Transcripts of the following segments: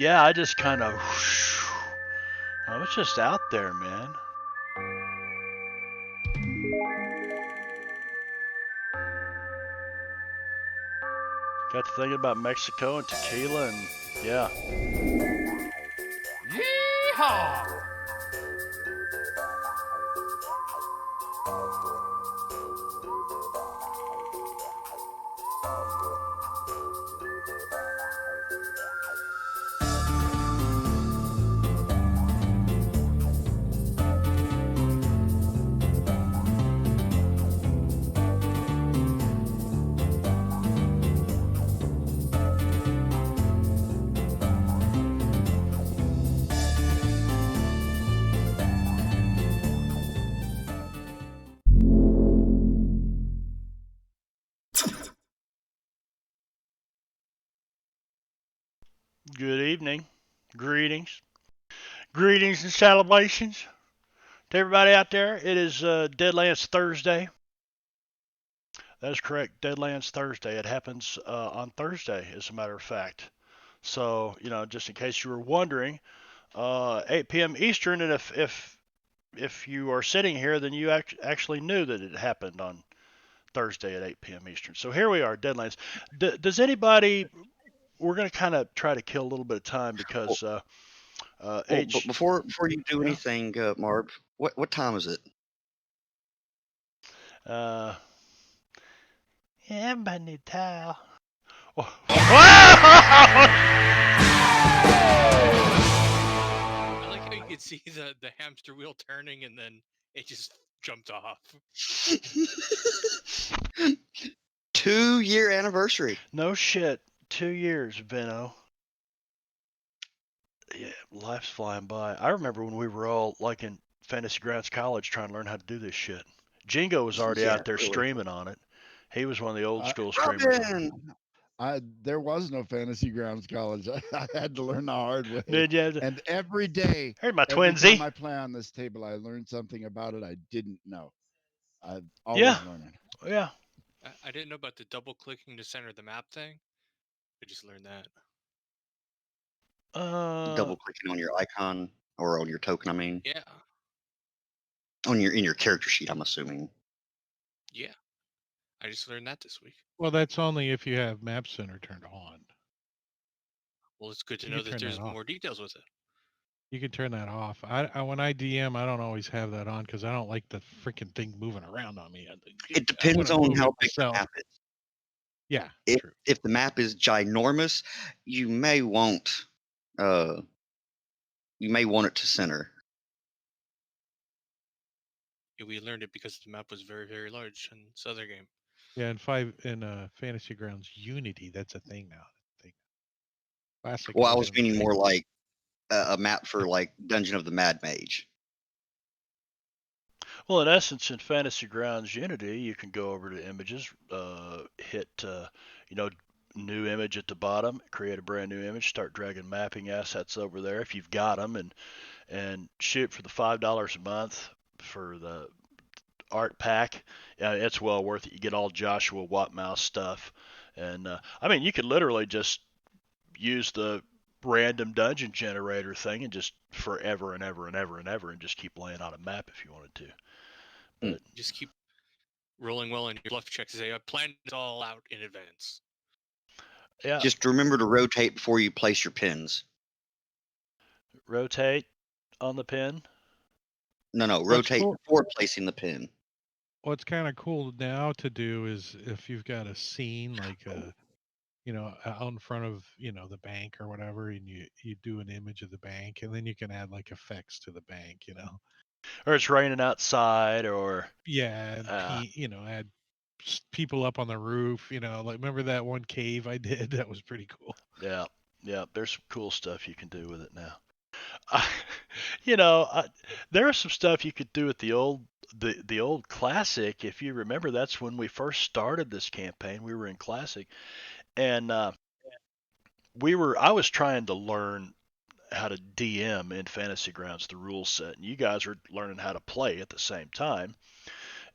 Yeah, I just kind of, I was just out there, man. Got to thinking about Mexico and tequila, and yeah. Yeehaw! Good evening. Greetings. Greetings and celebrations to everybody out there. It is Deadlands Thursday. That is correct. Deadlands Thursday. It happens on Thursday, as a matter of fact. So, just in case you were wondering, 8 p.m. Eastern, and if you are sitting here, then you actually knew that it happened on Thursday at 8 p.m. Eastern. So here we are, Deadlands. Does anybody? We're going to kind of try to kill a little bit of time Well, because but H. before you do Yeah. anything, Marv, what time is it? Uh, yeah, everybody need a towel. Oh. I like how you could see the hamster wheel turning and then it just jumped off. 2-year anniversary. No shit. 2 years, Benno. Yeah, life's flying by. I remember when we were all like in Fantasy Grounds College trying to learn how to do this shit. Jingo was already Yeah, out there really. streaming on it. He was one of the old I school streamers on it. Robin. there was no Fantasy Grounds College. I had to learn the hard way. Did you? And every day, Here's my every time twinsy. I play on this table, I learn something about it I didn't know. I'm Yeah, always learning. yeah. I didn't know about the double clicking to center the map thing. I just learned that. Uh, Double clicking on your icon or on your token. I mean, Yeah, in your character sheet. I'm assuming. yeah. I just learned that this week. Well, that's only if you have Map Center turned on. Well, it's good to You know can that turn that there's off. more details with it. You can turn that off. I when I DM, I don't always have that on because I don't like the freaking thing moving around on me. It I want depends to on move how it big the myself. map is. Yeah, If true. if the map is ginormous, you may want uh it to center. Yeah, we learned it because the map was very, very large in this other game. Yeah, in Fantasy Grounds Unity, that's a thing now. Thing. Classic. Well, I Isn't was a meaning thing. more like a map for like Dungeon of the Mad Mage. well, in essence, in Fantasy Grounds Unity, you can go over to images, hit, new image at the bottom, create a brand new image, start dragging mapping assets over there if you've got them, and shoot for the $5 a month for the art pack. Yeah, it's well worth it. You get all Joshua Wattmouse stuff, and I mean, you could literally just use the random dungeon generator thing and just forever and ever and ever and ever and just keep laying out a map if you wanted to. Hmm. But Just keep rolling well in your bluff checks. Say I planned it all out in advance. yeah, Just remember to rotate before you place your pins. rotate on the pin. No, What's rotate cool? before placing the pin. What's kind of cool now to do is if you've got a scene like out in front of the bank or whatever, and you do an image of the bank, and then you can add like effects to the bank. Or it's raining outside, or Yeah, and add people up on the roof. Like remember that one cave I did? That was pretty cool. yeah, yeah. There's some cool stuff you can do with it now. I, you know, I, there's some stuff you could do with the old classic. If you remember, that's when we first started this campaign. We were in classic, and I was trying to learn how to DM in Fantasy Grounds, the rule set, and you guys were learning how to play at the same time.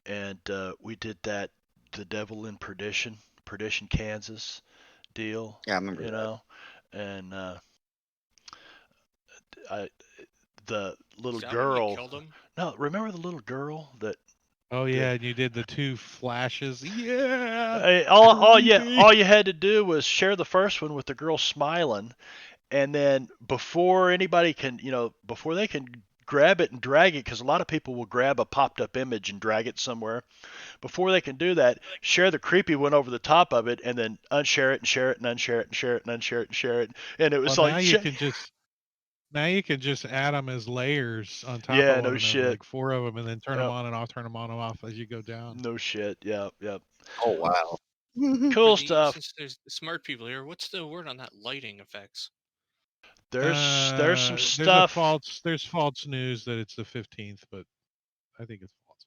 And we did the Devil in Perdition, Kansas deal, Yeah, I remember you that. know, and the little Is that when you girl. killed him? No, remember the little girl that Oh yeah, and you did the 2 flashes. Yeah, all creepy. you had to do was share the first one with the girl smiling, and then before anybody can, before they can grab it and drag it, because a lot of people will grab a popped up image and drag it somewhere. Before they can do that, share the creepy one over the top of it, and then unshare it and share it and unshare it and share it and unshare it and share it, and it was Well, like, now you can just add them as layers on top of yeah, one no another, shit, like 4 of them, and then turn them yep, on and off, turn them on and off as you go down. no shit, yep, yep, Oh wow. For cool the stuff. since there's smart people here, what's the word on that lighting effects? There's some stuff. There's false news that it's the 15th, but I think it's false.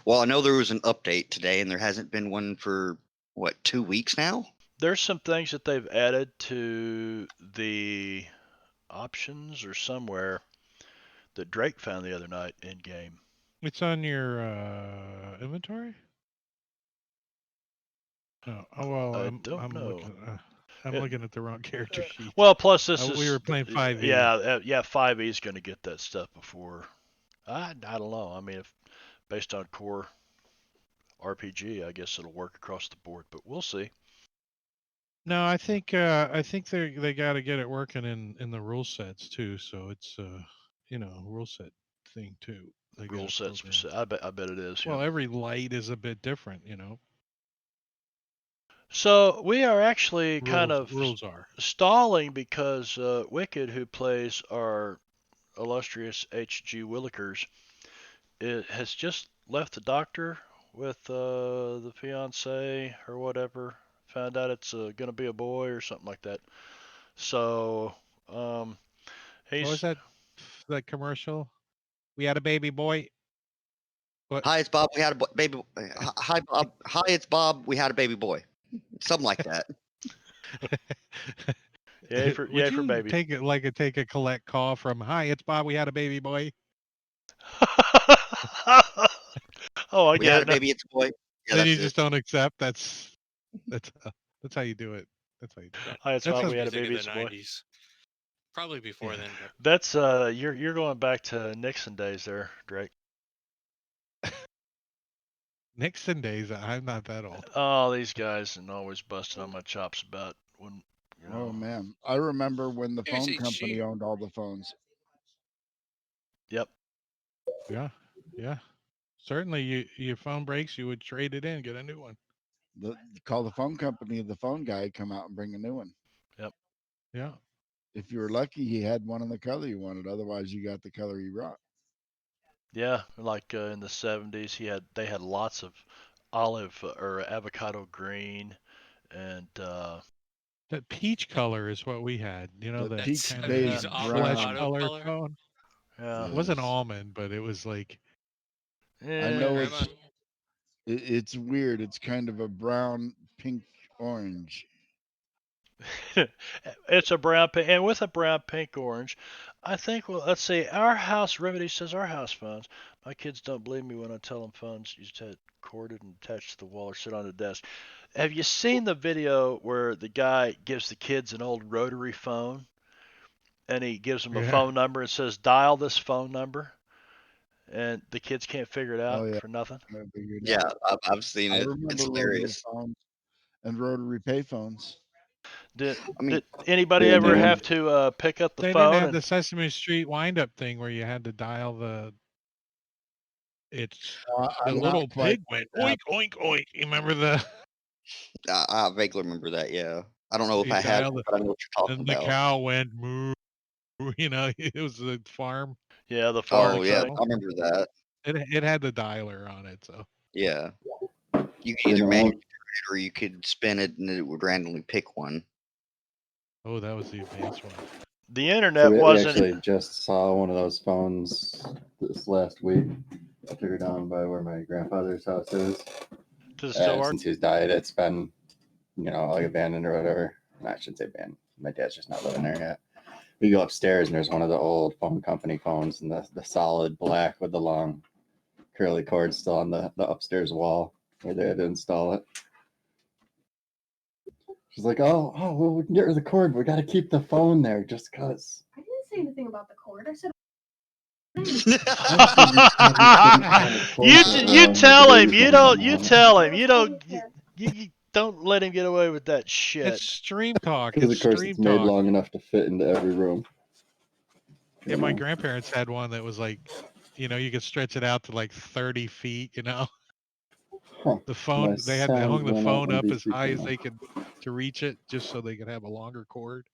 Well, I know there was an update today, and there hasn't been one for what 2 weeks now. There's some things that they've added to the options or somewhere that Drake found the other night in game. It's on your inventory? No. Oh well, I I'm don't I'm know. looking I'm It, looking at the wrong character sheet. well, plus this We were is playing 5e. yeah 5e is going to get that stuff before. I don't know. I mean, if based on core RPG, I guess it'll work across the board, but we'll see. No, I think they got to get it working in the rule sets too. So it's rule set thing too. They got Rule to set program. specific. I bet it is. Well, Yeah. every light is a bit different. So we are actually kind of Rules are. stalling because Wicked, who plays our illustrious H.G. Willikers, it has just left the doctor with the fiance or whatever. Found out it's going to be a boy or something like that. So What was he's that commercial? We had a baby boy. What? Hi, it's Bob. We had a baby. Hi, Bob. Hi, it's Bob. We had a baby boy. Something like that. Would yay for you baby. take a collect call from Hi, it's Bob. We had a baby boy. Oh, I We had get a it. No, baby. It's a boy. Yeah, Then you that's it. just don't accept. That's that's how you do it. That's how you do it. hi, it's That's Bob. how, We had a Music of baby. the It's a boy. '90s, probably before yeah. then, but That's you're going back to Nixon days there, Drake. Nixon days. I'm not that old. Oh, these guys and always busting on my chops about when you Oh know. man, I remember when the here's phone HG. company owned all the phones. Yep. Yeah, yeah. Certainly, your phone breaks, you would trade it in, get a new one. Call the phone company, the phone guy come out and bring a new one. Yep. Yeah. If you were lucky, he had one in the color you wanted. Otherwise, you got the color he brought. Yeah. Like in the '70s, they had lots of olive or avocado green and That peach color is what we had. The That That's peach kind of beige '70s flesh brown. avocado color color. tone. yeah. It wasn't Yes, almond, but it was like I My know Eh, grandma. it's weird. It's kind of a brown, pink, orange. it's a brown pink, and with a brown, pink, orange. I think. Well, let's see. Our house remedy says our house phones. My kids don't believe me when I tell them phones used to corded and attached to the wall or sit on the desk. Have you seen the video where the guy gives the kids an old rotary phone and he gives them a yeah. phone number and says dial this phone number, and the kids can't figure it Oh out yeah, for nothing? I figured Yeah, out. I've seen I it. remember It's rotary hilarious. phones and rotary payphones. Did I mean, did anybody Yeah, ever dude. have to pick up the They didn't phone have and the Sesame Street wind up thing where you had to dial the I'm not little quite pig went that. oink oink oink. You remember the I vaguely remember that. Yeah, I don't know if you I had dialed one, it but I know what you're talking and the about. cow went moo. It was a farm yeah, the farm Oh farm yeah, thing? I animal. remember that. It had the dialer on it, so Yeah, you could You either know, manually do it or you could spin it and it would randomly pick one. oh, that was the advanced one. The so internet we wasn't. actually just saw one of those phones this last week. I took her down by where my grandfather's house is. Does it still work? Since he's died, it's been, like abandoned or whatever. No, I shouldn't say abandoned. My dad's just not living there yet. We go upstairs and there's one of the old phone company phones and the solid black with the long curly cord still on the upstairs wall where they had to install it. She's like, oh, well, we can get rid of the cord. We got to keep the phone there just because. say anything about the cord. I said. You tell him. You don't. You tell him. You don't. You don't let him get away with that shit. It's stream talk. Because It's of course stream it's made talk. long enough to fit into every room. Yeah, my grandparents had one that was like, you could stretch it out to like 30 feet. Huh. The phone they hung sound the went out phone when up as BC high came as on. they could to reach it, just so they could have a longer cord.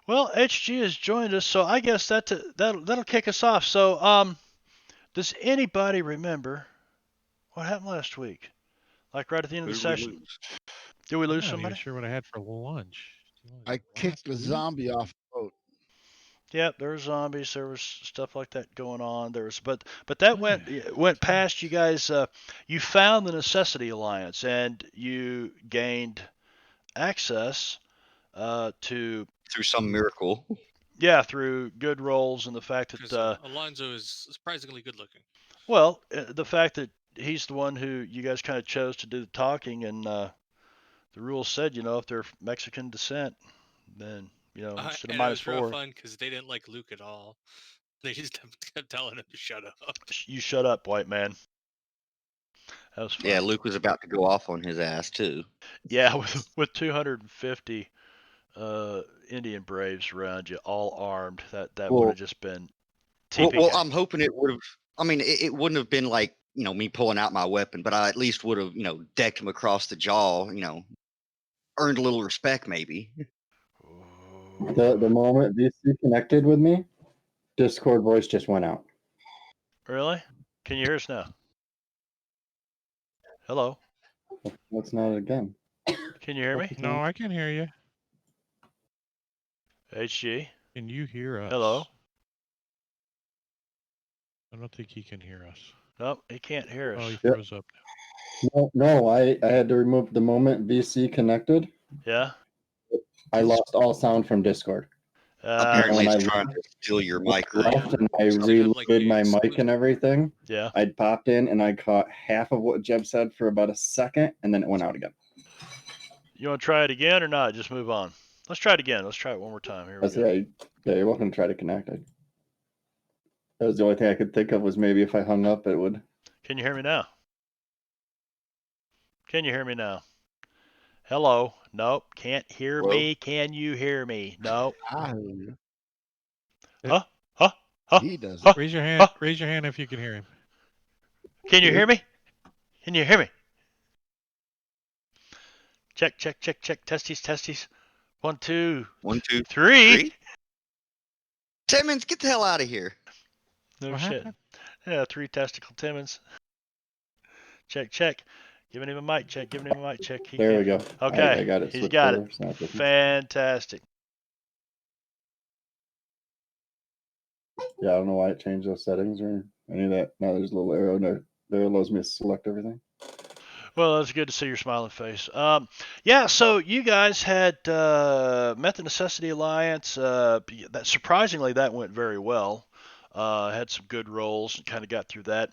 Well, HG has joined us, so I guess that'll kick us off. So, does anybody remember what happened last week? Like right at the end of Who the did we session? lose? Did we I'm lose not even somebody? sure what I had for lunch. I kicked a Last week? zombie off the boat. Yep, there were zombies. There was stuff like that going on. But that Oh, went past you guys. You found the Necessity Alliance, and you gained access to Through some miracle. through good rolls and the fact Because that Alonzo is surprisingly good looking. the fact that he's the one who you guys kind of chose to do the talking, and the rules said, if they're Mexican descent, then instead of And it was real -4, fun because they didn't like Luke at all. They just kept telling him to shut up. you shut up, white man. That was fun. Yeah, Luke was about to go off on his ass too. Yeah, with 250 Indian Braves around you, all armed, that would Well, have just been well, TPK. I'm hoping it would have. I mean, it wouldn't have been like me pulling out my weapon, but I at least would have decked him across the jaw. Earned a little respect maybe. The moment VC connected with me, Discord voice just went out. Really? Can you hear us now? Hello? Let's not again. Can you hear me? No, I can hear you. HG? Can you hear us? Hello? I don't think he can hear us. Nope, he can't hear us. Oh, he Yep. froze up. No, I had to remove the moment VC connected. Yeah? I lost all sound from Discord. Apparently, when it's I trying to steal your When mic I or left and I It's gonna have, like, reloaded a my mic exclusive- and everything. yeah. I popped in and I caught half of what Jeb said for about a second, and then it went out again. You want to try it again or not? Just move on. Let's try it again. Let's try it one more time. Here we go. Yeah, you're welcome to try to connect. That was the only thing I could think of, was maybe if I hung up, it would. Can you hear me now? Can you hear me now? Hello? Nope. Can't hear Hello? me. Can you hear me? Nope. I hear you. Huh? Huh? Huh? He doesn't. Huh? Raise your hand. Huh? Raise your hand if you can hear him. Can you hear me? Can you hear me? Check, check, check, check. Testes, testes. 1, 2, 1, 2, 3. 3. Timmons, get the hell out of here. No What shit. happened? Yeah, 3 testicle Timmons. Check, check. Giving him a mic check. Giving him a mic check. There we go. Okay. I got it. He's switched got over. it. It's not working. Fantastic. Yeah, I don't know why it changed those settings or any of that. Now there's a little arrow there allows me to select everything. Well, it's good to see your smiling face. Yeah, so you guys had met the Necessity Alliance. That surprisingly, that went very well. Had some good rolls and kind of got through that.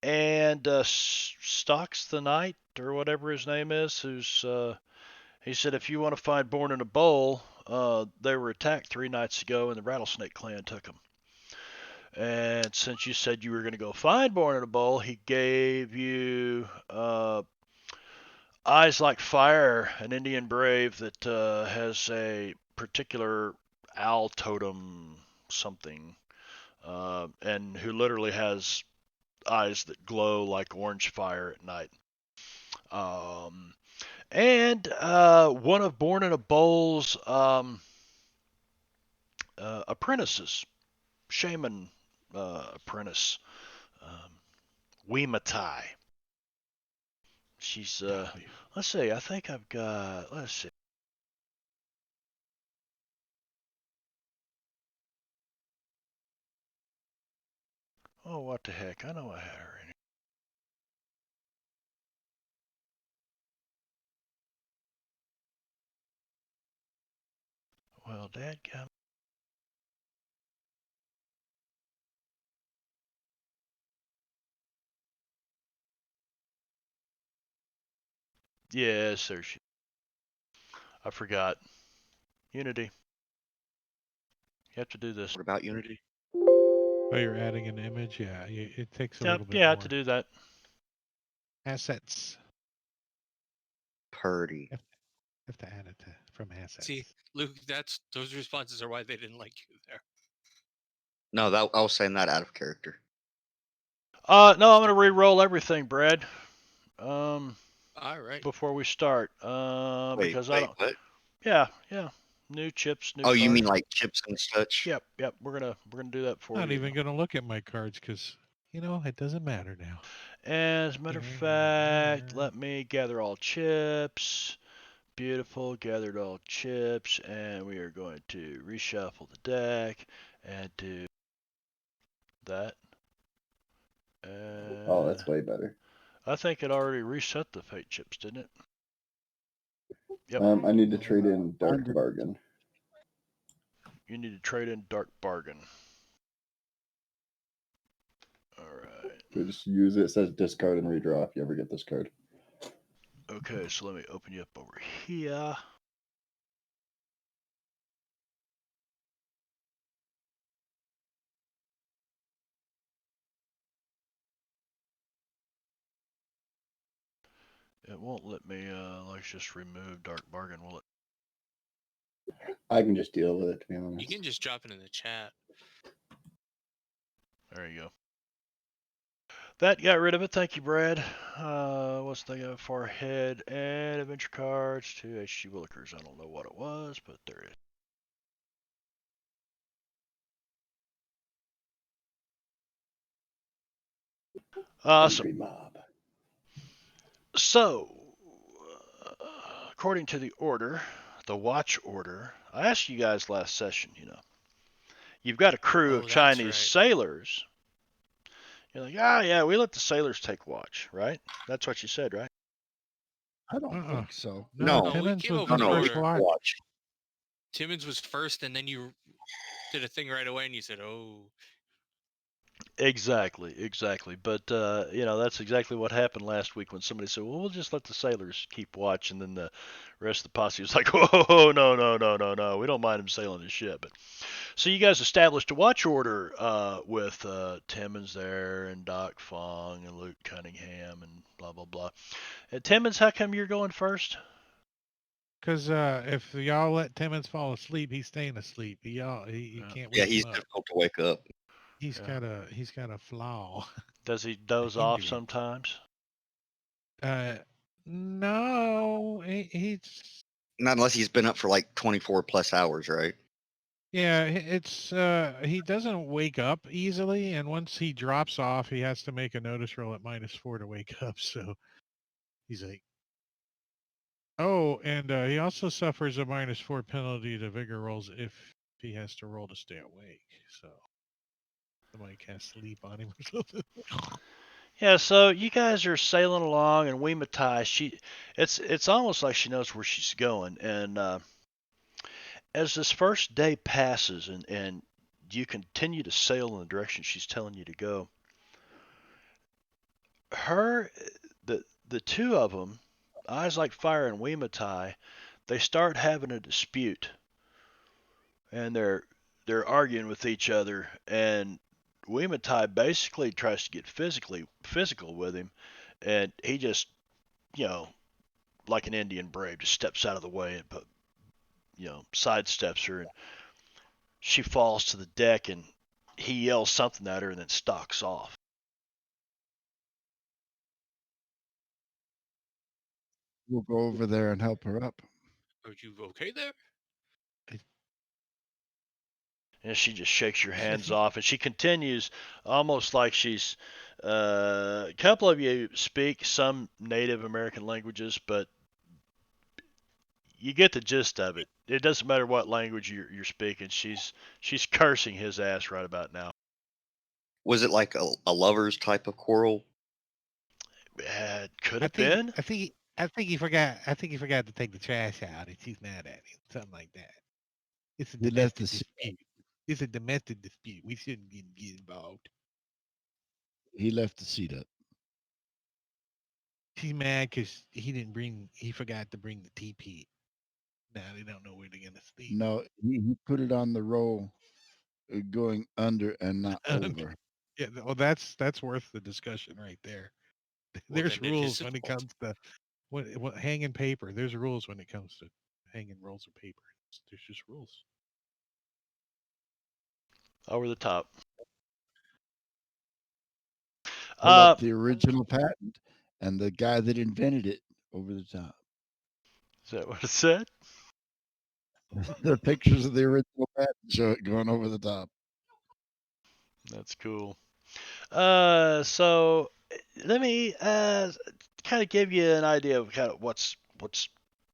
And Stocks the Knight, or whatever his name is, he said if you want to find Born in a Bowl, they were attacked 3 nights ago, and the Rattlesnake clan took them. And since you said you were going to go find Born in a Bowl, he gave you Eyes Like Fire, an Indian brave that has a particular owl totem something, and who literally has eyes that glow like orange fire at night. And one of Born in a Bowl's apprentices, shaman apprentice, um, Weematai. She's let's see. I think I've got. Let's see. Oh, what the heck? I know I had her in here. Well, dadgum. Yes, there she. I forgot. Unity. You have to do this. What about Unity? Oh, you're adding an image? Yeah, it takes a Yep, little bit you more. have to do that. Assets. Purdy. Have to add it from assets. See, Luke, those responses are why they didn't like you there. No, I was saying that out of character. No, I'm gonna Still- re-roll everything, Brad. All right. Before we start, Wait, because I wait, don't. what? Yeah, new chips, new Oh, cards. you mean like chips and such? Yep. We're gonna do that for Not you. even gonna look at my cards because it doesn't matter now. As a matter of fact, let me gather all chips. Beautiful, gathered all chips, and we are going to reshuffle the deck and do that. Oh, that's way better. I think it already reset the fate chips, didn't it? Yep. I need to trade in Dark Under- Bargain. You need to trade in Dark Bargain. All right. We just use it. It says discard and redraw if you ever get this card. Okay, so let me open you up over here. It won't let me, let's just remove Dark Bargain, will it? I can just deal with it, to be You honest. can just drop it in the chat. There you go. That got rid of it. Thank you, Brad. What's the thing far ahead? And adventure cards to HG Willikers. I don't know what it was, but there it is. Awesome. Angry Mob. So, according to the order, the watch order, I asked you guys last session, you've got a crew Oh, of that's Chinese right. sailors. You're like, yeah, we let the sailors take watch, right? That's what you said, right? I don't Uh-uh. think so. No, No. Timmons came was up the with No, the no, we first order. watch. watch. Timmons was first, and then you did a thing right away, and you said, "Oh, Exactly. But that's exactly what happened last week when somebody said, "Well, we'll just let the sailors keep watch," and then the rest of the posse was like, "Whoa, no, we don't mind them sailing the ship." But so you guys established a watch order with Timmons there and Doc Fong and Luke Cunningham and blah blah blah. Timmons, how come you're going first? Because if y'all let Timmons fall asleep, he's staying asleep. You Yeah. can't Yeah, wake he's him up. difficult to wake up. He's Yeah. got a flaw. Does he doze Injury. off sometimes? No, he's Not unless he's been up for like 24 plus hours, right? yeah. He doesn't wake up easily, and once he drops off, he has to make a notice roll at -4 to wake up. So he's like, oh, and he also suffers a -4 penalty to vigor rolls if he has to roll to stay awake. So somebody can't sleep on him or something. Yeah, so you guys are sailing along, and Weematai, it's almost like she knows where she's going. And as this first day passes, and you continue to sail in the direction she's telling you to go, her, the two of them, Eyes Like Fire and Weematai, they start having a dispute, and they're arguing with each other, and Weematai basically tries to get physical with him, and he just you know like an Indian brave, just steps out of the way and sidesteps her, and she falls to the deck, and he yells something at her and then stalks off. We'll go over there and help her up. are you okay there?" And she just shakes your hands off, and she continues almost like she's. A couple of you speak some Native American languages, but you get the gist of it. It doesn't matter what language you're speaking. She's cursing his ass right about now. Was it like a lover's type of quarrel? Could have been. I think he forgot. I think he forgot to take the trash out, and she's mad at him. Something like that. It's a He left domestic the seat. dispute. It's a domestic dispute. We shouldn't get involved. He left the seat up. She's mad because he forgot to bring the TP. Now they don't know where they're gonna sleep. No, he put it on the roll going under and not Under. over. Yeah, well, that's worth the discussion right there. Well, There's then it is rules when it default. comes to what hanging paper. There's rules when it comes to hanging rolls of paper. There's just rules. Over the top. Pull up the original patent and the guy that invented it over the top. Is that what it said? The pictures of the original patent show it going over the top. That's cool. So let me kind of give you an idea of kind of what's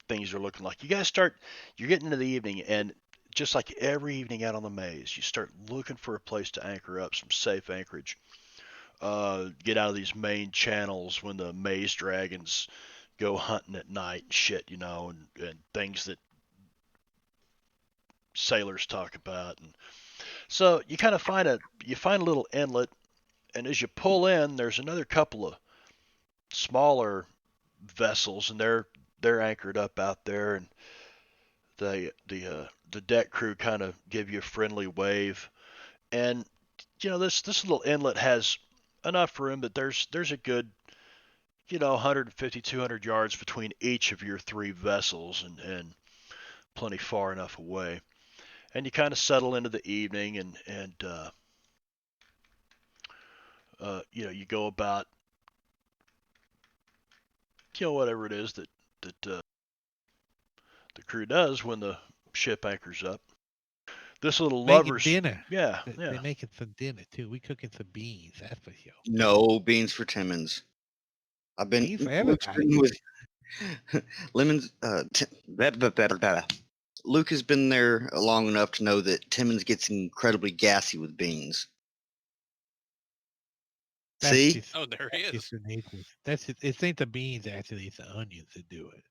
things are looking like. You guys you're getting into the evening, and just like every evening out on the maze, you start looking for a place to anchor up, some safe anchorage. Get out of these main channels when the maze dragons go hunting at night and shit, and things that sailors talk about. And so you kind of find a little inlet, and as you pull in, there's another couple of smaller vessels, and they're anchored up out there, and the deck crew kind of give you a friendly wave, and this little inlet has enough room that there's a good 150 200 yards between each of your three vessels, and plenty far enough away, and you kind of settle into the evening, and you go about whatever it is that the crew does when the ship anchors up. This little Making lovers, dinner. yeah, They're making some dinner too. We cooking some beans. That's for sure. No beans for Timmons. I've been Beans for Luke's everybody. been with Lemons. Luke has been there long enough to know that Timmons gets incredibly gassy with beans. That's See? just, Oh, there he that's is. just the nature. That's it ain't the beans actually, it's the onions that do it.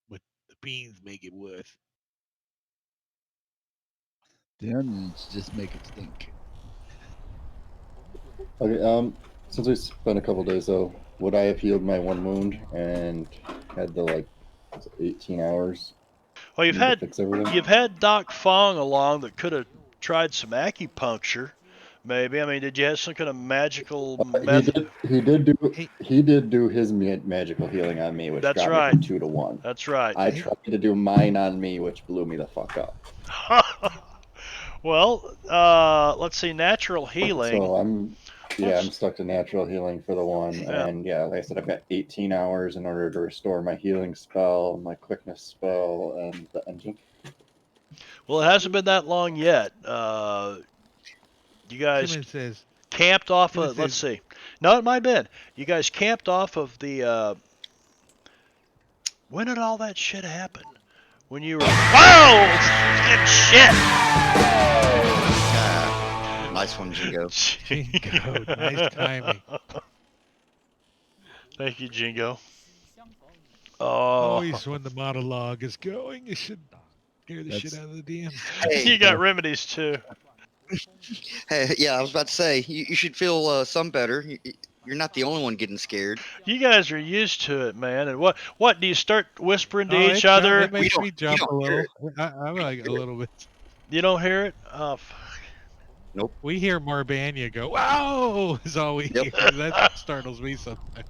But the beans make it worse. The onions just make it stink. Okay, since it's been a couple days though, would I have healed my one wound and had the like 18 hours Well, need to fix everything? you've had Doc Fong along that could have tried some acupuncture, maybe. I mean, did you have some kind of magical He method? did do his magical healing on me, which That's got me right. from 2 to 1. That's right. I tried to do mine on me, which blew me the fuck up. Well, let's see. Natural healing. So I'm stuck to natural healing for the one, Yeah. and like I said, I've got 18 hours in order to restore my healing spell, my quickness spell, and the engine. Well, it hasn't been that long yet. You guys Timmons says camped off Timmons of. Let's says see. No, it might have been. You guys camped off of the. When did all that shit happen? When you were. Whoa! Good shit! Nice one, Jingo. Jingo, nice timing. Thank you, Jingo. Oh. Always when the monologue is going, you should hear the shit That's- out of the DM. Hey, You got remedies too. hey, yeah, I was about to say you should feel some better. You're not the only one getting scared. You guys are used to it, man. And what do you start whispering to Oh, each other? It makes me jump a hear little. I'm like a little bit. You don't hear it? Oh, fuck. We hear Marbania go, "Wow!" is all we Yep. hear. That startles me sometimes.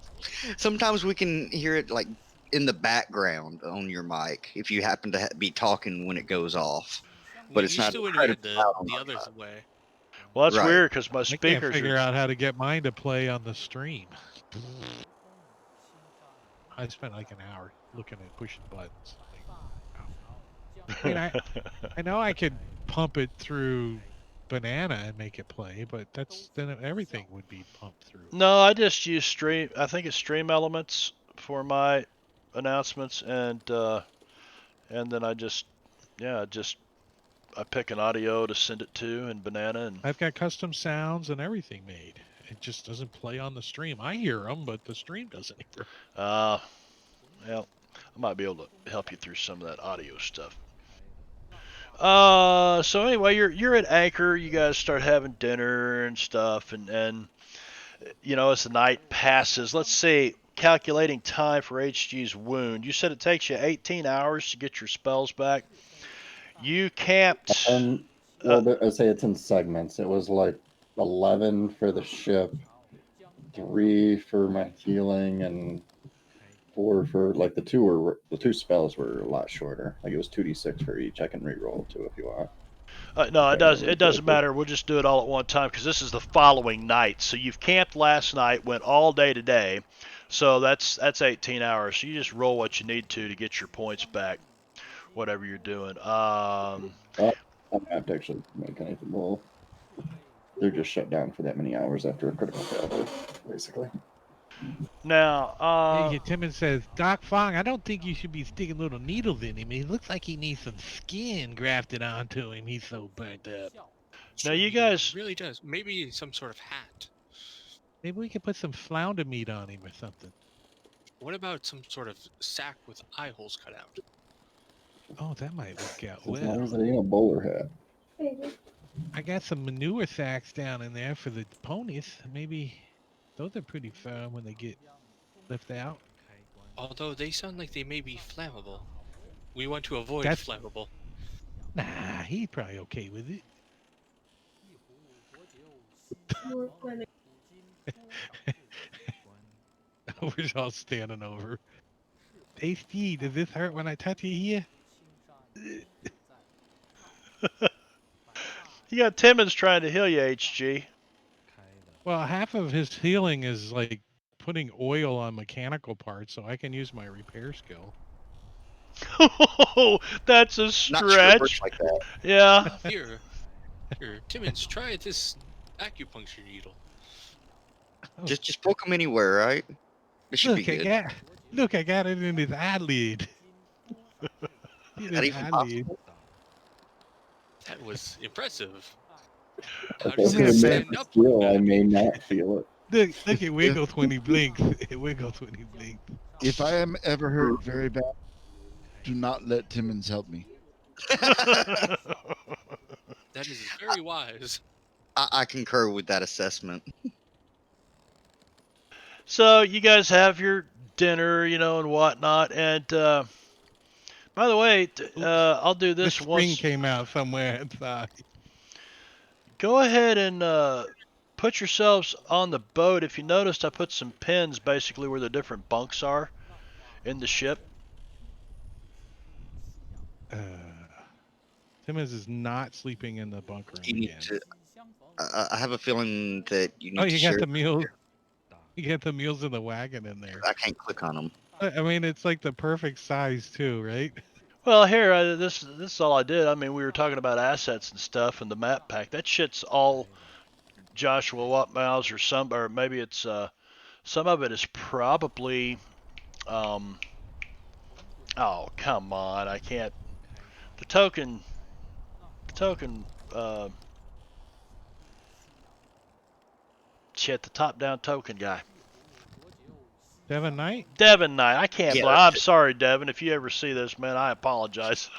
Sometimes we can hear it like in the background on your mic if you happen to be talking when it goes off. But We it's used not to when we had the loud on my other side. way. Well, that's Right. weird because my I can't speakers figure are. out how to get mine to play on the stream. I spent like an hour looking at pushing buttons. I mean, I know I could pump it through Banana and make it play, but then everything would be pumped through. No, I just use Stream. I think it's Stream Elements for my announcements, and then I pick an audio to send it to and Banana, and I've got custom sounds and everything made. It just doesn't play on the stream. I hear them, but the stream doesn't hear 'em. well, I might be able to help you through some of that audio stuff. So anyway, you're at Anchor. You guys start having dinner and stuff, and as the night passes, let's see, calculating time for HG's wound. You said it takes you 18 hours to get your spells back. You camped. Well, I say it's in segments. It was like 11 for the ship, 3 for my healing, and 4 for like the two spells were a lot shorter. Like it was 2d6 for each. I can re-roll too if you want. No, I remember it doesn't correctly. matter. We'll just do it all at one time because this is the following night. So you've camped last night, went all day today, so that's 18 hours. So you just roll what you need to get your points back, whatever you're doing. I don't have to actually make anything roll. They're just shut down for that many hours after a critical failure, basically. Now, Yeah, Timmons says, Doc Fong, I don't think you should be sticking little needles in him. He looks like he needs some skin grafted onto him. He's so burnt up. now you He guys, really does. Maybe some sort of hat. Maybe we could put some flounder meat on him or something. What about some sort of sack with eye holes cut out? Oh, that might work out As long as well. it ain't a bowler hat. I got some manure sacks down in there for the ponies. Maybe those are pretty firm when they get lifted out. Although they sound like they may be flammable. We want to avoid That's flammable. Nah, he's probably okay with it. We're all standing over. HD, does this hurt when I touch you here? you got Timmons trying to heal you, HG. Well, half of his healing is like putting oil on mechanical parts, so I can use my repair skill. That's a Not sure it works stretch. like that. Yeah. Here, Timmons, try this acupuncture needle. Just poke them anywhere, right? It should be Look, good. I got it in his eyelid. See Is that this even eyelid? possible? That was impressive. If How does Come here, it it's babe. stand up? steel, I may not feel it. Look, it wiggles when he blinks. It wiggles when he blinks. If I am ever hurt very bad, do not let Timmons help me. That is very wise. I concur with that assessment. So you guys have your dinner, and whatnot. And by the way, I'll do The this spring once. came out somewhere inside. Go ahead and put yourselves on the boat. If you noticed, I put some pins basically where the different bunks are in the ship. Timmons is not sleeping in the bunk room You need again. to. I have a feeling that you need Oh, to you share. got the meals. You got the meals in the wagon in there. I can't click on them. I mean, it's like the perfect size too, right? Well, here, this is all I did. I mean, we were talking about assets and stuff and the map pack. That shit's all Joshua Watt miles or maybe it's some of it is probably. Oh, come on! I can't. The token. The token. Shit, the top-down token guy. Devin Knight. Devin Knight. I can't Yeah, believe. I'm that's it. sorry, Devin. If you ever see this, man, I apologize.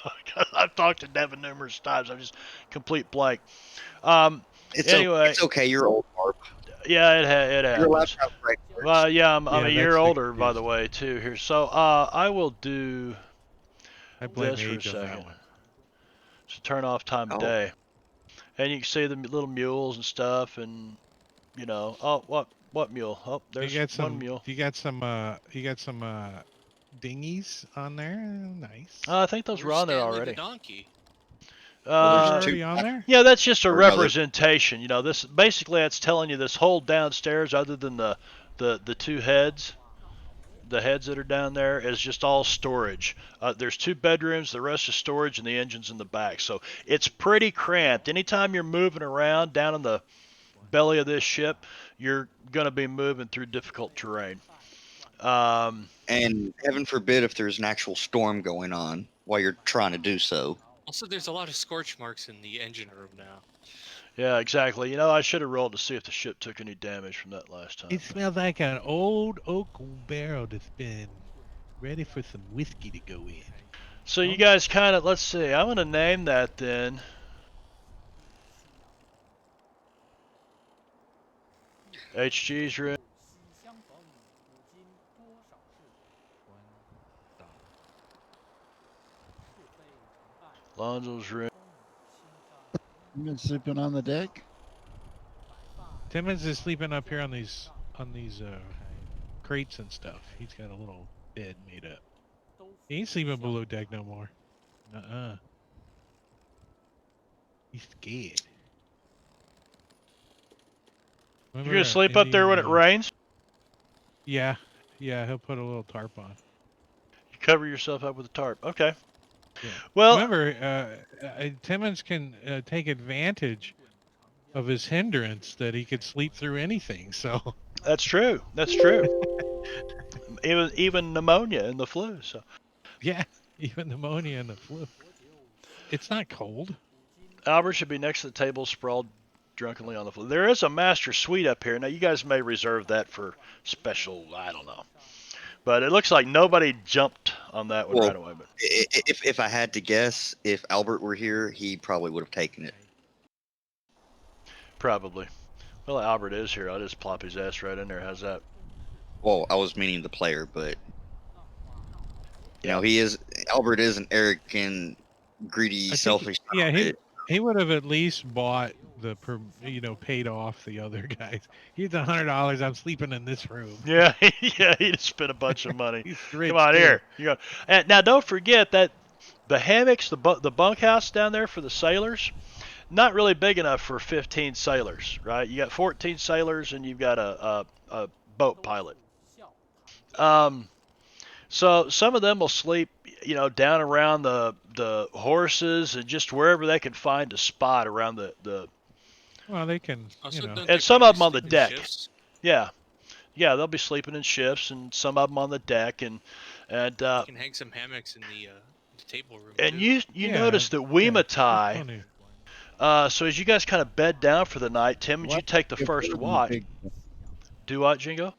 I've talked to Devin numerous times. I'm just complete blank. Anyway, It's okay. You're old, Barb. yeah, it You're allowed happens. to have right words. Well, yeah, I'm Yeah, a year that's the older, by the excuse. way, too. Here, so I will do I blame this for a age on that second. one. So turn off time of Oh. day, and you can see the little mules and stuff, and oh, what mule? Oh, there's You got one some. mule. You got some dinghies on there. Nice. I think those were Where's on there Stanley the already. donkey? Well, Those are Uh, already on there. yeah, that's just a Or no, representation. This basically that's telling you this whole downstairs, other than the two heads, the heads that are down there, is just all storage. There's two bedrooms, the rest is storage, and the engine's in the back. So it's pretty cramped. Anytime you're moving around down in the belly of this ship, you're gonna be moving through difficult terrain. and heaven forbid if there's an actual storm going on while you're trying to do so. Also, there's a lot of scorch marks in the engine room now. Yeah, exactly. I should have rolled to see if the ship took any damage from that last time. It smells like an old oak barrel that's been ready for some whiskey to go in. So you guys kind of, let's see, I'm going to name that then. HG's room. Lonzo's room. You been sleeping on the deck? Timmons is sleeping up here on these crates and stuff. He's got a little bed made up. He ain't sleeping below deck no more. He's scared. You're gonna sleep up there when it rains? Yeah, he'll put a little tarp on. You cover yourself up with a tarp. Okay. Yeah. Well, remember, Timmons can take advantage of his hindrance that he could sleep through anything. So that's true. That's true. even pneumonia and the flu. So yeah, even pneumonia and the flu. It's not cold. Albert should be next to the table, sprawled drunkenly on the floor. There is a master suite up here. Now you guys may reserve that for special. I don't know. But it looks like nobody jumped on that one right away. But if I had to guess, if Albert were here, he probably would have taken it. probably. Well, Albert is here. I'll just plop his ass right in there. How's that? Well, I was meaning the player, but you know, Albert is an arrogant, greedy, selfish. Yeah, he would have at least bought paid off the other guys. He's $100. I'm sleeping in this room. Yeah, yeah, he'd spent a bunch of money. He's rich, Come on, too. here. You go. And now, don't forget that the hammocks, the bunkhouse down there for the sailors, not really big enough for 15 sailors, right? You got 14 sailors, and you've got a boat pilot. So some of them will sleep, down around the horses and just wherever they can find a spot around the. Well, they can, and some of them on the deck. Yeah, they'll be sleeping in shifts, and some of them on the deck, and you can hang some hammocks in the table room. And too. you notice that Weematai. So as you guys kind of bed down for the night, Tim, would you take the first watch? Do what, Jingo?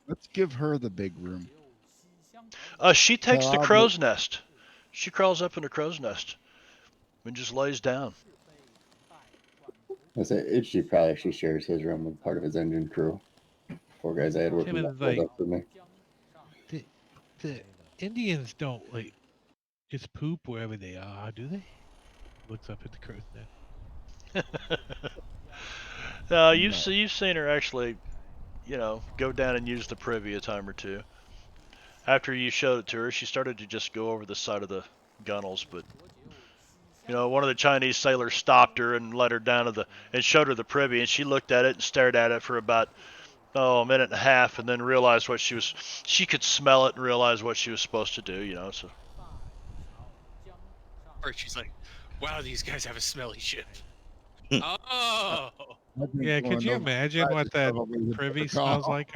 Let's give her the big room. She takes the crow's nest. She crawls up in the crow's nest and just lays down. She shares his room with part of his engine crew. 4 guys I had working up with me. The Indians don't just poop wherever they are, do they? Looks up at the crow's nest. You've seen her actually, go down and use the privy a time or two. After you showed it to her, she started to just go over the side of the gunnels, but one of the Chinese sailors stopped her and led her down and showed her the privy, and she looked at it and stared at it for about a minute and a half, and then realized she could smell it and realize what she was supposed to do, so. Or she's like, wow, these guys have a smelly ship. Oh! Yeah, could you imagine what that privy smells like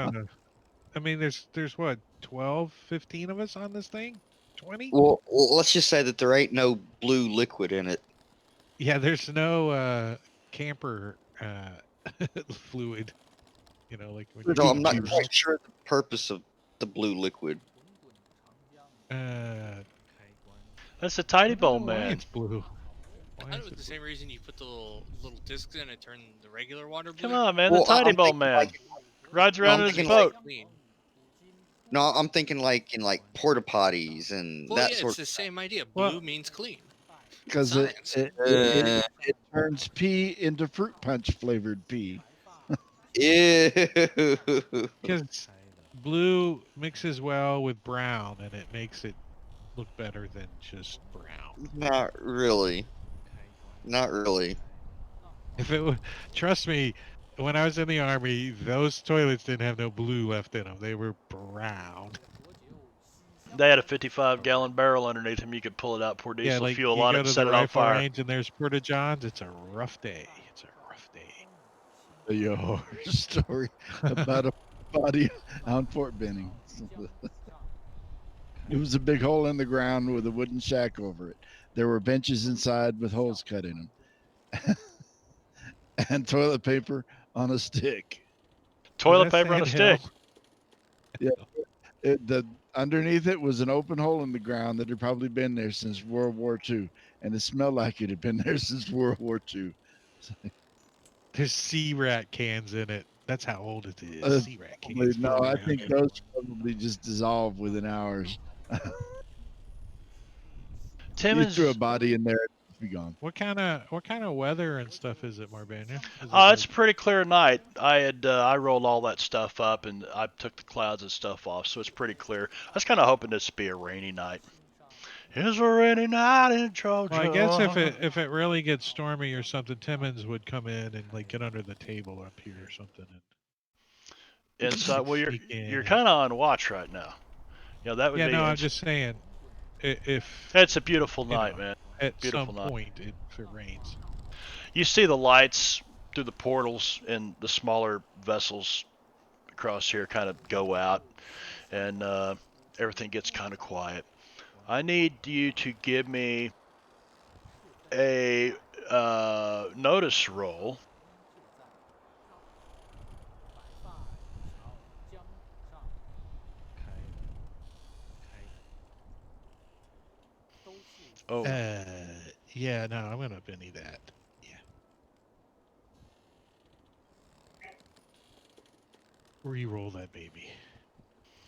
there's what, 12, 15 of us on this thing? 20? Well, let's just say that there ain't no blue liquid in it. Yeah, there's no camper fluid. Like when I'm not quite sure the purpose of the blue liquid. That's a tiny bowl, man. It's blue. I thought it was the same reason you put the little discs in and turn the regular water blue. Come on, man, the tiny bowl man rides around in his boat. No, I'm thinking like in porta potties and that sort. It's the same idea. Blue means clean. Because it turns pee into fruit punch flavored pee. Ew. Because blue mixes well with brown, and it makes it look better than just brown. Not really. If it would, trust me, when I was in the army, those toilets didn't have no blue left in them. They were brown. They had a 55-gallon barrel underneath them. You could pull it out, pour diesel fuel on it, and set it on fire. Range and there's Porta Johns. It's a rough day. Your horror story about a body on Fort Benning. It was a big hole in the ground with a wooden shack over it. There were benches inside with holes cut in them. And toilet paper on a stick. Toilet paper on a stick? Yeah. Underneath it was an open hole in the ground that had probably been there since World War II. And it smelled like it had been there since World War II. There's sea rat cans in it. That's how old it is. Sea rat cans. No, I think those probably just dissolve within hours. Timmons threw a body in there be gone. What kind of weather and stuff is it, Marbania? Is it It's a pretty clear night. I rolled all that stuff up and I took the clouds and stuff off, so it's pretty clear. I was kind of hoping this to be a rainy night. It's a rainy night in Georgia. Well, I guess if it really gets stormy or something, Timmons would come in and like get under the table up here or something. And so, well, Sneak in you're and- kind of on watch right now. You know, that would Yeah, be. no, I'm just saying, if It's a beautiful you night, know, man. at Beautiful some night. point if it rains. You see the lights through the portals and the smaller vessels across here kind of go out, and everything gets kind of quiet. I need you to give me a notice roll. Oh, Yeah, no, I'm gonna Benny that. Yeah. Re-roll that baby.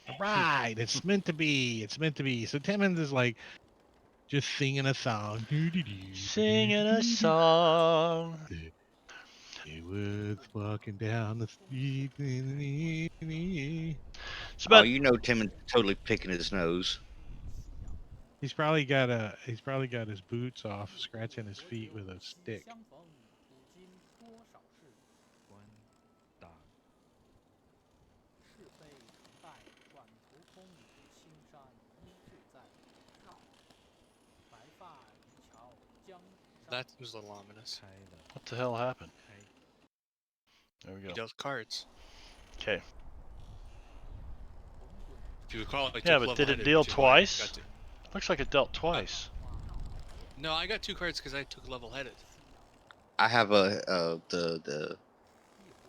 All right, it's meant to be. It's meant to be. So Timmons is like just singing a song. singing a song. He was walking down the street. It's Oh, about you know, Tim is totally picking his nose. He's probably got his boots off, scratching his feet with a stick. That was a little ominous. what the hell happened? There we He go. dealt cards. Okay. If you recall, I Yeah, took but did it level-headed, deal which is why I twice? got to- Looks like it dealt twice. No, I got 2 cards because I took level-headed. I have the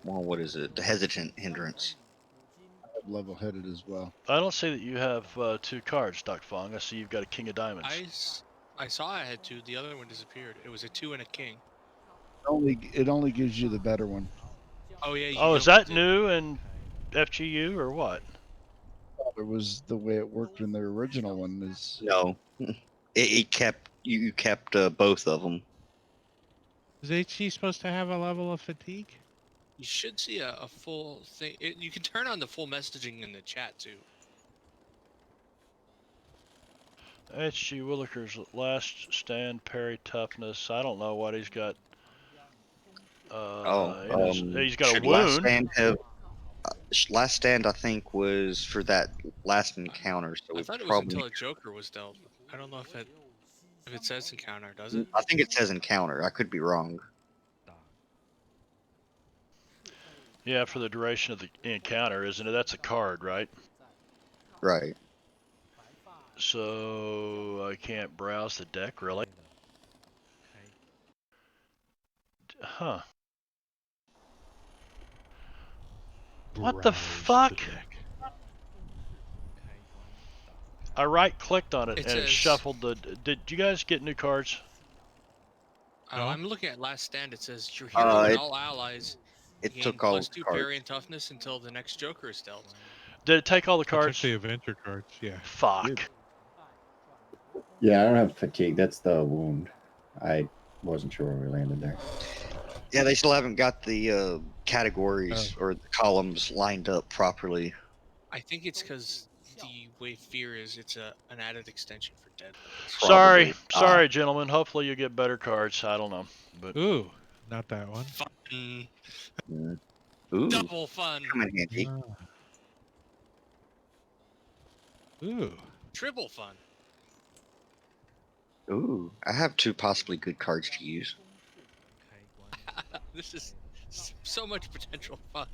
well, what is it? The hesitant hindrance. Level-headed as well. I don't see that you have 2 cards, Doc Fong. I see you've got a King of Diamonds. I saw I had 2. The other one disappeared. It was a 2 and a king. It only gives you the better one. Oh yeah. Oh, is know that it. new in FGU or what? It was the way it worked in the original one. Is No, it kept you kept both of them. Is HG supposed to have a level of fatigue? You should see a full thing. You can turn on the full messaging in the chat too. HG Williker's last stand, parry, toughness. I don't know what he's got. He's got a should Last wound. Stand have? Last Stand, I think, was for that last encounter. So I it thought it was probably. until a Joker was dealt. I don't know if it says encounter, does it? I think it says encounter. I could be wrong. Yeah, for the duration of the encounter, isn't it? That's a card, right? Right. So I can't browse the deck, really? Huh. What the Browse fuck? deck. I right-clicked on it It and it says- shuffled the. Did you guys get new cards? No? I'm looking at Last Stand. It says your hero and all allies It gain took all the +2 cards. parry and toughness until the next Joker is dealt. Did it take all the I took cards? the adventure cards. Yeah. Fuck. Yeah, I don't have fatigue. That's the wound. I wasn't sure where we landed there. Yeah, they still haven't got the categories or the columns lined up properly. I think it's because the way Fear is, it's an added extension for Deadlands. Sorry, Probably. sorry, gentlemen. Hopefully you get better cards. I don't know, but Ooh, not that one. Fun. Mm. Ooh, Double fun. come in handy. Ooh. Triple fun. Ooh, I have 2 possibly good cards to use. This is so much potential fun.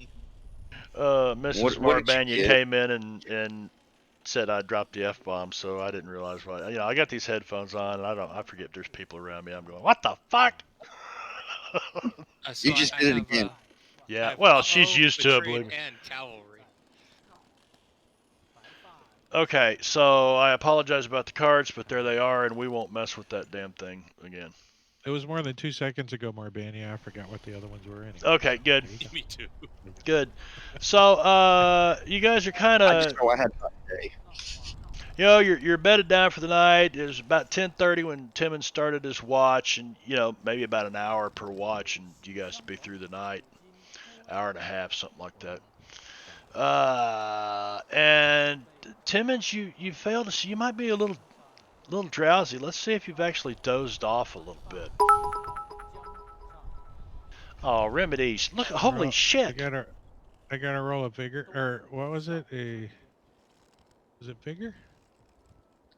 Mrs. What did you Marbanya get? came in and said I dropped the F-bomb, so I didn't realize why. You know, I got these headphones on, and I forget there's people around me. I'm going, what the fuck? So You just did it again. I Yeah, have well, she's Uh-oh, used to it, Betrayed, believe me. and cavalry. Okay, so I apologize about the cards, but there they are, and we won't mess with that damn thing again. It was more than 2 seconds ago, Marbania. I forgot what the other ones were anyway. Okay, good, There you go. Me too. good. So, you guys are kind I of, just know I had that day. you know, you're bedded down for the night. It was about 10:30 when Timmons started his watch, and you know, maybe about an hour per watch, and you guys would be through the night, hour and a half, something like that. And Timmons, you failed to see. You might be a little drowsy. Let's see if you've actually dozed off a little bit. Oh, remedies! Look, holy I shit! gotta roll a vigor, or what was it? Was it vigor?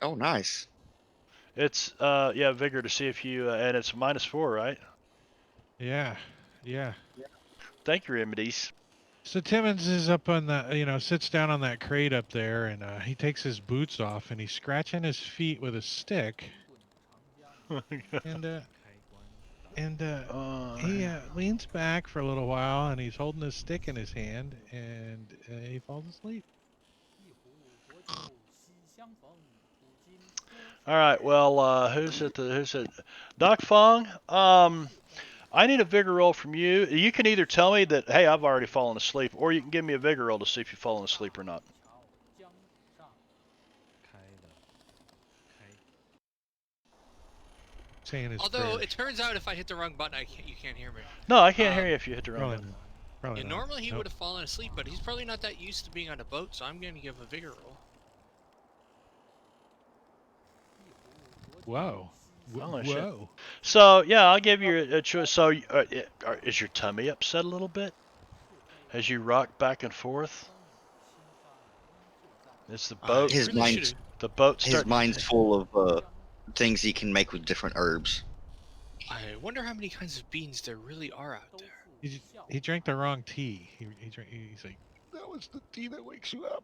Oh, nice. It's yeah, vigor to see if you and it's -4, right? Yeah, yeah. Thank you, remedies. So Timmons is up on the, sits down on that crate up there, and he takes his boots off, and he's scratching his feet with a stick, and he leans back for a little while, and he's holding his stick in his hand, and he falls asleep. All right. Well, who's it? Doc Fong. I need a vigor roll from you. You can either tell me that hey, I've already fallen asleep, or you can give me a vigor roll to see if you've fallen asleep or not. Saying his Although prayers. it turns out if I hit the wrong button, you can't hear me. No, I can't hear you if you hit the wrong Probably, button. probably Yeah, not. normally he Nope. would have fallen asleep, but he's probably not that used to being on a boat, so I'm going to give a vigor roll. Whoa. Oh, shit. Whoa. So yeah, I'll give you a choice. So is your tummy upset a little bit as you rock back and forth? It's the boat. His really mind's should've- The boat his start. mind's full of things he can make with different herbs. I wonder how many kinds of beans there really are out there. He drank the wrong tea. He's like, that was the tea that wakes you up,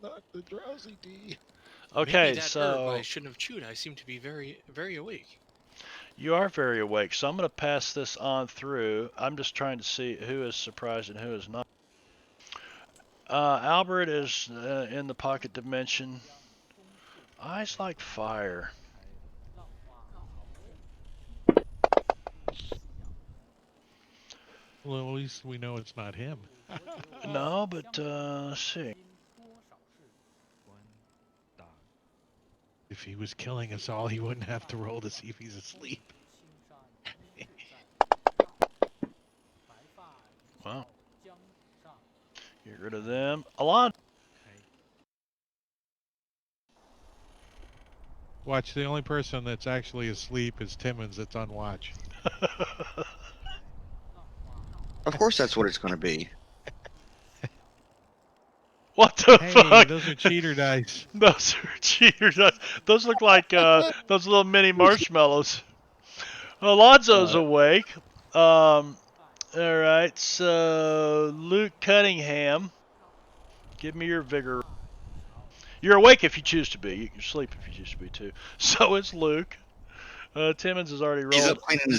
not the drowsy tea. Okay, Maybe that herb I so shouldn't have chewed. I seem to be very, very awake. you are very awake. So I'm going to pass this on through. I'm just trying to see who is surprised and who is not. Albert is in the pocket dimension. Eyes like fire. Well, at least we know it's not him. No, but let's see. If he was killing us all, he wouldn't have to roll to see if he's asleep. Well, get rid of them. Alon. Watch, the only person that's actually asleep is Timmons that's on watch. Of course, that's what it's going to be. What the Hey, fuck? those are cheater dice. Those are cheaters. Those look like those little mini marshmallows. Alonzo's awake. All right. So Luke Cunningham, give me your vigor. You're awake if you choose to be. You can sleep if you choose to be too. So is Luke. Timmons has already He's rolled. up cleaning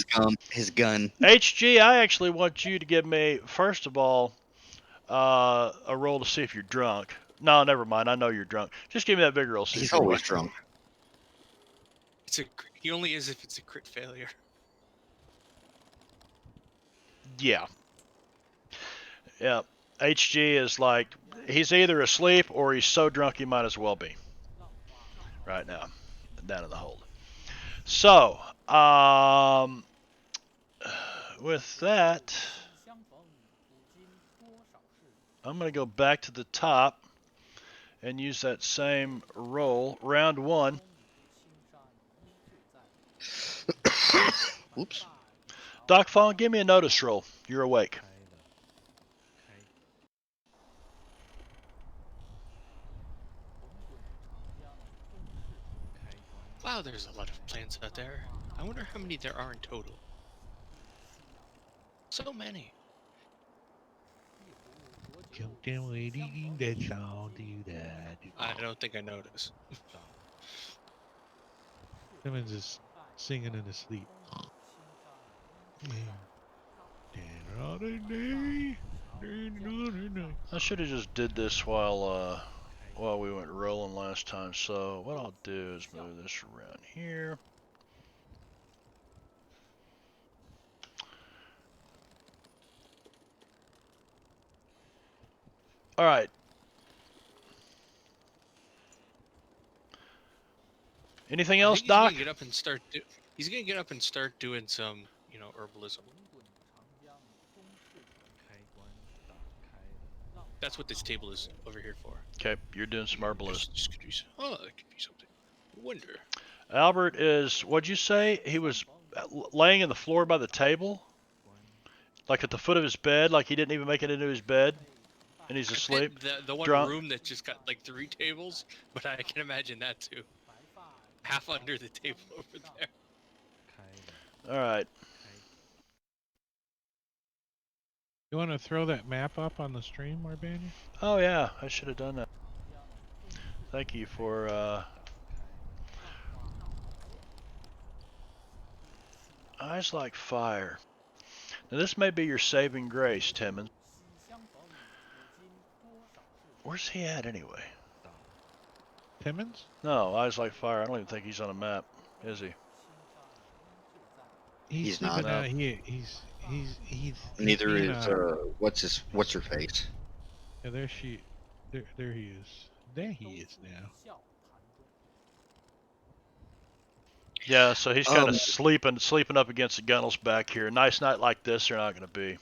his gun. HG, I actually want you to give me first of all a roll to see if you're drunk. No, never mind. I know you're drunk. Just give me that vigor roll. See He's if you're always awake. drunk. He only is if it's a crit failure. Yeah. Yeah. HG is like, he's either asleep or he's so drunk he might as well be. Right now. Down in the hold. So, with that, I'm going to go back to the top and use that same roll. Round one. Oops. Doc Fong, give me a notice roll. You're awake. Wow, there's a lot of plants out there. I wonder how many there are in total. So many. I don't think I noticed. Timmons is singing in his sleep. I should have just did this while we went rolling last time. So what I'll do is move this around here. All right. Anything I else, think Doc? he's gonna get up and start doing some, herbalism. That's what this table is over here for. Okay, you're doing some herbalist. This could be. It could be something. I wonder. Albert is. What'd you say? He was laying in the floor by the table, like at the foot of his bed, like he didn't even make it into his bed, and he's I asleep. bet the one drunk. room that just got like 3 tables, but I can imagine that too. Half under the table over there. All right. You want to throw that map up on the stream, Marbania? Oh yeah, I should have done that. Thank you for eyes like fire. Now this may be your saving grace, Timmons. Where's he at anyway? Timmons? No, eyes like fire. I don't even think he's on a map, is he? He's sleeping not. out. He's Neither being, is what's her face. Yeah, there he is. There he is now. Yeah, so he's kind of sleeping up against the gunnels back here. Nice night like this, they're not going to be.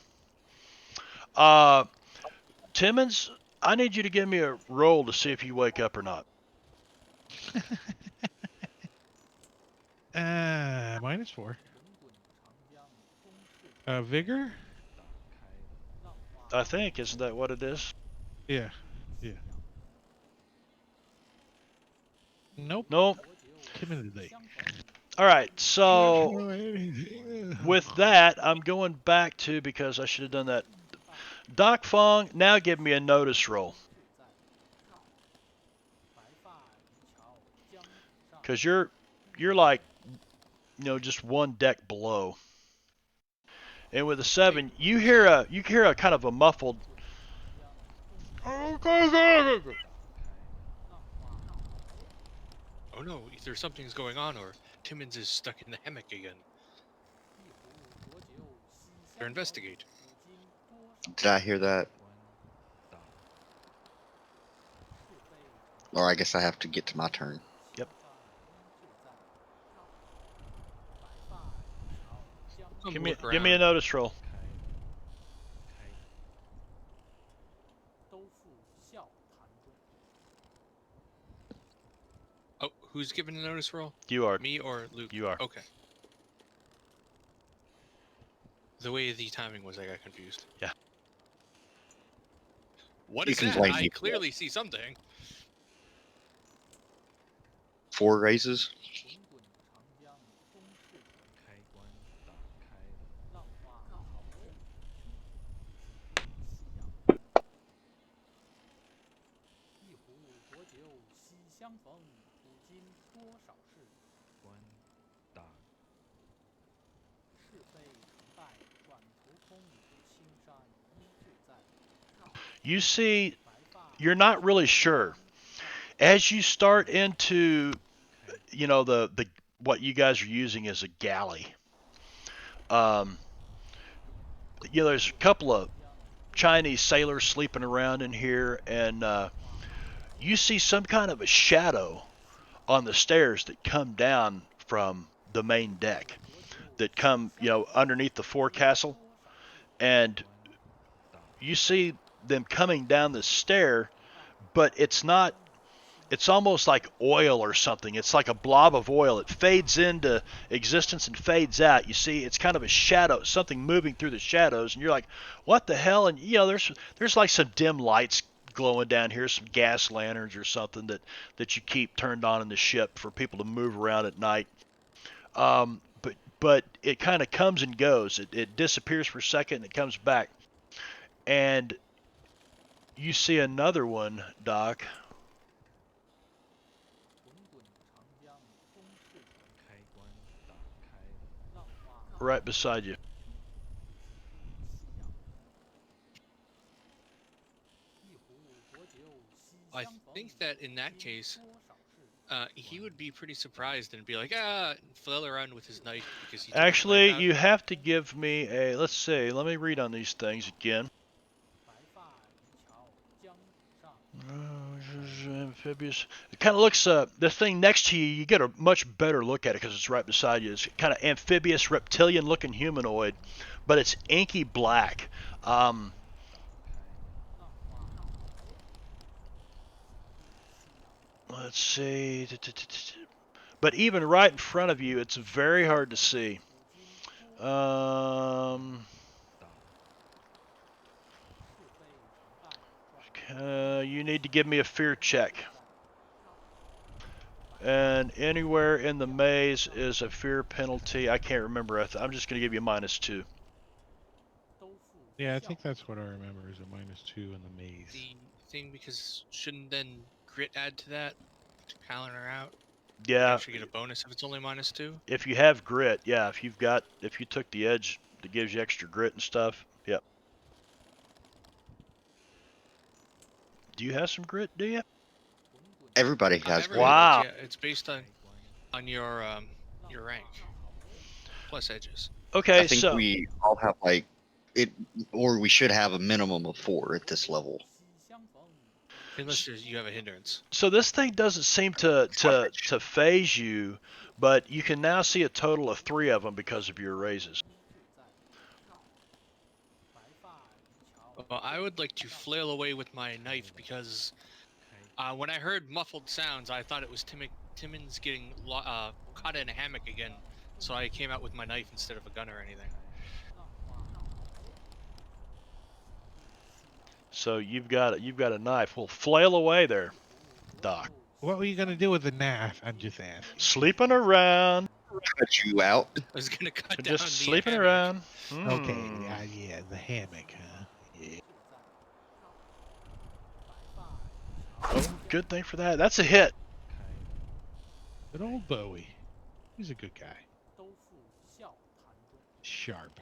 Timmons, I need you to give me a roll to see if you wake up or not. -4. Vigor? I think, isn't that what it is? Yeah. Nope. Nope. Timidity. All right, so with that, I'm going back to, because I should have done that. Doc Fong, now give me a notice roll. Because you're like, just one deck below. And with a 7, you hear a kind of a muffled. Oh no, either something's going on or Timmons is stuck in the hammock again. Better investigate. Did I hear that? Or I guess I have to get to my turn. Yep. Give me a notice roll. Oh, who's giving the notice roll? You are. Me or Luke? You are. Okay. The way the timing was, I got confused. Yeah. What You is can that? blame I me. clearly see something. 4 raises. You see, you're not really sure. As you start into, the what you guys are using as a galley. There's a couple of Chinese sailors sleeping around in here, and you see some kind of a shadow on the stairs that come down from the main deck, that come, underneath the forecastle, and you see them coming down the stair, but it's not. It's almost like oil or something. It's like a blob of oil. It fades into existence and fades out. You see, it's kind of a shadow, something moving through the shadows, and you're like, "What the hell?" And there's like some dim lights glowing down here, some gas lanterns or something that you keep turned on in the ship for people to move around at night. But it kind of comes and goes. It disappears for a second and it comes back, and you see another one, Doc. Right beside you. I think that in that case, he would be pretty surprised and be like, flail around with his knife because he took his Actually, knife out. you have to give me a. Let's see. Let me read on these things again. Amphibious. It kind of looks. The thing next to you, you get a much better look at it because it's right beside you. It's kind of amphibious, reptilian-looking humanoid, but it's inky black. Let's see. But even right in front of you, it's very hard to see. You need to give me a fear check. And anywhere in the maze is a fear penalty. I can't remember. I'm just going to give you -2. Yeah, I think that's what I remember is a -2 in the maze. The thing, because shouldn't then grit add to that to counter her out? You Yeah, actually get a bonus if it's only -2. if you have grit, yeah, if you took the edge that gives you extra grit and stuff, yep. Do you have some grit, do you? Everybody has Everybody grit. Wow. does, yeah. It's based on your rank plus edges. Okay, I think so we all have like it, or we should have a minimum of 4 at this level. Unless you have a hindrance. so this thing doesn't seem to phase you, but you can now see a total of 3 of them because of your raises. Well, I would like to flail away with my knife because when I heard muffled sounds, I thought it was Timmons getting caught in a hammock again. So I came out with my knife instead of a gun or anything. So you've got a knife. Well, flail away there, Doc. What were you gonna do with the knife? I'm just asking. Sleeping around. Cut you out. I was gonna cut down Just the sleeping hammock. around. Okay, Hmm. yeah, the hammock, huh? Yeah. Oh, good thing for that. That's a hit. Good old Bowie. He's a good guy. Sharp.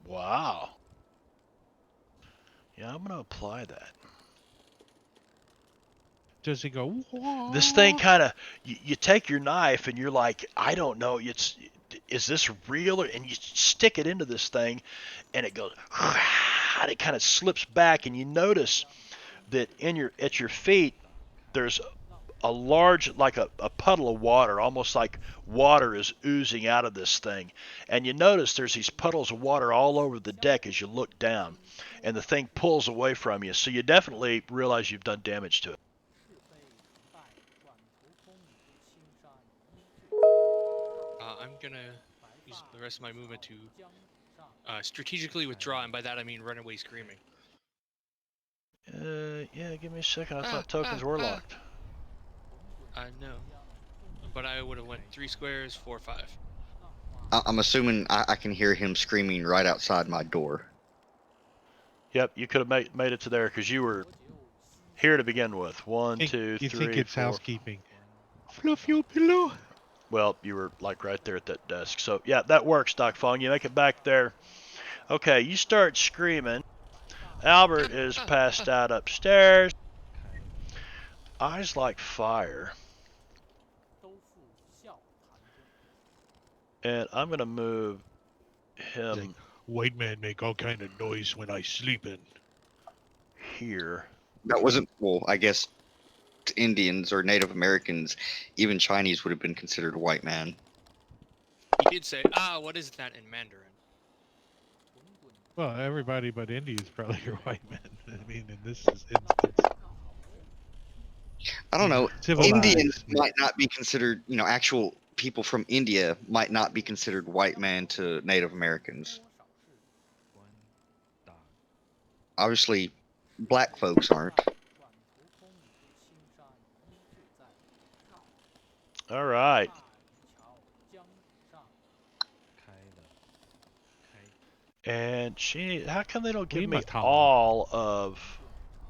Wow. Yeah, I'm gonna apply that. Does he go? Whoa? This thing kind of, you take your knife and you're like, I don't know, is this real? And you stick it into this thing, and it goes, and it kind of slips back, and you notice that at your feet there's a large, like a puddle of water, almost like water is oozing out of this thing. And you notice there's these puddles of water all over the deck as you look down, and the thing pulls away from you. So you definitely realize you've done damage to it. I'm gonna use the rest of my movement to strategically withdraw, and by that I mean run away screaming. Yeah, give me a second. I thought tokens were locked. No. But I would have went 3 squares, 4, 5. I'm assuming I can hear him screaming right outside my door. Yep, you could have made it to there because you were here to begin with. 1, 2, 3, You think it's 4. housekeeping? Fluff your pillow. Well, you were like right there at that desk. So yeah, that works, Doc Fong. You make it back there. Okay, you start screaming. Albert is passed out upstairs. Eyes like fire. And I'm gonna move him White man make all kind of noise when I sleepin'. here. That wasn't, well, I guess to Indians or Native Americans, even Chinese would have been considered a white man. He did say, what is that in Mandarin? Well, everybody but India is probably your white man. I mean, in this instance. I don't know. Civilized. Indians might not be considered, actual people from India might not be considered white man to Native Americans. Obviously, black folks aren't. All right. And how come they don't give me all of?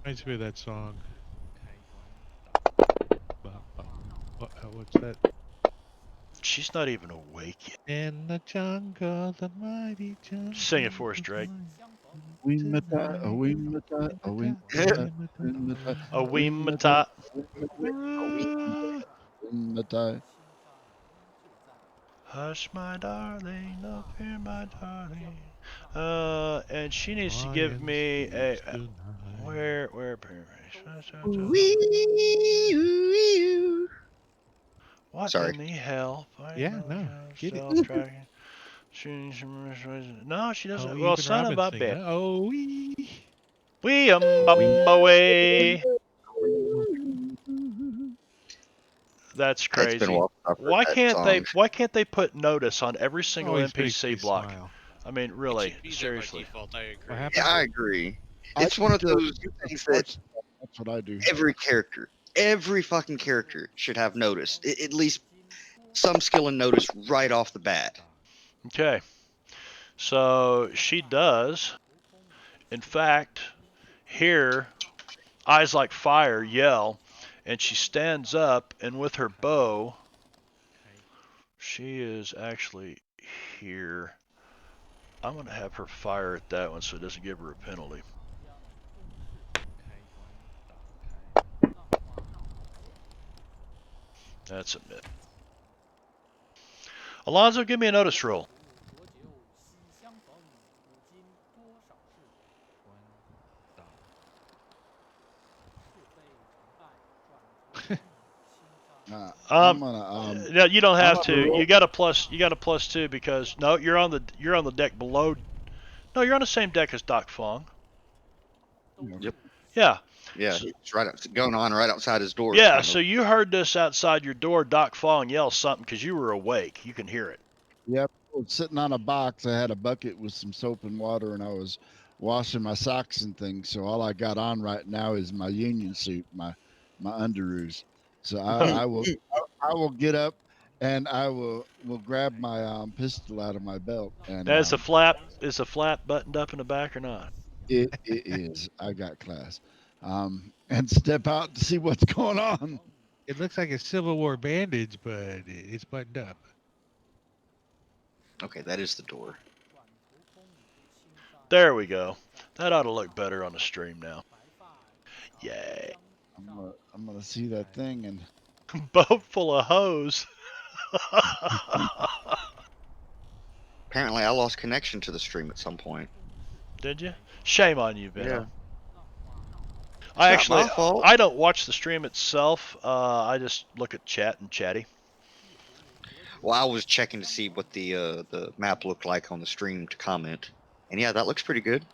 Reminds me of that song. What's that? She's not even awake yet. In the jungle, the mighty jungle. Sing it for us, Drake. A wee mata, a wee mata, a wee mata, A wee mata. mata. Hush, my darling, up here, my darling. And she needs to give me a. Where? What Sorry. in the hell? Yeah, no, get it. Self-tracking. No, she doesn't. Well, even son of Robin a singing bitch. it. Oh, wee. We away. That's It's been a crazy. while since I've heard that song. Why can't they put notice on every single Always makes NPC me block? smile. I mean, It really, should be there by seriously. default. I agree. What happened? Yeah, I agree. I It's one of just do it those with things the that sports stuff. That's what I do. every fucking character should have notice. At least some skill and notice right off the bat. Okay. So she does, in fact, hear eyes like fire yell, and she stands up, and with her bow, she is actually here. I'm going to have her fire at that one so it doesn't give her a penalty. That's a miss. Alonzo, give me a notice roll. I'm gonna No, you don't have I'm to. gonna roll. You got a plus. You got a +2 because no, you're on the deck below. No, you're on the same deck as Doc Fong. Yep. Yeah. Yeah, it's right going on right outside his door. Yeah. kind So of. you heard this outside your door. Doc Fong yell something because you were awake. You can hear it. Yep. I was sitting on a box. I had a bucket with some soap and water, and I was washing my socks and things. So all I got on right now is my union suit, my underoos. So I will get up and I will grab my pistol out of my belt, and Is the flap buttoned up in the back or not? it is. I got class. And step out to see what's going on. It looks like a Civil War bandage, but it's buttoned up. Okay, that is the door. There we go. That ought to look better on the stream now. Yay. I'm gonna see that thing and Boat full of hose. Apparently, I lost connection to the stream at some point. Did you? Shame on you, Benno. Yeah. I not my fault. I don't watch the stream itself. I just look at chat and chatty. Well, I was checking to see what the map looked like on the stream to comment, and yeah, that looks pretty good.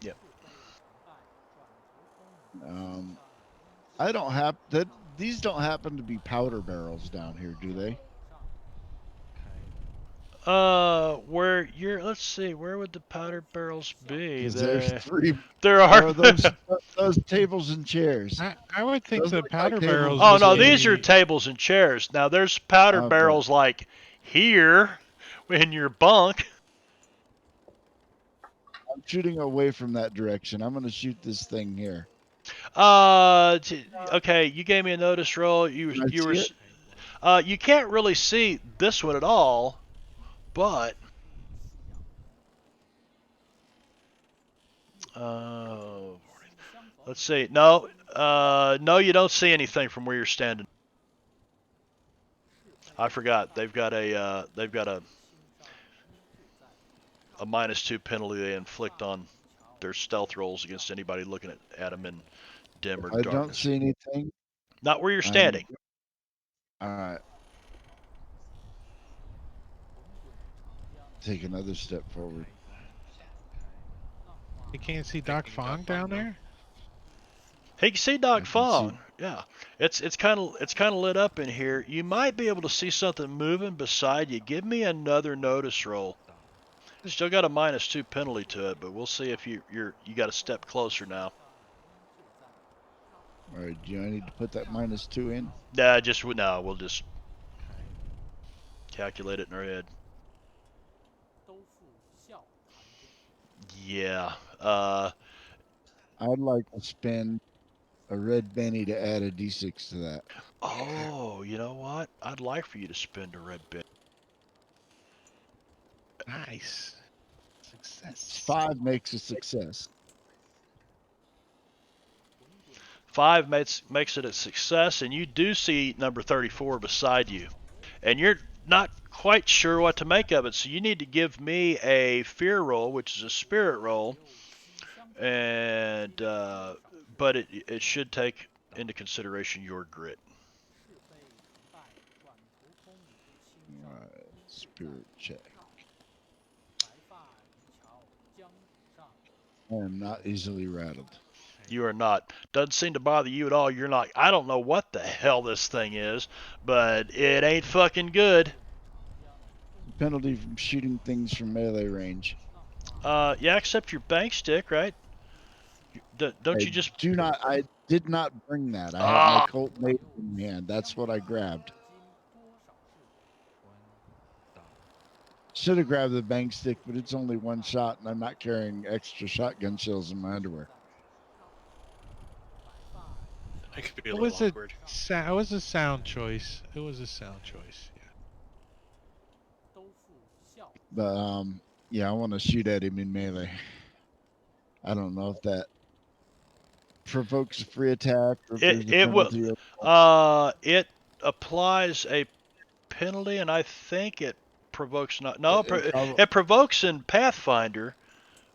Yep. I don't have that. These don't happen to be powder barrels down here, do they? Where you're, let's see, where would the powder barrels be? 'Cause there's three. There are. Or those tables and chairs. I would think Those the look like powder tables. barrels. Oh would no, be- these are tables and chairs. Now there's powder Okay. barrels like here in your bunk. I'm shooting away from that direction. I'm gonna shoot this thing here. Okay, you gave me a notice roll. Can I see it? You can't really see this one at all, but let's see. No, no, you don't see anything from where you're standing. I forgot. They've got a -2 penalty they inflict on their stealth rolls against anybody looking at them in dim or I darkness. don't see anything. Not where you're standing. All right. Take another step forward. You can't see Doc Fong down there. Hey, you see I Doc can see- Fong? Yeah, it's kind of lit up in here. You might be able to see something moving beside you. Give me another notice roll. Still got a -2 penalty to it, but we'll see if you got a step closer now. All right. Do I need to put that -2 in? No, we'll just calculate it in our head. Yeah. I'd like to spend a red Benny to add a D6 to that. Oh, you know what? I'd like for you to spend a red bit. Nice. Success. 5 makes a success. 5 makes it a success, and you do see number 34 beside you, and you're not quite sure what to make of it. So you need to give me a fear roll, which is a spirit roll, and but it should take into consideration your grit. Alright, spirit check. I am not easily rattled. You are not. Doesn't seem to bother you at all. You're like, I don't know what the hell this thing is, but it ain't fucking good. Penalty from shooting things from melee range. Yeah, except your bank stick, right? Don't you just? I did not bring that. I have my Ah, Colt Mace in hand. That's what I grabbed. Should have grabbed the bank stick, but it's only one shot, and I'm not carrying extra shotgun shells in my underwear. That could be a It little was a awkward. it was a sound choice. It was a sound choice. Yeah. But yeah, I want to shoot at him in melee. I don't know if that provokes a free attack or if there's a it will. penalty. It applies a penalty, and I think it provokes not. No, it provokes in Pathfinder.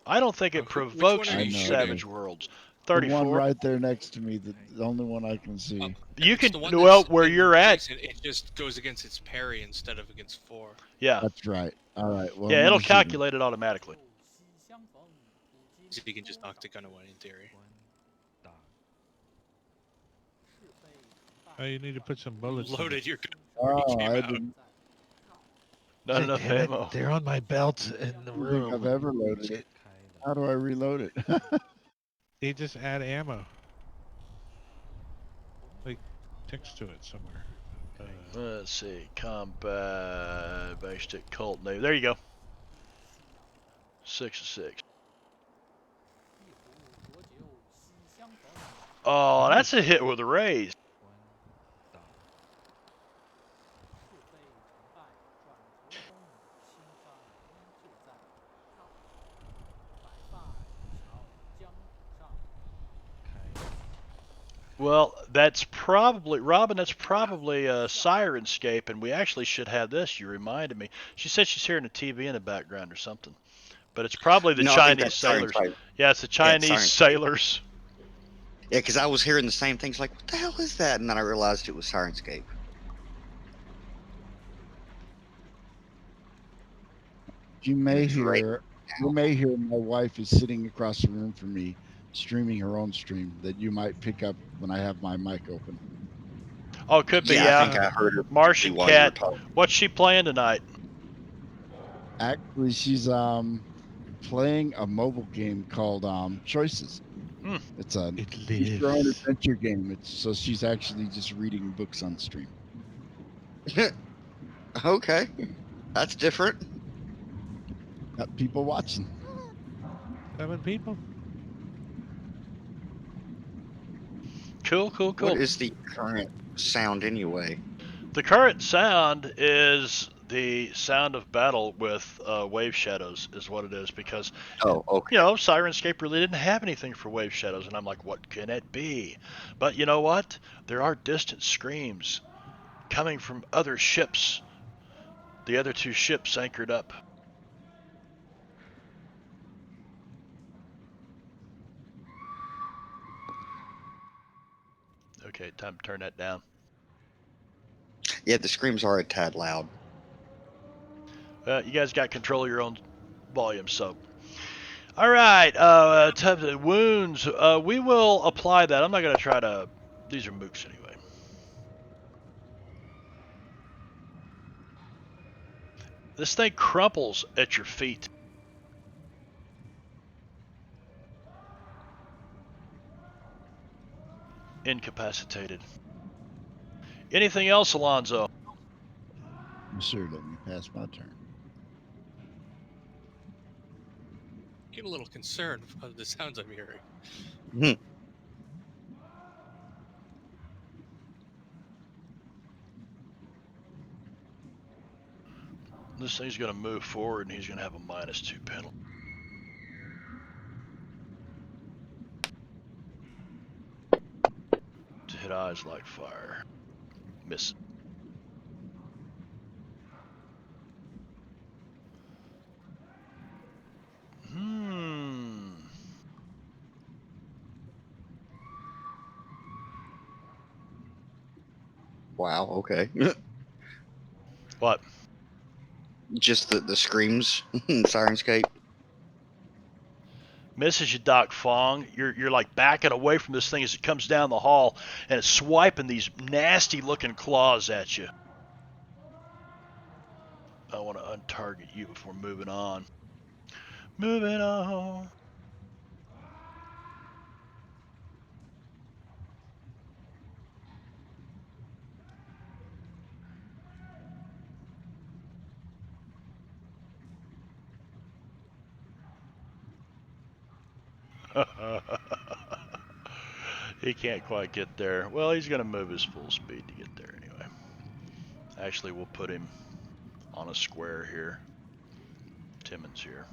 I don't think it Which one provokes are I in you know. shooting? Savage Worlds. The one 34. right there next to me, the only one I can see. You It's can the one well that's where you're at. adjacent, it just goes against its parry instead of against 4. Yeah, That's right. All right. Well, I'm yeah, it'll gonna shoot him. calculate it automatically. So you can just knock the gun away in theory. Oh, you need to put some bullets. in it. Loaded your gun before Oh, you came I out. didn't Not enough Damn it, ammo. they're on my belt in the think I've room. ever loaded it. How do I reload it? They just add ammo. Like text to it somewhere. Let's see, combat, bank stick, Colt name. There you go. 6 of 6. Oh, that's a hit with a raise. Well, that's probably, Robin, that's probably a Sirenscape, and we actually should have this. You reminded me. She said she's hearing a TV in the background or something. But it's probably the No, I think Chinese that's Siren sailors. Spike. Yeah, it's the Yeah, it's Chinese Siren. sailors. Yeah, because I was hearing the same things. Like, what the hell is that? And then I realized it was Sirenscape. You may It's right. hear my wife is sitting across the room from me streaming her own stream that you might pick up when I have my mic open. Oh, it could be, Yeah, I yeah. think I heard her Martian while you were Cat. talking. What's she playing tonight? Actually, she's playing a mobile game called Choices. Hmm. It's a It choose your own lives. adventure game. So she's actually just reading books on stream. Okay, that's different. Got people watching. 7 people. Cool, cool, What cool. is the current sound anyway? The current sound is the sound of battle with wave shadows, is what it is, because Oh, okay. you know, Sirenscape really didn't have anything for wave shadows, and I'm like, what can it be? But you know what? There are distant screams coming from other ships. The other 2 ships anchored up. Okay, time to turn that down. Yeah, the screams are a tad loud. You guys got control of your own volume, so. All right, types of wounds. We will apply that. I'm not going to try to. These are mooks anyway. This thing crumples at your feet. Incapacitated. Anything else, Alonzo? Sure, let me pass my turn. Getting a little concerned about the sounds I'm hearing. This thing's going to move forward, and he's going to have a -2 penalty. To hit eyes like fire. Miss. Wow. Okay. What? Just the screams in Sirenscape. Misses you, Doc Fong. You're like backing away from this thing as it comes down the hall, and it's swiping these nasty looking claws at you. I want to untarget you before moving on. Moving on. He can't quite get there. Well, he's going to move his full speed to get there anyway. Actually, we'll put him on a square here. Timmons here.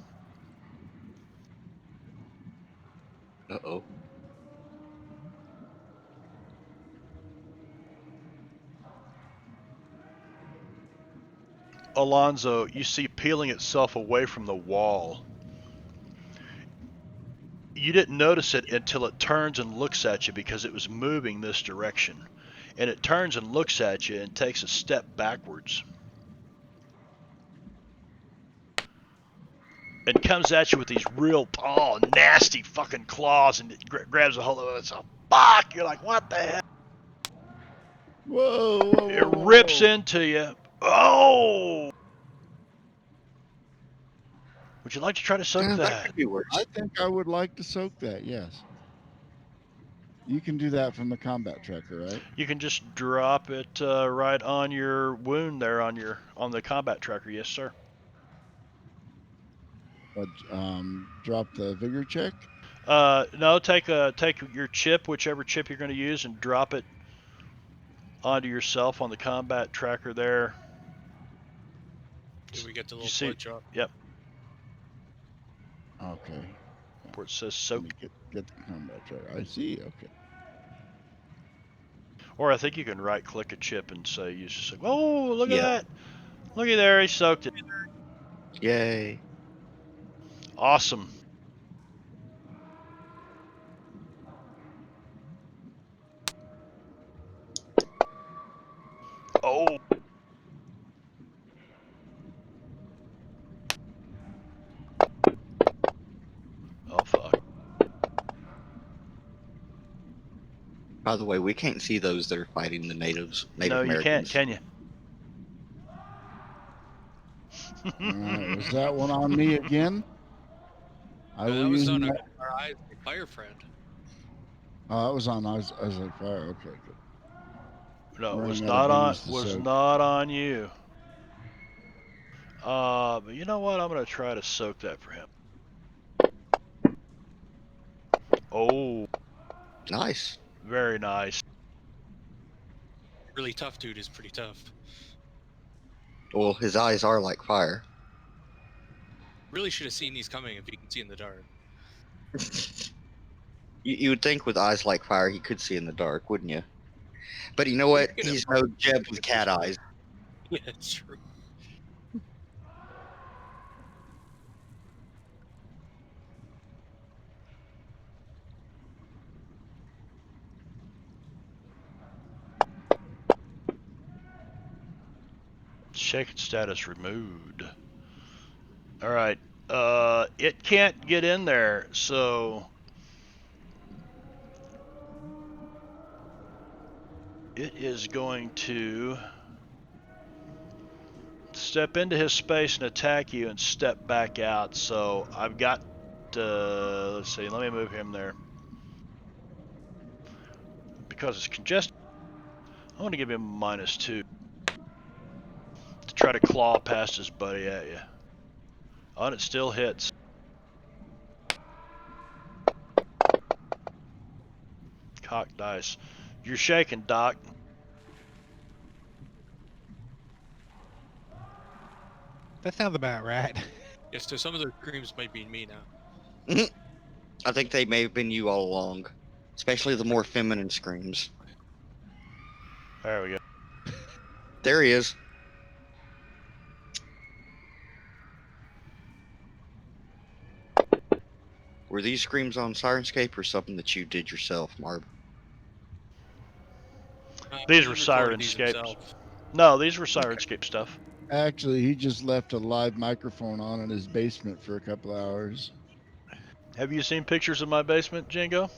Uh-oh. Alonzo, you see peeling itself away from the wall. You didn't notice it until it turns and looks at you because it was moving this direction. And it turns and looks at you and takes a step backwards. And comes at you with these real, nasty fucking claws, and it grabs a hold of it. It's a fuck! You're like, what the hell? Whoa, whoa, It whoa, rips whoa. into you. Oh! Would you like to try to soak That that? could be worse. I think I would like to soak that, yes. You can do that from the combat tracker, right? You can just drop it right on your wound there on the combat tracker. Yes, sir. But drop the vigor check. No, take your chip, whichever chip you're going to use, and drop it onto yourself on the combat tracker there. Did we get the You little see? blood drop? Yep. Okay. Where it says Let soak. me get the combat tracker. I see. Okay. Or I think you can right click a chip and say, you just say, oh, look at Yeah. that. Looky there, he soaked it. Yay. Awesome. Oh. Oh, fuck. By the way, we can't see those that are fighting the Native No, you can't, Americans. can you? All right. Was that one on me again? I No, will that was use on my. our eyes, fire friend. Oh, that was on. I was like fire. Okay, good. No, it was Running out of not on. bees to Was soak. not on you. But you know what? I'm gonna try to soak that for him. Oh, Nice. very nice. Really tough dude is pretty tough. Well, his eyes are like fire. Really should have seen these coming if he can see in the dark. You would think with eyes like fire he could see in the dark, wouldn't you? But you know what? You know, He's no Jeb with cat eyes. Yeah, it's true. Shaken status removed. All right. It can't get in there, so it is going to step into his space and attack you and step back out. So I've got, let's see, let me move him there. Because it's congested, I want to give him -2 to try to claw past his buddy at you. Oh, and it still hits. Cock dice. You're shaking, Doc. That sounds about right. Yeah, so some of those screams might be me now. I think they may have been you all along, especially the more feminine screams. There we go. There he is. Were these screams on Sirenscape or something that you did yourself, Marv? These were recorded these Sirenscapes. himself. No, these were Sirenscape stuff. Actually, he just left a live microphone on in his basement for a couple hours. Have you seen pictures of my basement, Jingo?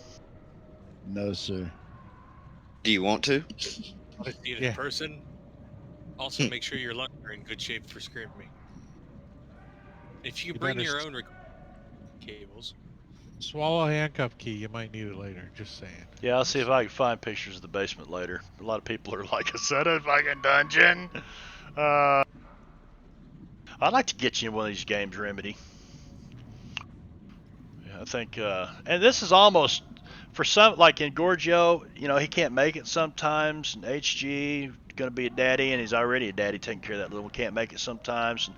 No, sir. Do you want to? Want to see it in Yeah. person? Also, make sure your lungs are in good shape for screaming. If you You bring better your own cables, Swallow a handcuff key. You might need it later. Just saying. Yeah, I'll see if I can find pictures of the basement later. A lot of people are like, is that a fucking dungeon? I'd like to get you in one of these games, Remedy. Yeah, I think, and this is almost, for some, like in Gorgio, you know, he can't make it sometimes, and HG, going to be a daddy, and he's already a daddy taking care of that little one, can't make it sometimes. And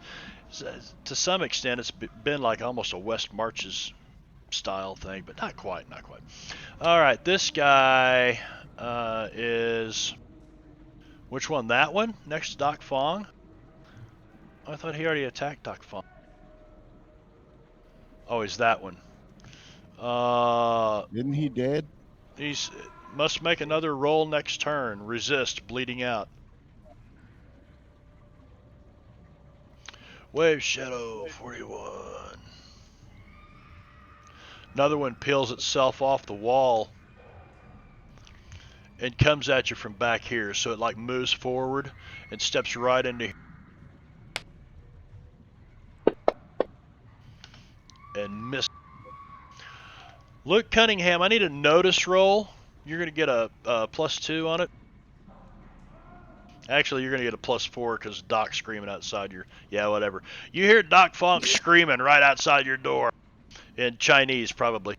to some extent, it's been like almost a West Marches style thing, but not quite, not quite. All right, this guy is, which one? That one next to Doc Fong? I thought he already attacked Doc Fong. Oh, he's that one. Isn't he dead? He's must make another roll next turn. Resist, bleeding out. Wave Shadow 41. Another one peels itself off the wall and comes at you from back here. So it like moves forward and steps right into and miss. Luke Cunningham, I need a notice roll. You're going to get a +2 on it. Actually, you're going to get a +4 because Doc's screaming outside your... Yeah, whatever. You hear Doc Funk screaming right outside your door. In Chinese, probably.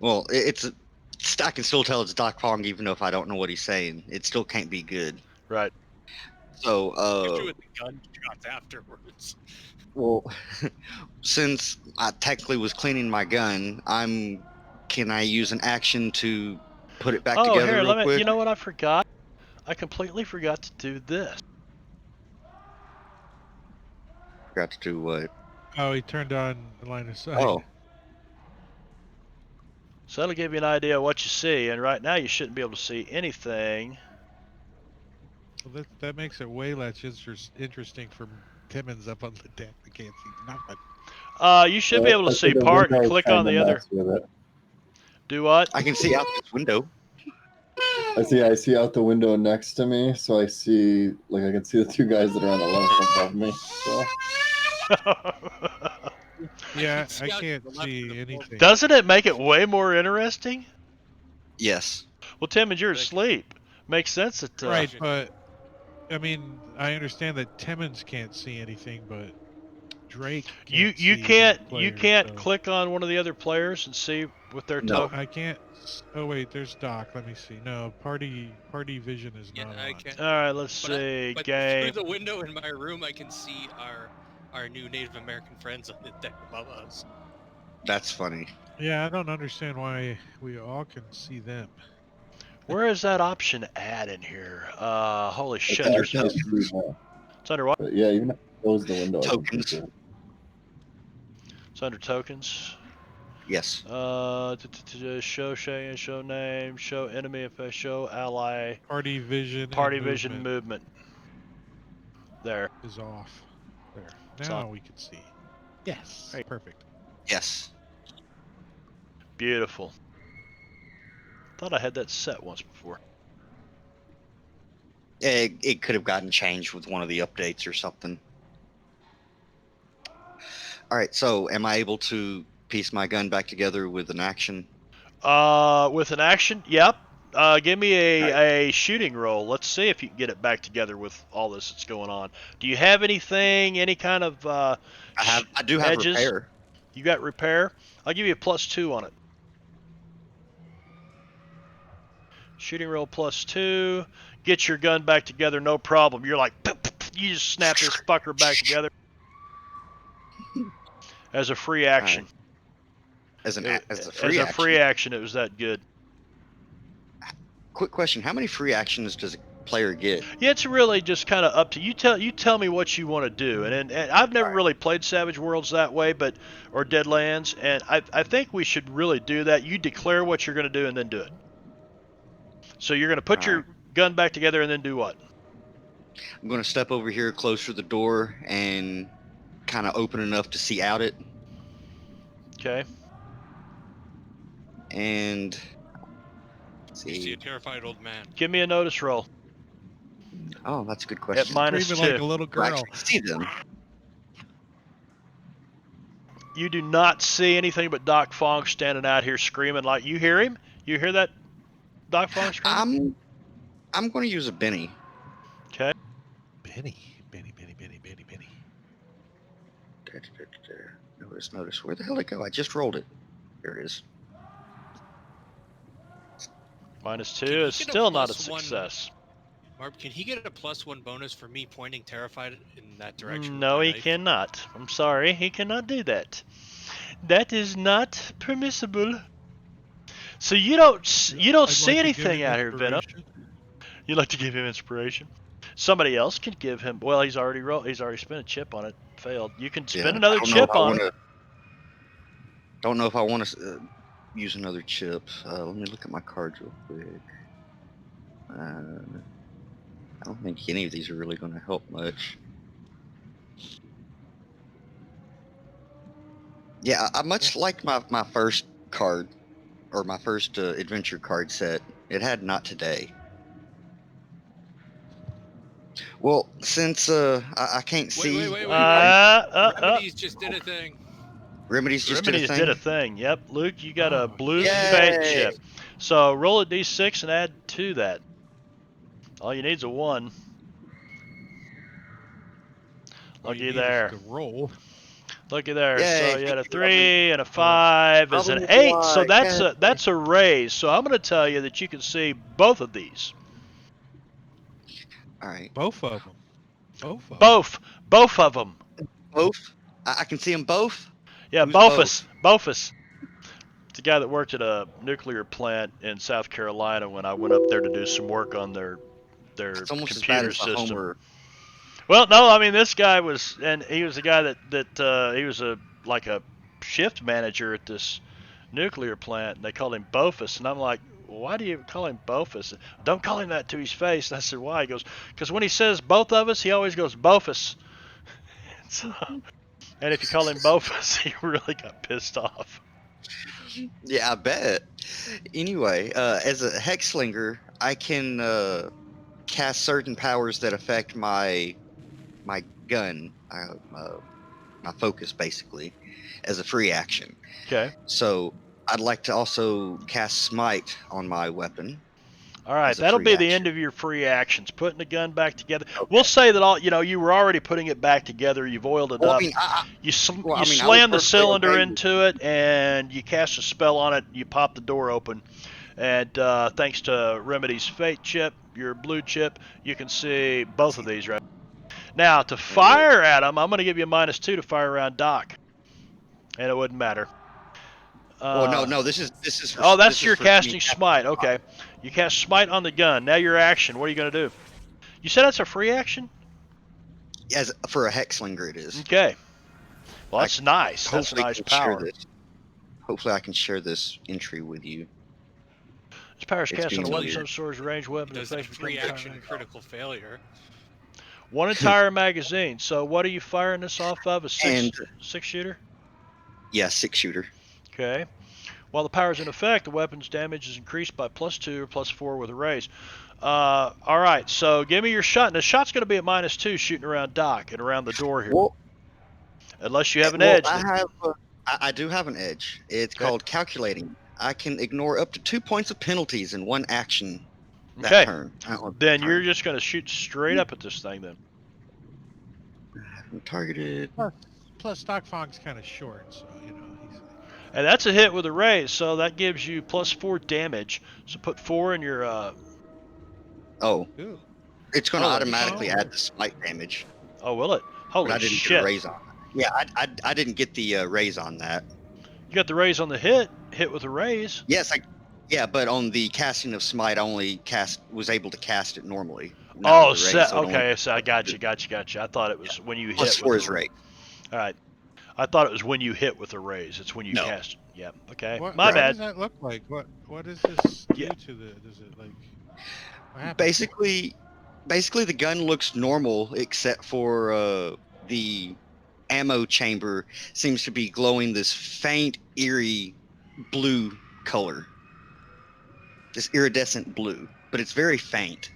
Well, I can still tell it's Doc Fong even if I don't know what he's saying. It still can't be good. Right. So, especially with the gunshots afterwards. well, since I technically was cleaning my gun, can I use an action to put it back together here, real quick? You know what I forgot? I completely forgot to do this. Forgot to do what? Oh, he turned on the line of sight. Oh, So that'll give you an idea of what you see, and right now you shouldn't be able to see anything. Well, that makes it way less interesting for Timmons up on the deck. They can't see nothing. You should be able to see part and click on the other. Do what? I can see out this window. I see out the window next to me, so I see, like, I can see the two guys that are on the left above me. So. Yeah, I can't see anything. Doesn't it make it way more interesting? Yes. Well, Timmons, you're asleep. Makes sense that. Right, but I mean, I understand that Timmons can't see anything, but Drake. You can't click on one of the other players and see what they're talking. I can't. Oh wait, there's Doc. Let me see. No, party vision is not I on. can. All right, let's see. But Game. through the window in my room, I can see our new Native American friends on the deck above us. That's funny. Yeah, I don't understand why we all can see them. Where is that option at in here? Holy shit! It's under what? But yeah, even if I close the window. Tokens. It's under tokens. Yes. Show name, show enemy effect, show ally. Party vision. Party vision movement. There. Is off. There. It's Now on. we can see. Yes. Hey. Perfect. Yes. Beautiful. Thought I had that set once before. It could have gotten changed with one of the updates or something. All right, so am I able to piece my gun back together with an action? With an action? Yep. Give me a shooting roll. Let's see if you can get it back together with all this that's going on. Do you have anything, any kind of I do have edges? repair. You got repair? I'll give you a +2 on it. Shooting roll +2. Get your gun back together, no problem. You're like, you just snap this fucker back together. As a free action. As a free action, it was that good. Quick question: how many free actions does a player get? Yeah, it's really just kind of up to you. Tell me what you want to do, and I've never really played Savage Worlds that way, or Deadlands, and I think we should really do that. You declare what you're going to do and then do it. So you're going to put your gun back together and then do what? I'm going to step over here closer to the door and kind of open enough to see out it. Okay. And You see see. a terrified old man. Give me a notice roll Oh, that's a good at question. minus Screaming like 2. a little Do I girl. actually see them? You do not see anything but Doc Fong standing out here screaming like you hear him. You hear that, Doc Fong screaming? I'm going to use a Benny. Okay. Benny. Notice. Where the hell did it go? I just rolled it. There it is. Minus Can 2 he is get a still not a +1? success. Marv, can he get a +1 bonus for me pointing terrified in that direction? No, with my he knife? cannot. I'm sorry, he cannot do that. That is not permissible. So you don't I'd see like to give anything him out here, Venom. inspiration. You like to give him inspiration. Somebody else can give him. Well, he's already spent a chip on it. Failed. You can spend another chip on it. Don't know if I want to use another chip. Let me look at my cards real quick. I don't think any of these are really going to help much. Yeah, I much like my first card, or my first adventure card set. It had not today. Well, since I can't see. Wait. Remedies just did a thing. Remedies just Remedies did a thing. did a thing. Yep, Luke, you got a Oh, blue Yay! fate chip. So roll a d6 and add 2 that. All you need is a 1. all you Looky need there. is to roll. Looky there. Yay, So you had a thank you, Robin. 3 and a 5 is an Robin 8. So White, that's a raise. So I'm going to tell you that you can see both of these. All right. Both of them. Both of them. Both? I can see them both? Yeah, Who's Bofus. It's a guy that worked at a nuclear plant in South Carolina when I went up there to do some work on their It's almost as bad computer as the system. Homer. Well, no, I mean this guy was, and he was the guy that he was a shift manager at this nuclear plant, and they called him Bofus, and I'm like, why do you call him Bofus? Don't call him that to his face. And I said, why? He goes, because when he says both of us, he always goes Bofus. So, and if you call him Bofus, he really got pissed off. Yeah, I bet. Anyway, as a Hexslinger, I can cast certain powers that affect my gun, my focus, basically, as a free action. Okay. So I'd like to also cast Smite on my weapon. All right, as a that'll free be the action. end of your free actions. Putting the gun back together. Okay. We'll say that you were already putting it back together. You've oiled it Well, up. I mean, You I was slam the perfectly cylinder okay into it, and you cast a spell on it. You pop the door open, and thanks to Remedy's Fate chip, your blue chip, you can see both of these right now. To fire at them, I'm going to give you a -2 to fire around Doc, and it wouldn't matter. Well, no. This is for, oh, that's this is your for casting me. smite. Okay, you cast smite on the gun. Now your action. What are you going to do? You said that's a free action? As for a Hexslinger, it is. Okay. Well, that's nice. That's a nice power. Hopefully, I can share this entry with you. This power is It's cast on a being weapon, weird. swords, range weapon. Does a free action critical failure? One entire magazine. So what are you firing this off of? A six shooter? Yeah, 6-shooter. Okay. While the power is in effect, the weapon's damage is increased by +2 or +4 with a raise. All right, so give me your shot. And the shot's going to be at -2 shooting around Doc and around the door here. Well, unless you have an edge. I do have an edge. It's called calculating. I can ignore up to 2 points of penalties in one action that turn. Then you're just going to shoot straight up at this thing then. I'm targeted. Plus Doc Fong's kind of short, so, you know. And that's a hit with a raise, so that gives you +4 damage. So put 4 in your... Oh. Ooh. It's going to automatically add the smite damage. Oh, will it? Holy but I didn't shit. get a raise on it. Yeah, I didn't get the raise on that. You got the raise on the hit with a raise. Yes, but on the casting of smite, I only was able to cast it normally. Oh, okay, so I got you. I thought it was when you hit plus 4 is raise. All right. I thought it was when you hit with a raise. It's when you cast. Yeah. Okay. What bad. does that look like? What does this do to the? Does it like? What happened? Basically, the gun looks normal except for the ammo chamber seems to be glowing this faint, eerie blue color. This iridescent blue, but it's very faint.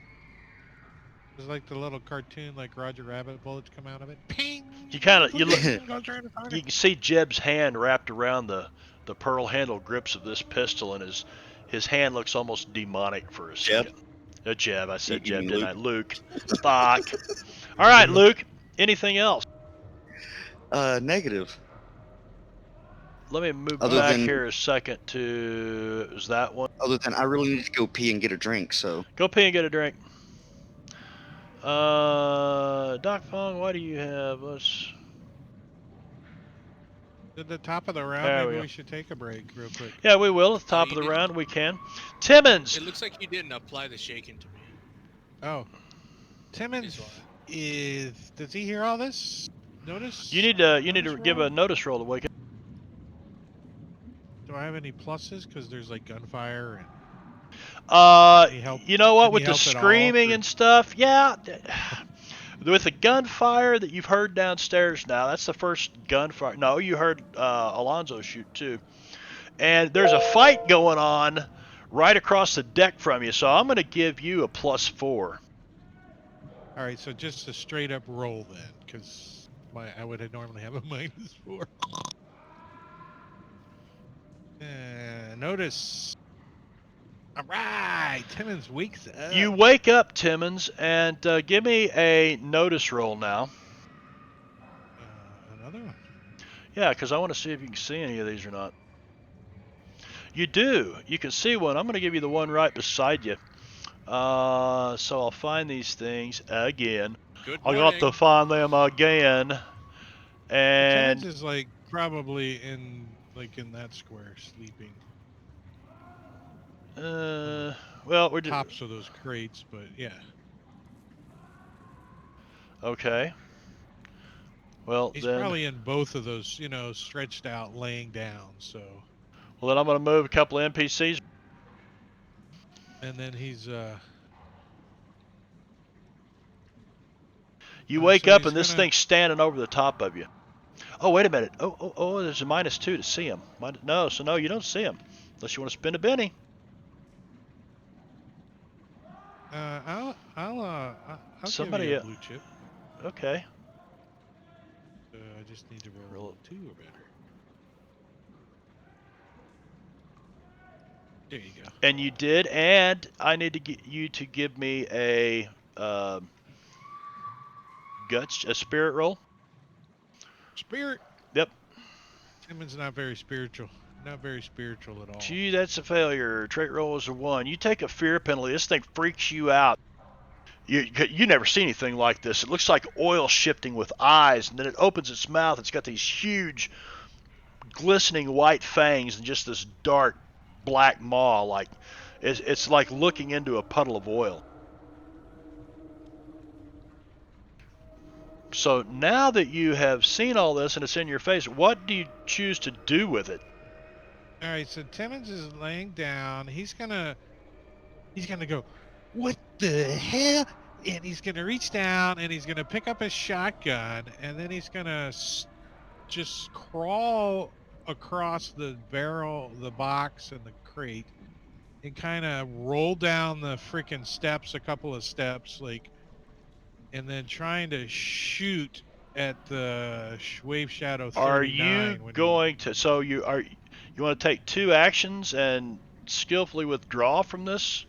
It's like the little cartoon, like Roger Rabbit bullets come out of it. Ping! You look, Goes right in front of you it. can see Jeb's hand wrapped around the pearl handle grips of this pistol, and his hand looks almost demonic for a Jeb, second. Jeb, I said you Jeb, mean didn't Luke? I? Luke. Fuck. All right, Luke. Anything else? Negative. Let me move Other back than here a second to is that one? I really need to go pee and get a drink. So Go pee and get a drink. Doc Fong, why do you have us? At the top of the round, There we maybe go. we should take a break real quick. Yeah, we will. At the top you of the did- round, we can. Timmons. It looks like you didn't apply the shaking to me. Oh, Timmons is. Does he hear all this? Notice. You need to notice give roll? a notice roll to wake up. Do I have any pluses? Because there's like gunfire and. Any help? You know what? Any With the help at all, screaming or- and stuff, yeah. With the gunfire that you've heard downstairs now, that's the first gunfire. No, you heard Alonzo shoot too. And there's a fight going on right across the deck from you, so I'm going to give you a +4. All right, so just a straight up roll then, because I would normally have a -4. Notice. All right, Timmons wakes up. You wake up, Timmons, and give me a notice roll now. Another one. Yeah, because I want to see if you can see any of these or not. You do. You can see one. I'm going to give you the one right beside you. So I'll find these things again. Good I morning. got to find them again. And Timmons is like probably in that square sleeping. well, we're just Tops of those crates, but yeah. okay. Well, He's then, probably in both of those, stretched out, laying down. So, well, then I'm going to move a couple of NPCs. and then he's You wake so up he's and this gonna- thing's standing over the top of you. Oh, wait a minute. Oh, there's a -2 to see him. No, you don't see him unless you want to spend a penny. I'll Somebody, give you a blue chip. Okay. I just need to roll 2 or better. There you go. And you did, and I need to get you to give me a a spirit roll. Spirit. Yep. Timmons not very spiritual. Not very spiritual at all. Gee, that's a failure. Trait roll is a 1. You take a fear penalty. This thing freaks you out. You never see anything like this. It looks like oil shifting with eyes, and then it opens its mouth. It's got these huge, glistening white fangs and just this dark black maw. Like it's like looking into a puddle of oil. So now that you have seen all this and it's in your face, what do you choose to do with it? All right, so Timmons is laying down. He's gonna go, what the hell? And he's gonna reach down and he's gonna pick up his shotgun and then he's gonna just crawl across the barrel, the box, and the crate, and kind of roll down the freaking steps, a couple of steps, and then trying to shoot at the Wave Shadow 39. Are you going to? So you want to take 2 actions and skillfully withdraw from this?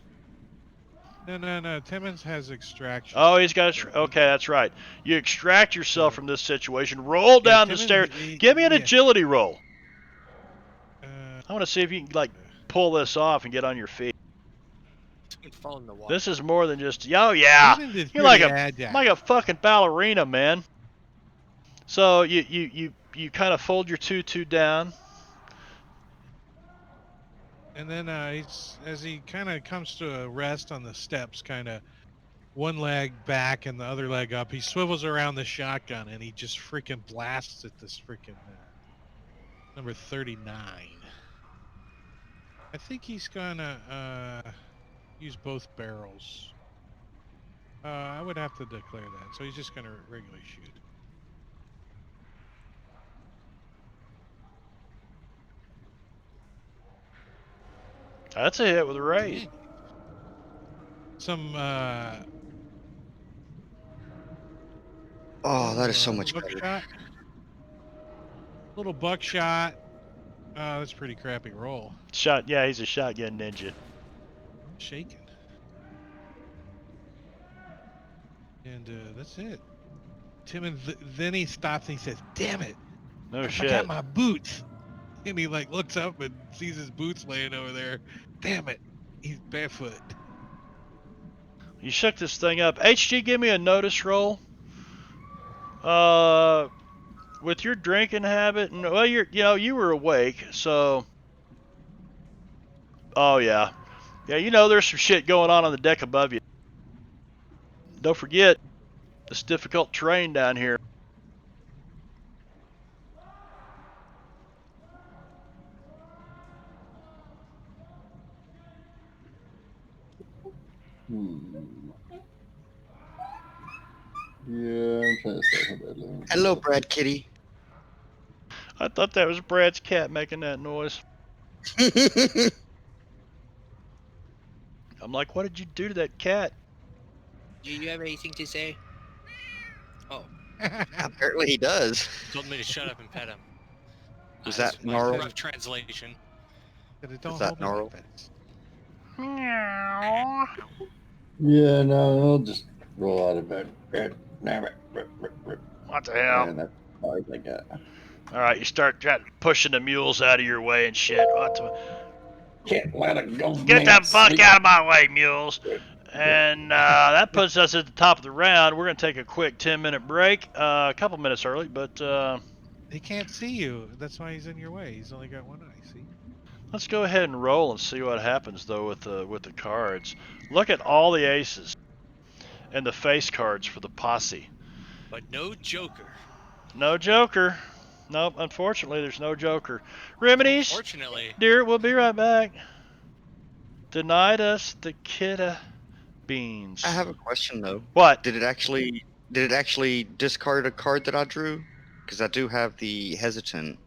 No. Timmons has extraction. Oh, he's got. Okay, that's right. You extract yourself from this situation. Roll down the stairs. Give me an agility roll. I want to see if you can pull this off and get on your feet. Fall in the water. This is more than just. Oh yeah, you're like a fucking ballerina, man. So you kind of fold your tutu down. And then as he kind of comes to a rest on the steps, kind of one leg back and the other leg up, he swivels around the shotgun and he just freaking blasts at this freaking number 39. I think he's gonna use both barrels. I would have to declare that. So he's just going to regularly shoot. That's a hit with a raise. Dang. Some Oh, that is so much better. buckshot. Little buckshot. That's a pretty crappy roll. Shot. Yeah, he's a shotgun ninja. Shaken. And that's it. Timmons, then he stops and he says, "Damn it! No I shit. forgot my boots." And he like looks up and sees his boots laying over there. Damn it! He's barefoot. You shook this thing up. HG, give me a notice roll. With your drinking habit, and well, you were awake, so. Oh yeah, there's some shit going on the deck above you. Don't forget, it's difficult terrain down here. Yeah, I'm trying to stay for Deadlands. Hello, Brad Kitty. I thought that was Brad's cat making that noise. I'm like, what did you do to that cat? Do you have anything to say? Apparently he does. He told me to shut up and pet him. Was This that is my Gnarl? rough translation. But it don't that hold me Gnarl? like that. Meow. Yeah, no, I'll just roll out of bed. What the hell? And that's all I got. All right, you start pushing the mules out of your way and shit. Can't let it go. Get the fuck out of my way, mules. And that puts us at the top of the round. We're going to take a quick 10-minute break. A couple minutes early, but He can't see you. That's why he's in your way. He's only got one eye. See? let's go ahead and roll and see what happens, though, with the cards. Look at all the aces and the face cards for the posse. But no Joker. No Joker. Nope, unfortunately, there's no Joker. Remedies, Fortunately, dear, we'll be right back. Denied us the kidda beans. I have a question though. What? Did it actually discard a card that I drew? Because I do have the hesitant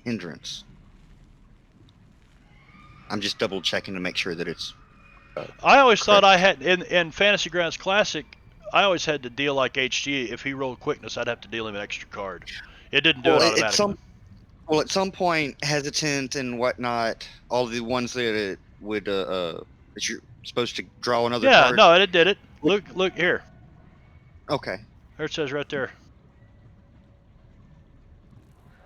hindrance. I'm just double checking to make sure that it's. I always thought correct. I had in Fantasy Grounds Classic. I always had to deal like HG. If he rolled quickness, I'd have to deal him an extra card. It didn't do it automatically. At some point, hesitant and whatnot, all the ones that would that you're supposed to draw another Yeah, card. no, it did it. Look here. Okay. There it says right there.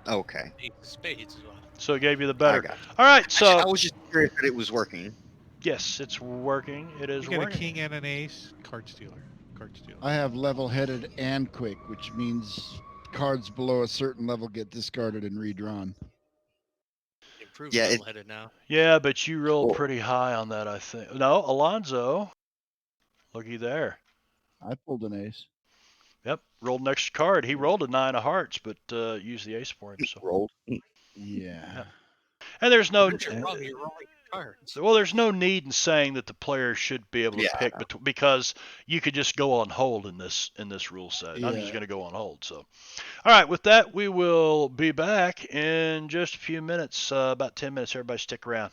Okay. ace of spades as well. So it gave you the I better. got you. All right, so I was just curious that it was working. yes, it's working. It is You get working. a king and an ace. Card stealer. Card stealer. I have level-headed and quick, which means cards below a certain level get discarded and redrawn. Improved Yeah, level-headed now. Yeah, but you rolled Cool. pretty high on that, I think. No, Alonzo. Looky there. I pulled an ace. Yep, rolled an extra card. He rolled a 9 of hearts, but used the ace for him. So. Rolled. Yeah. And there's no. But you're wrong. You're rolling cards. Well, there's no need in saying that the player should be able to pick because you could just go on hold in this rule set. I'm just Yeah. going to go on hold. So, all right, with that, we will be back in just a few minutes, about 10 minutes. Everybody stick around.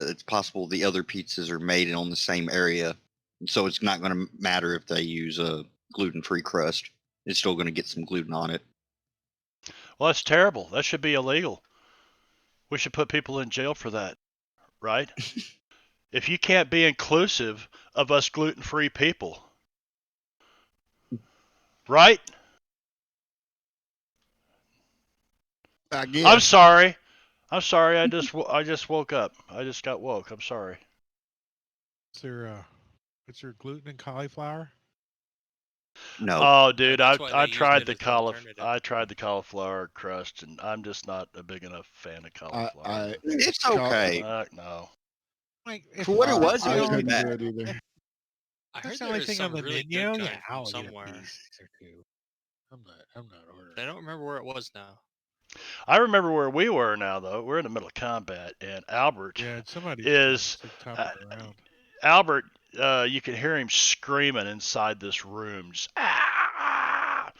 it's possible the other pizzas are made on the same area, so it's not going to matter if they use a gluten-free crust. It's still going to get some gluten on it. Well, that's terrible. That should be illegal. We should put people in jail for that, right? If you can't be inclusive of us gluten-free people, right? I guess. I'm sorry. I'm sorry. I just woke up. I just got woke. I'm sorry. Is there gluten in cauliflower? No, Oh, dude, That's why they I used tried it the as an alternative. I tried the cauliflower crust, and I'm just not a big enough fan of cauliflower. it's okay. No. Like if For what it was, it I wasn't couldn't do bad. it either. I that's heard the there only was thing on some the really menu, good yeah, kind from I'll eat a somewhere. piece or two. I'm not ordering. I don't remember where it was now. I remember where we were now, though. We're in the middle of combat, and Albert Yeah, somebody's is like top uh, of the round. Albert. You can hear him screaming inside this room. Just, ah!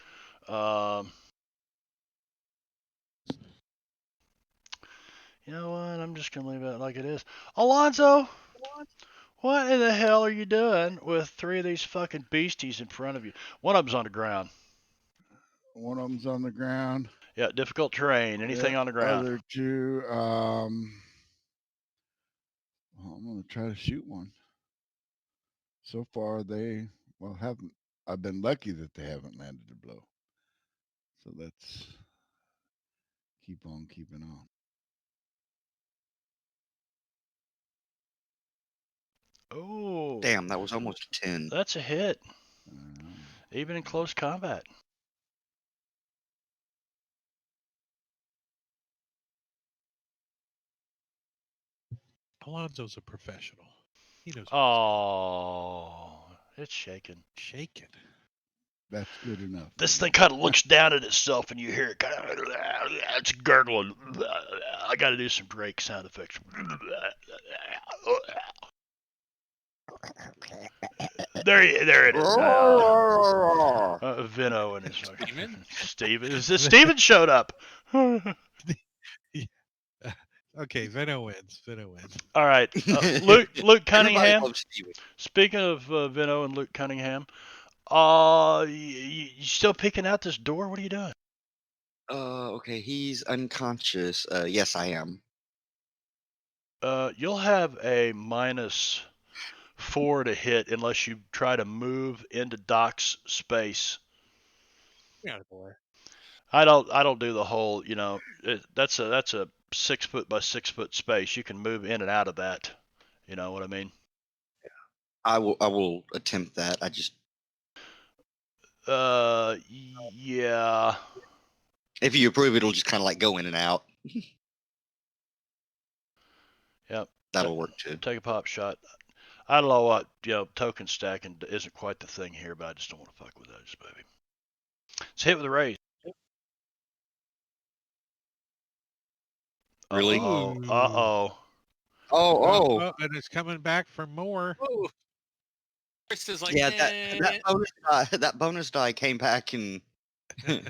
You know what? I'm just gonna leave it like it is. Alonzo, what in the hell are you doing with three of these fucking beasties in front of you? One of them's on the ground. One of them's on the ground. Yeah, difficult terrain. Anything on the ground? Other two, well, I'm gonna try to shoot one. So far, they haven't. I've been lucky that they haven't landed a blow. So let's keep on keeping on. Oh, Damn, that was almost a 10. that's a hit, Uh, even in close combat. Alonzo's a professional. He knows. Oh, it's shaking. Shaking. that's good enough. This thing kind of looks down at itself, and you hear it kind of. It's gurgling. I got to do some Drake sound effects. There it is. Vino and his Steven? Steven. Steven showed up. Okay, Veno wins. All right, Luke Everybody Cunningham. loves Steven. Speaking of Vino and Luke Cunningham, you still picking out this door? What are you doing? Okay, he's unconscious. Yes, I am. You'll have a -4 to hit unless you try to move into Doc's space. Yeah, boy. I don't do the whole. That's a 6 foot by 6 foot space. You can move in and out of that. You know what I mean? I will attempt that. I just Yeah. if you approve, it'll just kind of like go in and out. Yep. That'll work too. Take a pop shot. I don't know what, token stacking isn't quite the thing here, but I just don't want to fuck with those, baby. Let's hit with a raise. Really? Uh-oh. Ooh. Uh-oh. Oh, and it's coming back for more. Oh, Chris is like, yeah. eh. That bonus die came back and Oh,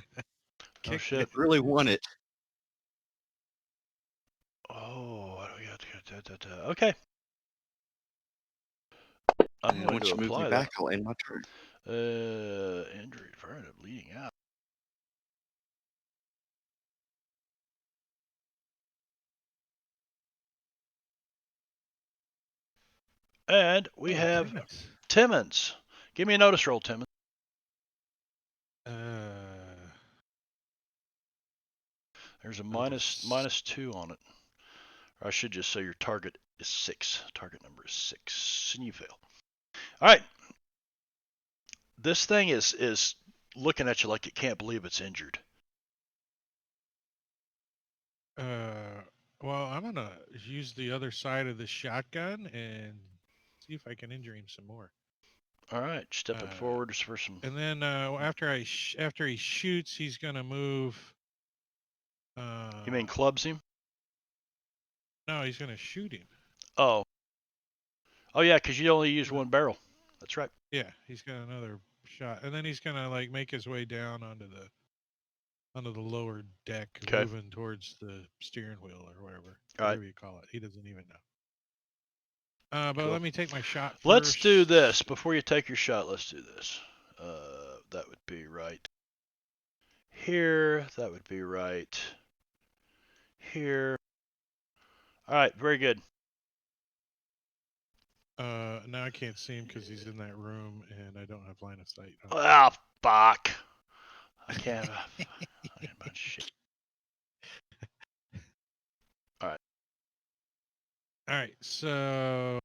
shit. really won it. Oh, what do we got? Okay. I'm And going once to you move me apply back, I'll end my turn. that. Injury, further bleeding out. And we have Timmons. Timmons. Give me a notice roll, Timmons. There's a -2 on it. Or I should just say your target is 6. Target number is 6, and you fail. All right. This thing is looking at you like it can't believe it's injured. Well, I'm gonna use the other side of the shotgun and see if I can injure him some more. All right, stepping forward just for some. And then after he shoots, he's gonna move. You mean clubs him? No, he's gonna shoot him. Oh. Oh yeah, because you only use one barrel. That's right. Yeah, he's got another shot, and then he's gonna like make his way down onto the lower deck, Okay. moving towards the steering wheel or whatever, All right. whatever you call it. He doesn't even know. But Cool. let me take my shot first. Let's do this before you take your shot. Let's do this. That would be right here. That would be right here. All right, very good. Now I can't see him because he's in that room, and I don't have line of sight. Ah, fuck. I can't. Fucking bunch of shit. All right. All right, so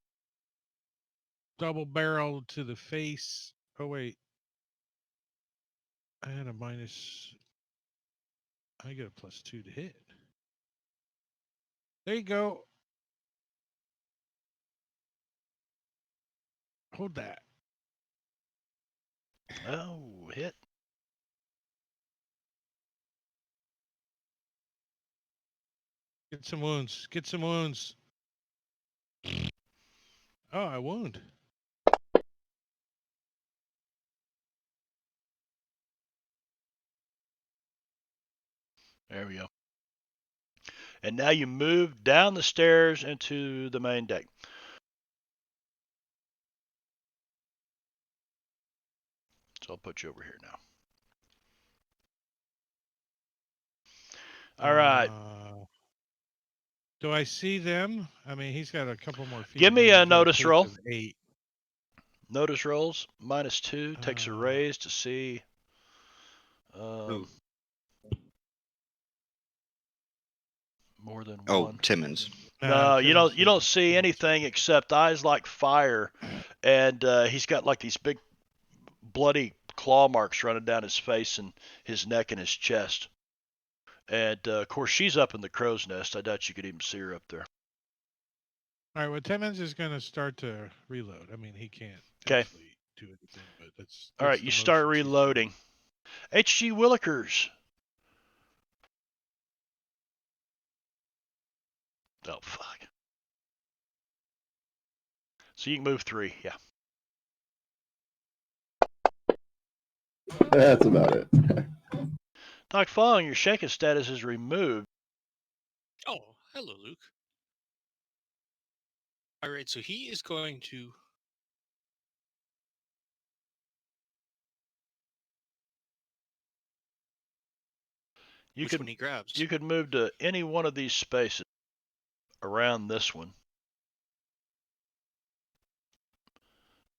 double barrel to the face. Oh wait, I had a minus. I get a +2 to hit. There you go. Hold that. Oh, hit. Get some wounds. Get some wounds. Oh, I wound. There we go. And now you move down the stairs into the main deck. So I'll put you over here now. All right. Do I see them? I mean, he's got a couple more feet. Give me a He's got notice pace roll. of 8. Notice rolls -2 takes a raise to see. More than Oh, one. Timmons. No, you Timmons don't see anything except eyes like fire, and he's got like these big bloody claw marks running down his face and his neck and his chest. And of course, she's up in the crow's nest. I doubt you could even see her up there. All right, well, Timmons is going to start to reload. I mean, he can't 'Kay. actually do anything, but that's All right, the you start motions he's doing. reloading. H.G. Willikers. Oh, fuck. So you can move 3, yeah. That's about it. Doc Fong, your shaken status is removed. Oh, hello, Luke. All right, so he is going to. Which one he grabs? You could move to any one of these spaces around this one,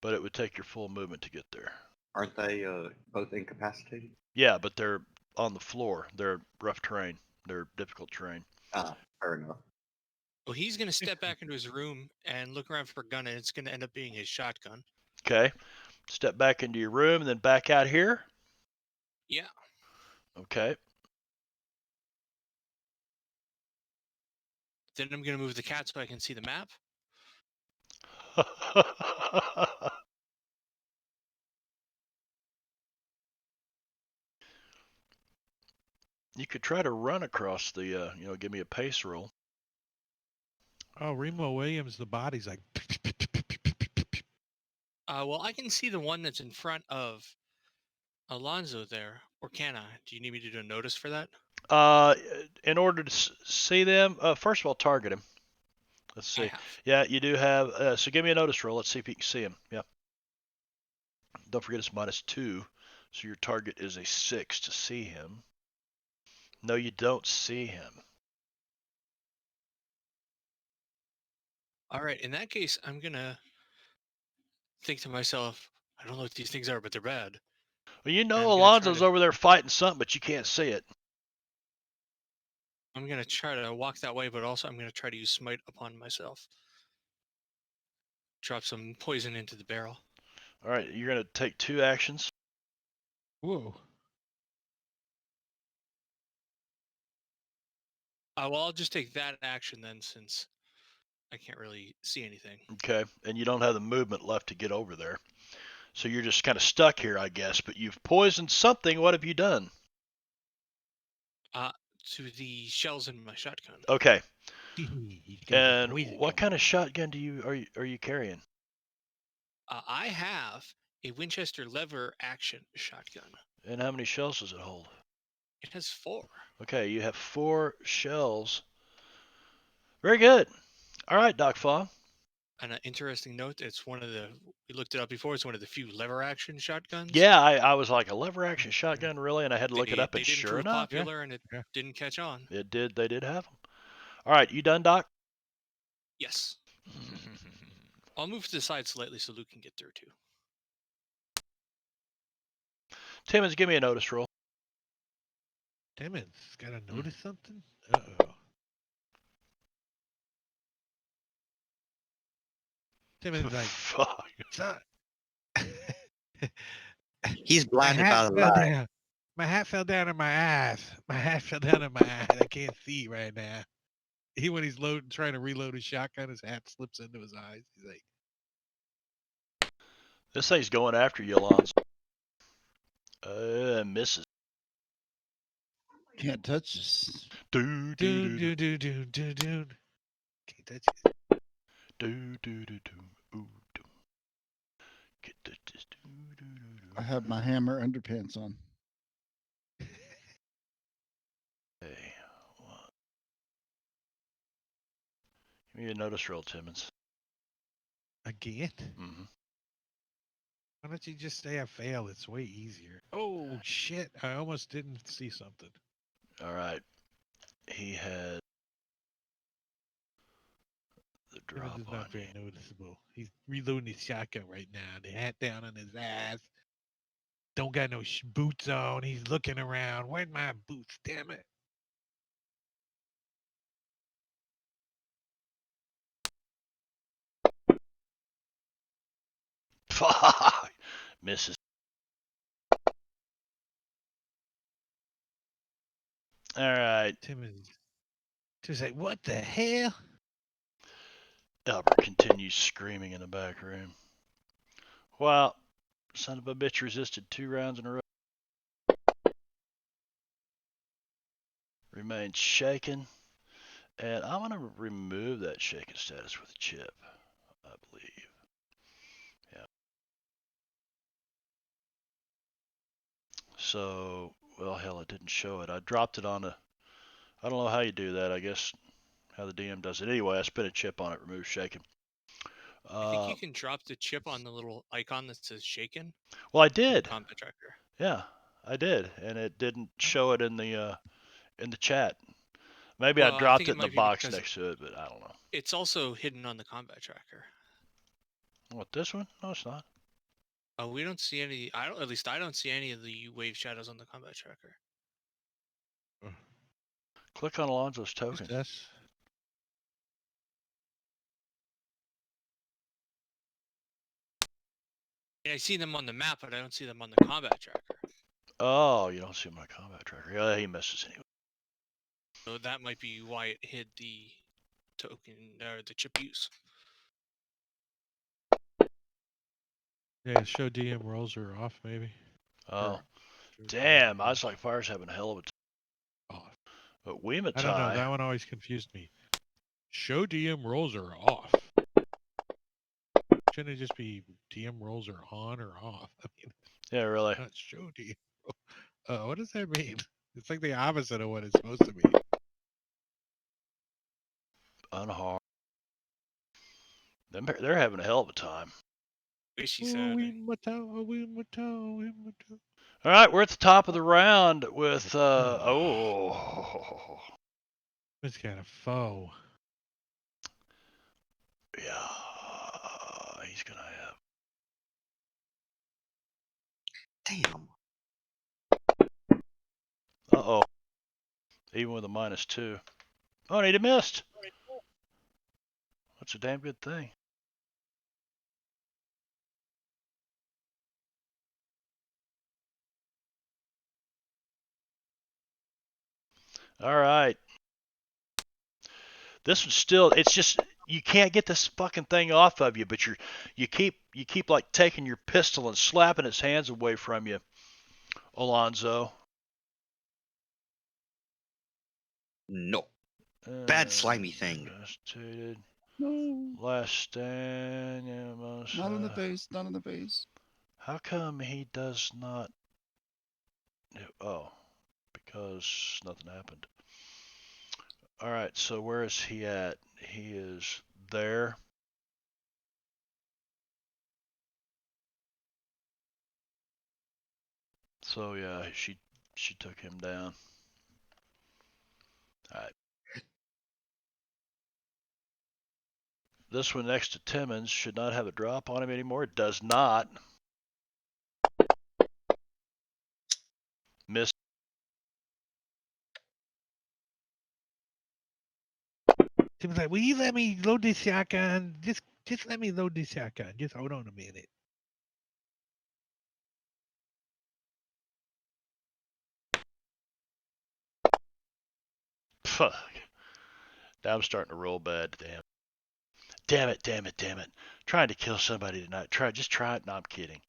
but it would take your full movement to get there. Aren't they both incapacitated? Yeah, but they're on the floor. They're rough terrain. They're difficult terrain. Ah, fair enough. Well, he's going to step back into his room and look around for a gun, and it's going to end up being his shotgun. Okay. Step back into your room and then back out here. Yeah. Okay. Then I'm going to move the cat so I can see the map. You could try to run across the, give me a pace roll. Oh, Remo Williams, the body's like. Well, I can see the one that's in front of Alonzo there, or can I? Do you need me to do a notice for that? In order to see them, first of all, target him. Let's see. I have. Yeah, you do have. So give me a notice roll. Let's see if you can see him. Yeah. Don't forget it's -2, so your target is a 6 to see him. No, you don't see him. All right. In that case, I'm going to think to myself, I don't know what these things are, but they're bad. Well, you I'm know gonna Alonzo's over there fighting something, but you can't see it. I'm going to try to walk that way, but also I'm going to try to use smite upon myself. Drop some poison into the barrel. All right, you're going to take 2 actions. Whoa. Well, I'll just take that action then, since I can't really see anything. Okay, and you don't have the movement left to get over there. So you're just kind of stuck here, I guess, but you've poisoned something. What have you done? To the shells in my shotgun. Okay. He's got And poison what going kind of shotgun are you carrying? I have a Winchester lever action shotgun. And how many shells does it hold? It has 4. Okay, you have 4 shells. Very good. All right, Doc Faw. an interesting note. It's one of the we looked it up before. It's one of the few lever action shotguns. Yeah, I was like, a lever action shotgun, really? And I had to look it up, They and didn't sure prove enough, popular, and it Yeah. didn't catch on. it did. They did have them. All right, you done, Doc? Yes. I'll move to the side slightly so Luke can get through too. Timmons, give me a notice roll. Timmons, gotta notice something? Uh-oh. Timmons like, Fuck. son. He's My blinded by hat the fell light. down. My hat fell down in my eyes. My hat fell down in my eyes. I can't see right now. When he's trying to reload his shotgun, his hat slips into his eyes. He's like, This thing's going after you, Alonzo. Misses. Can't touch this. Do do dude, do dude, dude, dude, dude, dude. Can't touch it. do do do do. Ooh, do. Get this. Do do do I do. have my hammer underpants on. Okay. What? Give me a notice roll, Timmons. Again? Mm-hmm. Why don't you just say I failed? It's way easier. Oh, shit. I almost didn't see something. All right. He had the Timmons drop is on not you. very noticeable. He's reloading his shotgun right now. The hat down on his ass. Don't got no boots on. He's looking around. Where's my boots? Damn it. Fuck. Misses. All right. Timmons just like, what the hell? Albert continues screaming in the back room. Well, son of a bitch resisted 2 rounds in a row. Remains shaken. And I'm going to remove that shaken status with a chip, I believe. Yeah. So, well, hell, it didn't show it. I dropped it on a. I don't know how you do that. I guess how the DM does it. Anyway, I spin a chip on it, remove shaken. I think you can drop the chip on the little icon that says shaken Well, I in the did. combat tracker. Yeah, I did, and it didn't show it in the chat. Maybe I Well, I dropped think it it in the might be box because next to it, but I don't know. it's also hidden on the combat tracker. What, this one? No, it's not. Oh, we don't see any. I don't. At least I don't see any of the wave shadows on the combat tracker. Click on Alonzo's Who's token. this? And I see them on the map, but I don't see them on the combat tracker. Oh, you don't see my combat tracker. Yeah, he misses anyway. So that might be why it hid the token or the chip use. Yeah, show DM rolls are off, maybe. Oh, Show damn. DM I was rolls like, Fire's having a hell of a time. off. But I don't know. Weematai. That one always confused me. Show DM rolls are off. Shouldn't it just be DM rolls are on or off? I mean, Yeah, really. not show DM. What does that mean? It's like the opposite of what it's supposed to be. Unharmed. They're having a hell of a time. Wishy Oh, said. All right, we're at the top of the round with oh It's kind of faux. yeah, he's gonna have. Damn. Uh-oh. Even with a -2. Oh, and he missed. That's a damn good thing. All right. This one's still. It's just you can't get this fucking thing off of you, but you keep like taking your pistol and slapping its hands away from you, Alonzo. No. Bad slimy thing. Incapacitated. No, Last stand. Yeah, not in the face. Not in the face. How come he does not? Oh, because nothing happened. All right, so where is he at? He is there. So yeah, she took him down. All right. This one next to Timmons should not have a drop on him anymore. It does not. Miss. Tim's like, will you let me load this shotgun? Just let me load this shotgun. Just hold on a minute. Fuck. Now I'm starting to roll bad. Damn it. Trying to kill somebody tonight. Just try it. No, I'm kidding.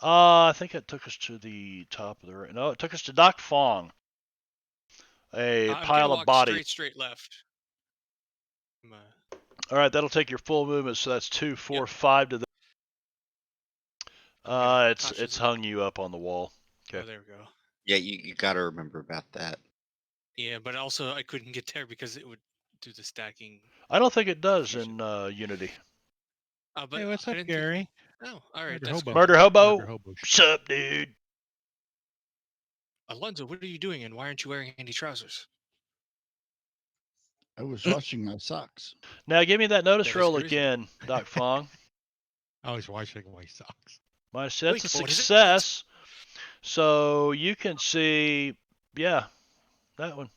I think it took us to the top of the. No, it took us to Doc Fong. A I'm pile gonna of walk bodies. straight left. All right, that'll take your full movement. So that's 2, 4, Yep. 5 to the. It's cautiously- hung you up on the wall. Oh, Okay. there we go. Yeah, you got to remember about that. Yeah, but also I couldn't get there because it would do the stacking. I don't think it does Confusion. in Unity. But Hey, what's I up, didn't Gary? Think... Oh, all right. Murder That's hobo. cool. Murder Hobo. Murder hobo. Sup, dude? Alonzo, what are you doing, and why aren't you wearing any trousers? I was washing my socks. Now give me that notice That is roll the reason. again, Doc Fong. I was washing my socks. That's Wait, a what is it? success. So you can see, yeah, that one.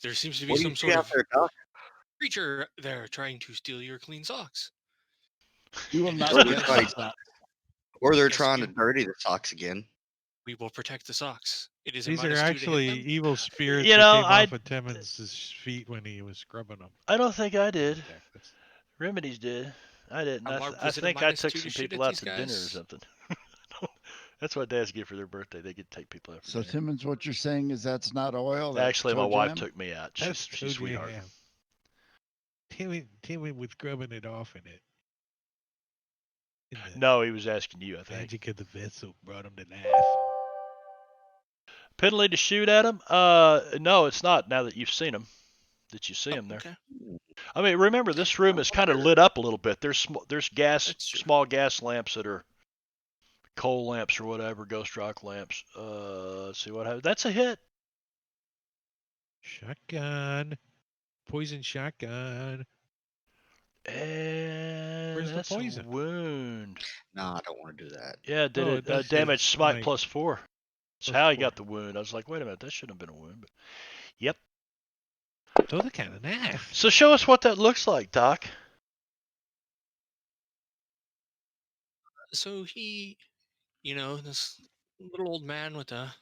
There seems to be What do you some see sort out of there, Doc? creature there trying to steal your clean socks. You will not Or get they're my trying, socks. or they're Yes, trying to we- dirty the socks again. We will protect the socks. It is a These are -2 to hit actually them. evil spirits You that know, came off of Timmons' feet when he was scrubbing them. I don't think I did. Protect us. Remedies did. I didn't. Mark, I was it a think I took -2 to some shoot people at out these to dinner or guys? something. That's what dads get for their birthday. They get to take people out for So dinner. Timmons, what you're saying is that's not oil. That's Actually, my toe wife jam? took me out. That's She's a sweetheart. Timmy was scrubbing it off in it. In the No, he was asking you, I think. magic of the vessel brought him to life. Penalty to shoot at him? No, it's not. Now that you've seen him, see him there. Okay. I mean, remember this room is kind of lit up a little bit. There's gas, That's true. small gas lamps that are coal lamps or whatever, ghost rock lamps. Let's see what happens. That's a hit. Shotgun. Poison shotgun. And Where's the that's poison? a wound. No, I don't want to do that. Yeah, did Oh, it it does damage hit smite smite. +4. That's Plus how he 4. got the wound. I was like, wait a minute, that shouldn't have been a wound. But yep. Those are kind of nice. So show us what that looks like, Doc. So he, this little old man with a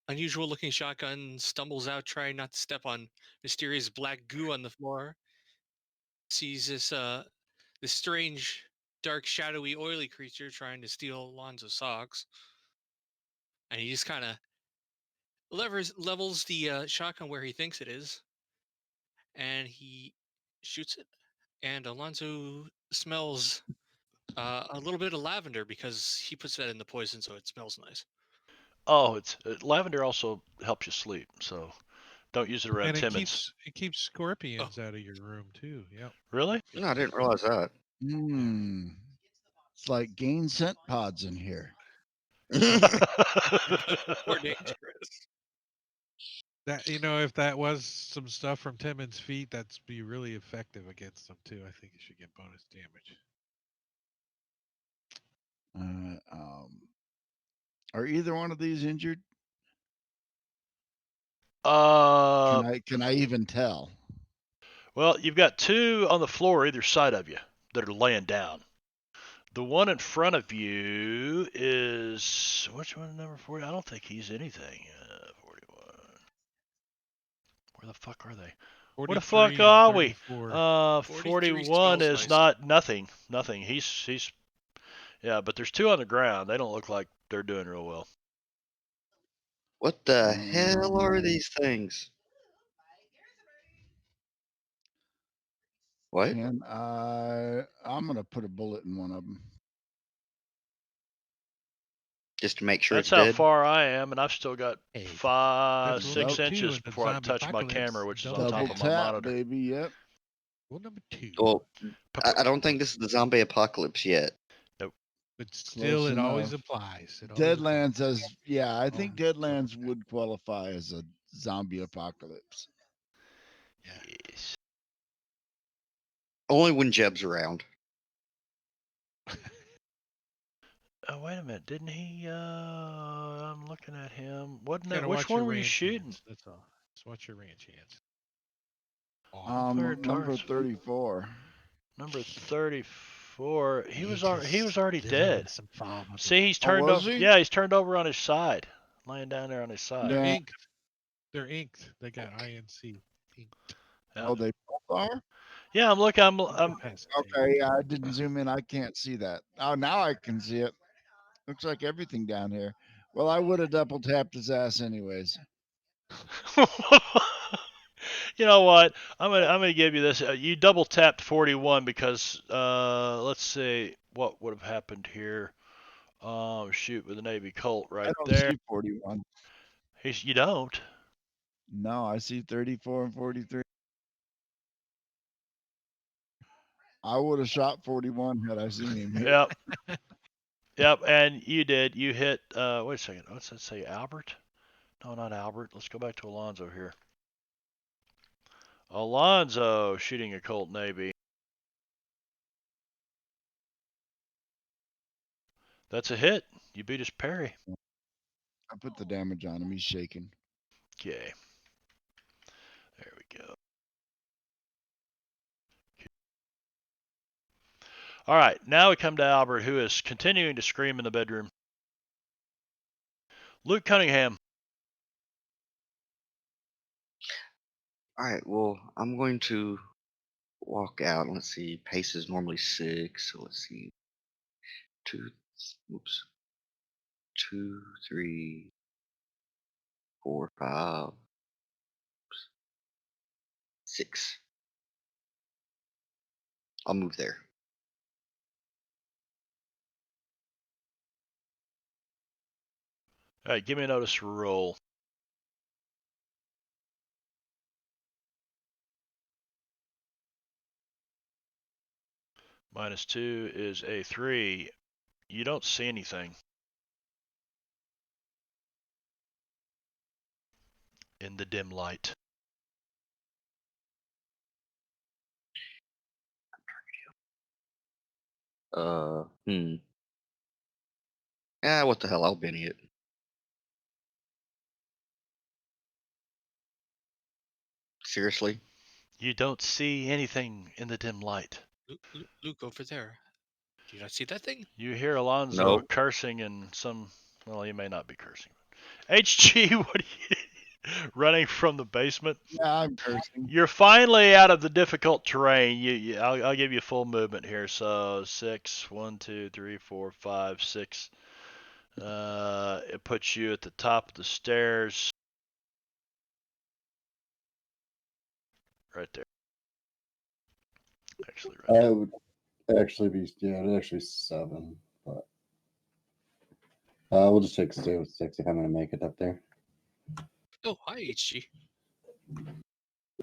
unusual looking shotgun stumbles out trying not to step on mysterious black goo on the floor. Sees this strange, dark, shadowy, oily creature trying to steal Alonzo's socks. And he just kind of levels the shotgun where he thinks it is. And he shoots it. And Alonzo smells a little bit of lavender because he puts that in the poison, so it smells nice. Oh, it's lavender also helps you sleep, so don't use it around And Timmons. it keeps scorpions out of your room too. Yep. Really? No, I didn't realize that. It's like gain scent pods in here. More dangerous. That if that was some stuff from Timmons' feet, that'd be really effective against them too. I think you should get bonus damage. Are either one of these injured? Can I even tell? Well, you've got two on the floor either side of you that are laying down. The one in front of you is which one? Number 40? I don't think he's anything. 41. Where the fuck are they? Where the fuck are we? 41 is nice. not nothing. Nothing. He's yeah, but there's two on the ground. They don't look like they're doing real well. What the hell are these things? What? I'm gonna put a bullet in one of them. Just to make sure That's it's how dead? far I am, and I've still got Hey, 5, that's 6 rule 2 inches in the before I zombie touch my apocalypse. camera, which is on Double top Double of my tap, monitor. baby. Yep. Rule number 2. Well, I don't think this is the zombie apocalypse yet. Nope. But still, Close it always enough. applies. It always Deadlands applies. as yeah, I think Oh, Deadlands would qualify as a zombie apocalypse. Yes. Only when Jeb's around. Oh, wait a minute. Didn't he? I'm looking at him. Wasn't that? Gotta Which watch your one were you ranch shooting? hands. That's all. Just watch your ranch hands. Oh, Fired Number targets. 34. Number 34. He was just already delivering dead. some pharma. See, he's Oh, turned was over. he? Yeah, he's turned over on his side, laying down there on his side. They're Yeah. inked. They're inked. They got INC. Inked. Yeah. Oh, they both are? Yeah, I'm looking. I'm Okay, yeah, I didn't zoom in. I can't see that. Oh, now I can see it. Looks like everything down here. Well, I would have double tapped his ass anyways. You know what? I'm gonna give you this. You double tapped 41 because let's see what would have happened here. Shoot with the Navy Colt I right don't there. see 41. You don't. No, I see 34 and 43. I would have shot 41 had I seen him hit. Yep. Yep. And you did. You hit. Wait a second. What's that say? Albert? No, not Albert. Let's go back to Alonzo here. Alonzo shooting a Colt Navy. That's a hit. You beat his parry. I put the damage on him. He's shaking. Okay. There we go. All right, now we come to Albert, who is continuing to scream in the bedroom. Luke Cunningham. All right. Well, I'm going to walk out. Let's see. Pace is normally 6. So let's see. Two. Oops. 2, 3, 4, 5, 6. I'll move there. All right, give me a notice roll. -2 is a 3. You don't see anything in the dim light. Hmm. Ah, what the hell? I'll Benny it. Seriously? You don't see anything in the dim light. Luke, over there. Do you not see that thing? You hear Alonzo No. cursing and some. Well, he may not be cursing. HG, what are you running from the basement? Yeah, I'm cursing. You're finally out of the difficult terrain. I'll give you full movement here. So 6, 1, 2, 3, 4, 5, 6. It puts you at the top of the stairs. Right there. Actually, right there. I would actually be, yeah, it'd actually 7, but we'll just stay with 6 if I'm going to make it up there. Oh, hi, HG.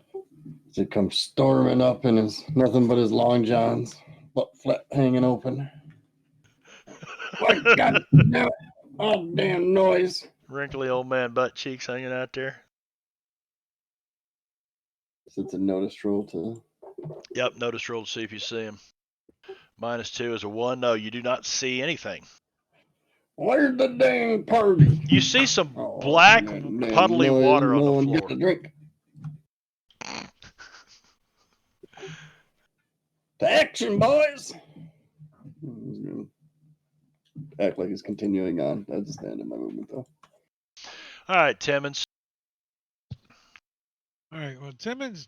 So he comes storming up in his nothing but his long johns, butt flat hanging open. What god damn it! Oh damn noise! Wrinkly old man butt cheeks hanging out there. So it's a notice roll to. Yep, notice roll to see if you see him. -2 is a 1. No, you do not see anything. Where's the dang party? You see some Oh, black, that damn puddly noise, water on no the one floor. get a drink. To action, boys! He's gonna act like he's continuing on. I just stand in my movement though. All right, Timmons. All right. Well, Timmons,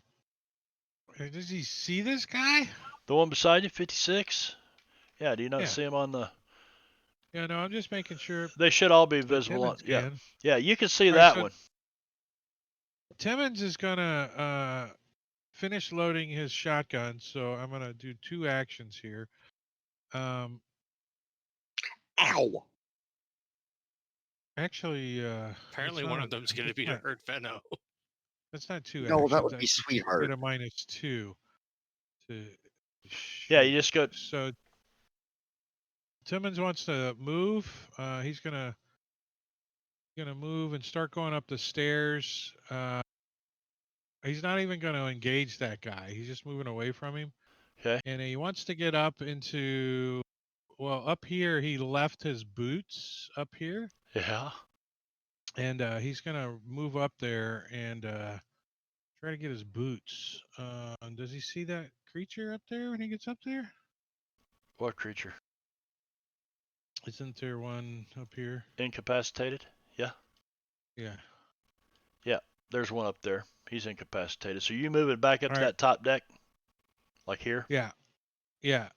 does he see this guy? The one beside you, 56? Yeah, do you not Yeah. see him on the... Yeah, no, I'm just making sure. They should all be that visible on... Timmons Yeah, can. yeah, you can see All right, that so one. Timmons is gonna finish loading his shotgun, so I'm gonna do 2 actions here. Ow! Actually, Apparently, that's one not of them's going to be to hurt Venno. That's not 2 No, actions. that would I be just Sweetheart. get a -2 to. Yeah, shoot. you just go... So Timmons wants to move. He's gonna move and start going up the stairs. He's not even gonna engage that guy. He's just moving away from him. Okay. And he wants to get up into. Well, up here he left his boots up here, Yeah. and he's gonna move up there and try to get his boots. Does he see that creature up there when he gets up there? What creature? Isn't there one up here? Incapacitated? Yeah. Yeah. Yeah. There's one up there. He's incapacitated. So you moving back up All to right. that top deck? Like here? Yeah. Yeah.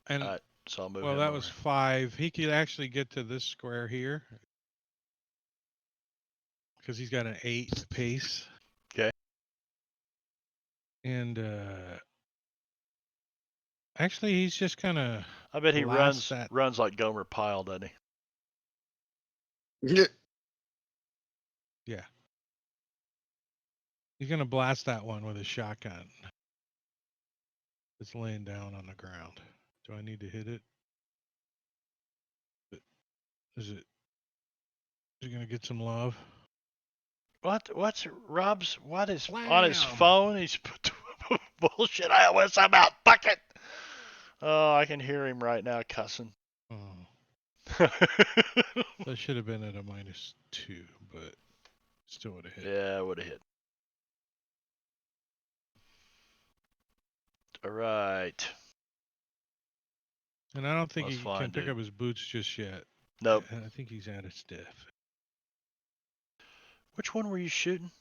And Alright. So I'll move well, him that over. was 5. He could actually get to this square here because he's got an 8 pace. Okay. And actually, he's just kind of. I bet he blast runs like Gomer Pyle, doesn't he? Yeah. He's gonna blast that one with a shotgun. It's laying down on the ground. Do I need to hit it? Is it gonna get some love? What's Rob's? What is on his Blam! phone? He's bullshit. I always about bucket. Oh, I can hear him right now cussing. Oh, that should have been at a -2, but still would have hit. Yeah, I would have hit. All right. And I don't think That's he fine, can pick dude. up his boots just yet. Nope. I think he's at its death. Which one were you shooting?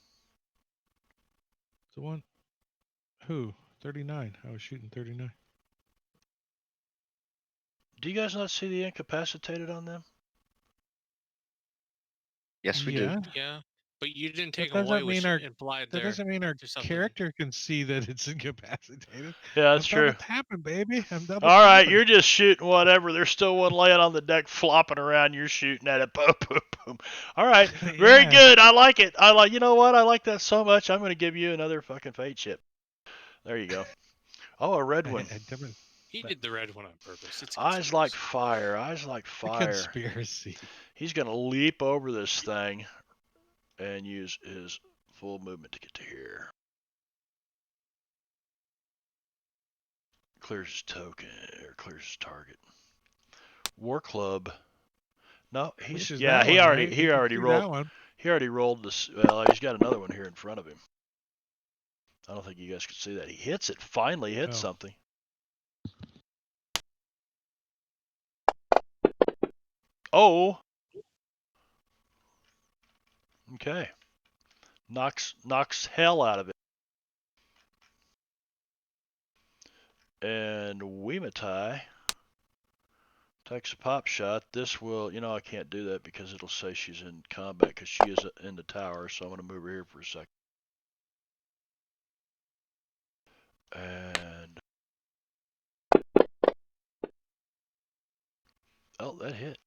The one. Who? 39. I was shooting 39. Do you guys not see the incapacitated on them? Yes, we Yeah. do. Yeah, but you didn't That take away doesn't which mean our implied that there doesn't mean our to something. character can see that it's incapacitated. Yeah, that's I'm true. double tapping, baby. I'm double All right, tapping. you're just shooting whatever. There's still one laying on the deck flopping around. You're shooting at it. Boom, boom, boom. All right, very Yeah. good. I like it. You know what? I like that so much. I'm going to give you another fucking fate chip. There you go. Oh, a red one. He did the red one on purpose. It's Eyes like conspiracy. fire. Eyes like The fire. conspiracy. He's going to leap over this thing and use his full movement to get to here. Clears his token or clears his target. War Club. No, Which he's is yeah. that He one, already right? he You can already see rolled. that one. He already rolled this. Well, he's got another one here in front of him. I don't think you guys could see that. He hits it. Finally hits Oh. something. Oh. Okay. Knocks hell out of it. And Weematai takes a pop shot. This will, I can't do that because it'll say she's in combat because she is in the tower. So I'm going to move her here for a second. And oh, that hit.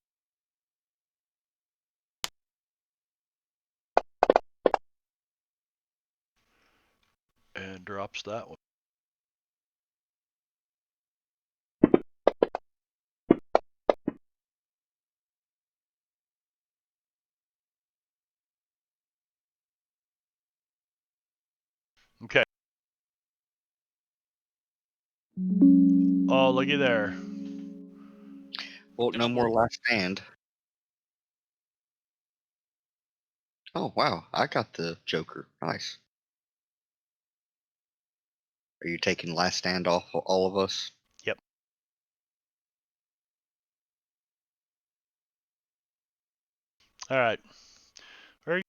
And drops that one. Okay. Oh, looky there. Well, no more last stand. Oh wow, I got the Joker. Nice. Are you taking last stand off all of us? Yep. All right. Very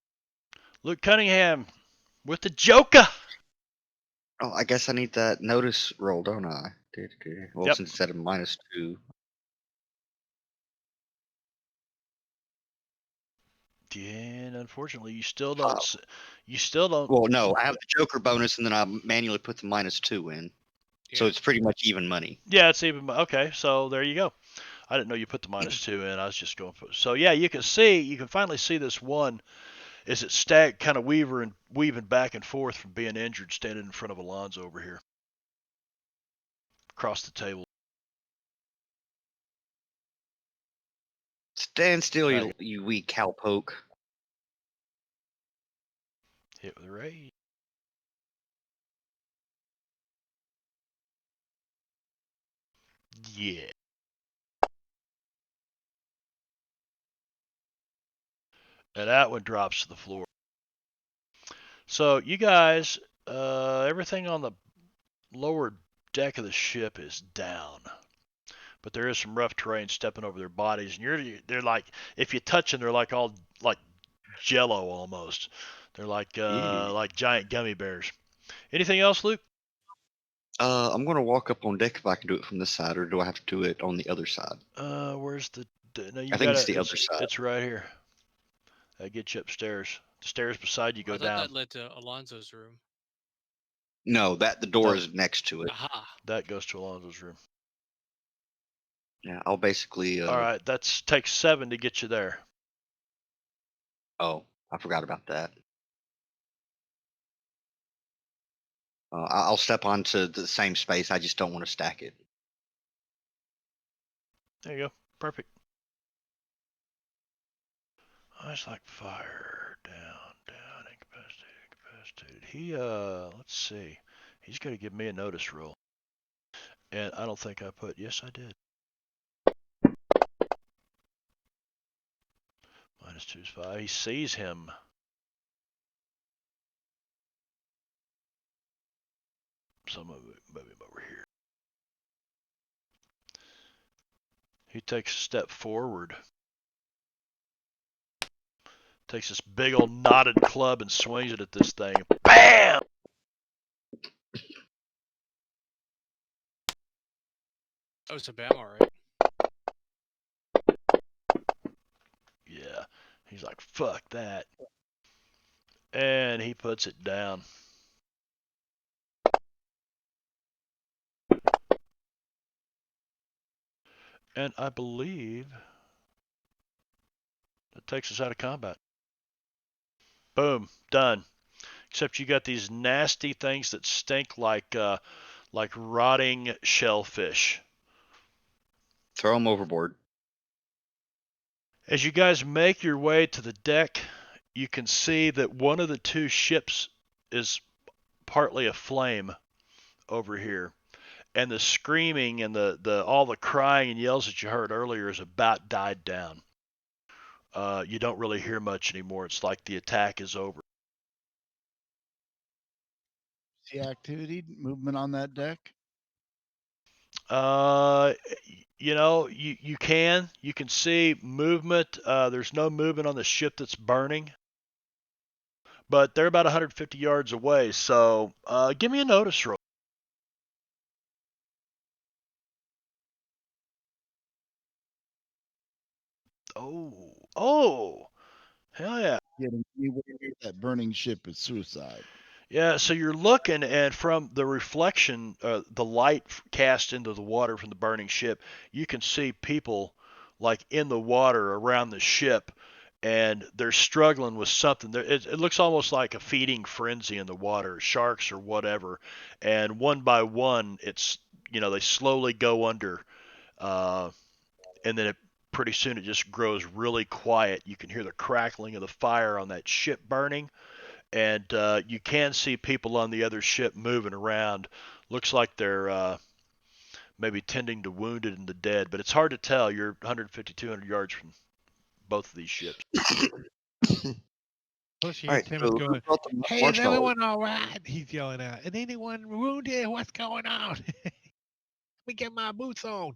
Luke Cunningham with the Joker. Oh, I guess I need that notice roll, don't I? Well, Yep. since it's at a -2. And unfortunately, you still don't. You still don't. Well, no, I have the Joker bonus, and then I manually put the -2 in, so Yeah. it's pretty much even money. Yeah, it's even okay. So there you go. I didn't know you put the -2 in. I was just going for. So yeah, you can finally see this one. Is it stacked, kind of weaving back and forth from being injured, standing in front of Alonzo over here, across the table. Stand still, Tag you wee cowpoke. hit with a raid. Yeah. And that one drops to the floor. So you guys, everything on the lower deck of the ship is down, but there is some rough terrain stepping over their bodies, and they're like, if you touch them, they're like all like jello almost. They're like giant gummy bears. Anything else, Luke? I'm gonna walk up on deck if I can do it from this side, or do I have to do it on the other side? Where's the? No, you I think got it's to. the other side. It's right here. That gets you upstairs. The stairs beside you I go thought down. that led to Alonzo's room. No, the door No. is next to it. Aha. That goes to Alonzo's room. Yeah, I'll basically. All right, that's takes 7 to get you there. Oh, I forgot about that. I'll step onto the same space. I just don't want to stack it. There you go. Perfect. Eyes like fire. Down, incapacitated. He, let's see. He's going to give me a notice roll. And I don't think I put, yes, I did. -2 is 5. He sees him. Some of it, maybe over here. He takes a step forward. Takes this big old knotted club and swings it at this thing. BAM! Oh, it's a bam, all right. Yeah. He's like, fuck that. And he puts it down. And I believe that takes us out of combat. Boom, done. Except you got these nasty things that stink like rotting shellfish. Throw them overboard. As you guys make your way to the deck, you can see that one of the two ships is partly aflame over here. And the screaming and all the crying and yells that you heard earlier is about died down. You don't really hear much anymore. It's like the attack is over. See activity, movement on that deck? You can see movement. There's no movement on the ship that's burning, but they're about 150 yards away. So give me a notice roll. Oh, hell yeah. Getting anywhere near that burning ship is suicide. Yeah, so you're looking, and from the reflection, the light cast into the water from the burning ship, you can see people like in the water around the ship, and they're struggling with something. It looks almost like a feeding frenzy in the water, sharks or whatever. And one by one, they slowly go under, uh, and then pretty soon it just grows really quiet. You can hear the crackling of the fire on that ship burning, and you can see people on the other ship moving around. Looks like they're maybe tending to wounded and the dead, but it's hard to tell. You're 150, 200 yards from both of these ships. Plus, you All hear right, Timmons so who going, brought the "Hey, is marshmallows? everyone all right?" He's yelling out. "Is anyone wounded? What's going on? Let me get my boots on."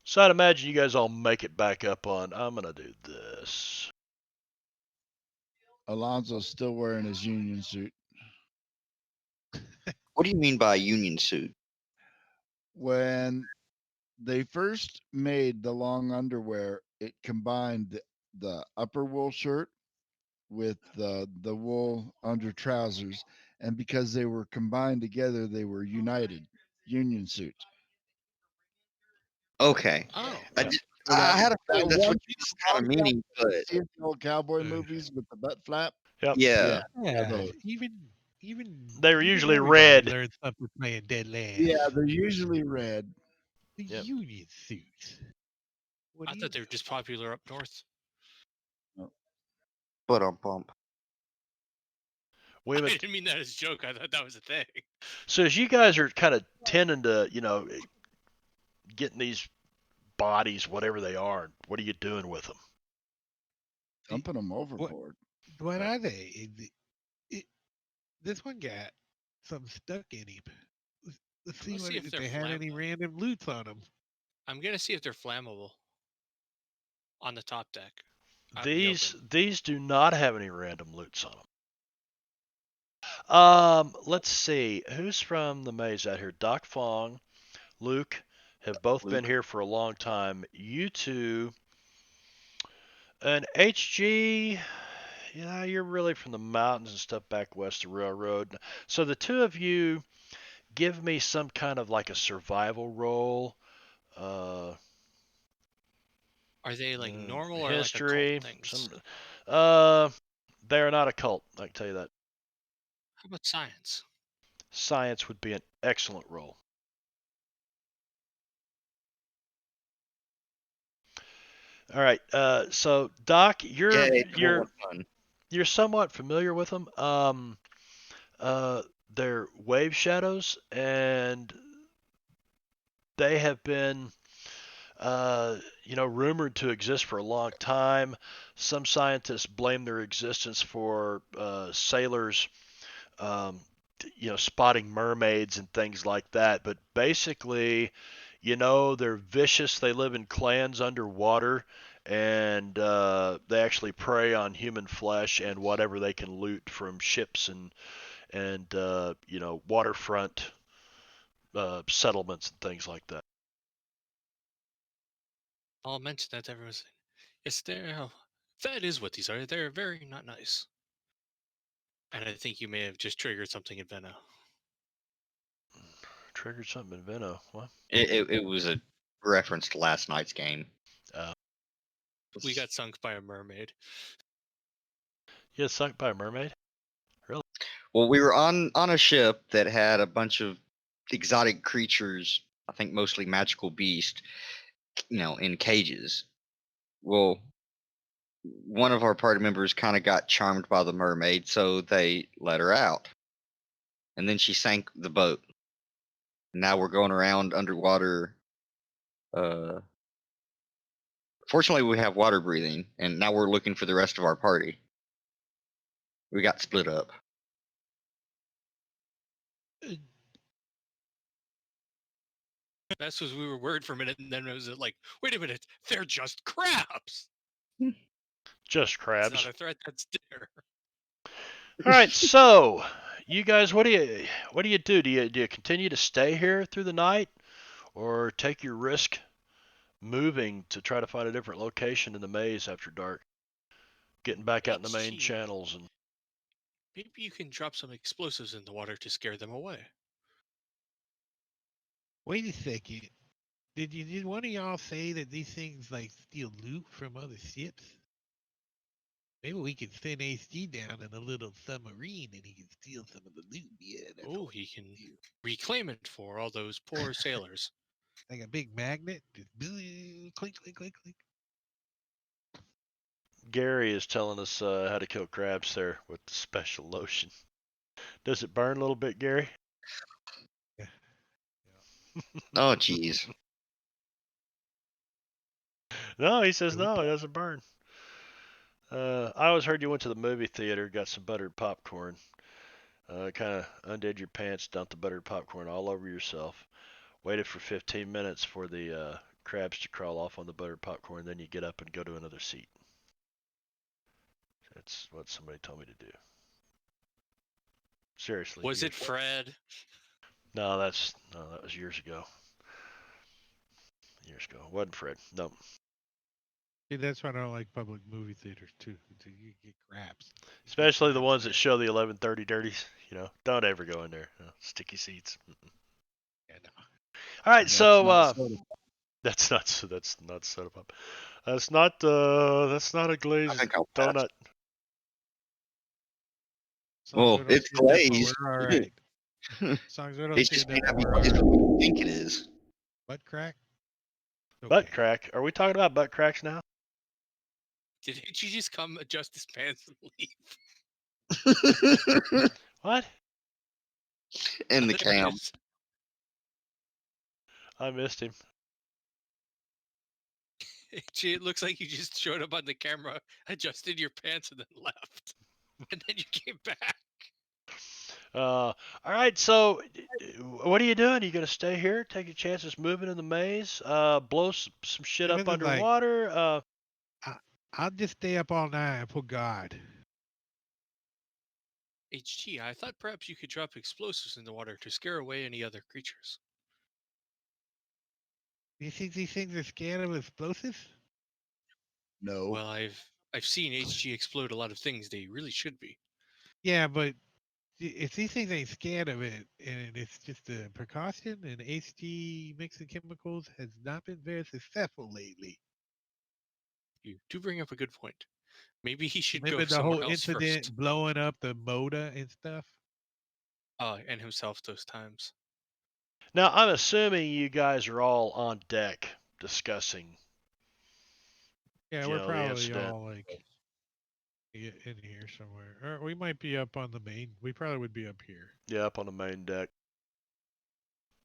So I'd imagine you guys all make it back up on. I'm gonna do this. Alonzo's still wearing his union suit. What do you mean by union suit? When they first made the long underwear, it combined the upper wool shirt with the wool under trousers, and because they were combined together, they were united union suit. Okay. Oh. I, Yeah. just, So that I had a that feeling that's one what you was kind of meaning, but see in the old cowboy Uh, movies with the butt flap. Yep. yeah. Yeah, those. They were even usually everybody red. learned something playing Deadlands. Yeah, they're usually red. The Yep. Union suit. What I do you thought they were just popular up north. But bump. We I would. didn't mean that as a joke. I thought that was a thing. So as you guys are kind of tending to, getting these bodies, whatever they are, what are you doing with them? Dumping them overboard. What are they? This one got something stuck in him. Let's see Let's see if if they're they had any random loots on them. I'm gonna see if they're flammable on the top deck. Out in the These open. these do not have any random loots on them. Let's see. Who's from the maze out here? Doc Fong, Luke have both been Luke. here for a long time. You two, and HG, yeah, you're really from the mountains and stuff back west of the railroad. So the two of you give me some kind of like a survival roll. Uh, Are they like normal or like occult history. things? Uh, they are not a cult. I can tell you that. How about science? Science would be an excellent roll. All right. So Doc, Yeah, you're fun. you're somewhat familiar with them. They're wave shadows, and they have been, rumored to exist for a long time. Some scientists blame their existence for sailors, um, spotting mermaids and things like that. But basically, they're vicious. They live in clans underwater, and they actually prey on human flesh and whatever they can loot from ships and waterfront settlements and things like that. I'll mention that to everyone. Yes, that is what these are. They're very not nice. And I think you may have just triggered something in Venno. Triggered something in Veno. What? It was a reference to last night's game. Uh, We got sunk by a mermaid. you get sunk by a mermaid? Well, we were on a ship that had a bunch of exotic creatures. I think mostly magical beasts. In cages. Well, one of our party members kind of got charmed by the mermaid, so they let her out, and then she sank the boat. Now we're going around underwater. Uh, Fortunately, we have water breathing, and now we're looking for the rest of our party. We got split up. That's what we were worried for a minute, and then it was like, wait a minute, they're just crabs. Just It's crabs. not a threat. That's dinner. All right, so you guys, what do you do? Do you continue to stay here through the night, or take your risk moving to try to find a different location in the maze after dark, getting back out in the main HG. channels and Maybe you can drop some explosives in the water to scare them away. Wait a second. Did one of y'all say that these things like steal loot from other ships? Maybe we could send HG down in a little submarine and he can steal some of the loot. Yeah, that's Oh, what he can we do. reclaim it for all those poor sailors. Like a big magnet. Just clink, clink, clink, clink. Gary is telling us how to kill crabs there with the special lotion. Does it burn a little bit, Gary? Yeah. Oh, jeez. No, he says no, it doesn't burn. I always heard you went to the movie theater, got some buttered popcorn, kind of undid your pants, dumped the buttered popcorn all over yourself, waited for 15 minutes for the crabs to crawl off on the buttered popcorn, then you get up and go to another seat. That's what somebody told me to do. Seriously. Was it Fred? No, that was years ago. Years ago. Wasn't Fred. No. See, that's why I don't like public movie theaters too. You get crabs. Especially the ones that show the 11:30 dirties. Don't ever go in there. Sticky seats. Yeah, no. All right, That's so not soda. that's not soda pop. That's not a I glazed think I'll pass. donut. As long as Well, we don't it's see a nipple, glazed. we're all right. As long as we don't It's see a just may nipple, not be we're all glazed right. what you think it is. Butt crack? Butt Okay. crack. Are we talking about butt cracks now? Did he just come adjust his pants and leave? What? In the cam. Just- I missed him. Gee, it looks like you just showed up on the camera, adjusted your pants, and then left. And then you came back. All right. So, what are you doing? Are you gonna stay here, take your chances moving in the maze, blow some shit up Listen, like, underwater? I'll just stay up all night and put guard. HG, I thought perhaps you could drop explosives in the water to scare away any other creatures. Do you think these things are scared of explosives? No. Well, I've seen HG explode a lot of things. They really should be. Yeah, but if these things ain't scared of it and it's just a precaution, and HG mixing chemicals has not been very successful lately. You do bring up a good point. Maybe he should Remember go the somewhere whole else incident first. blowing up the motor and stuff? And himself those times. Now, I'm assuming you guys are all on deck discussing, Yeah, you we're know, the probably incident. all like in here somewhere. Or we might be up on the main. We probably would be up here. Yeah, up on the main deck.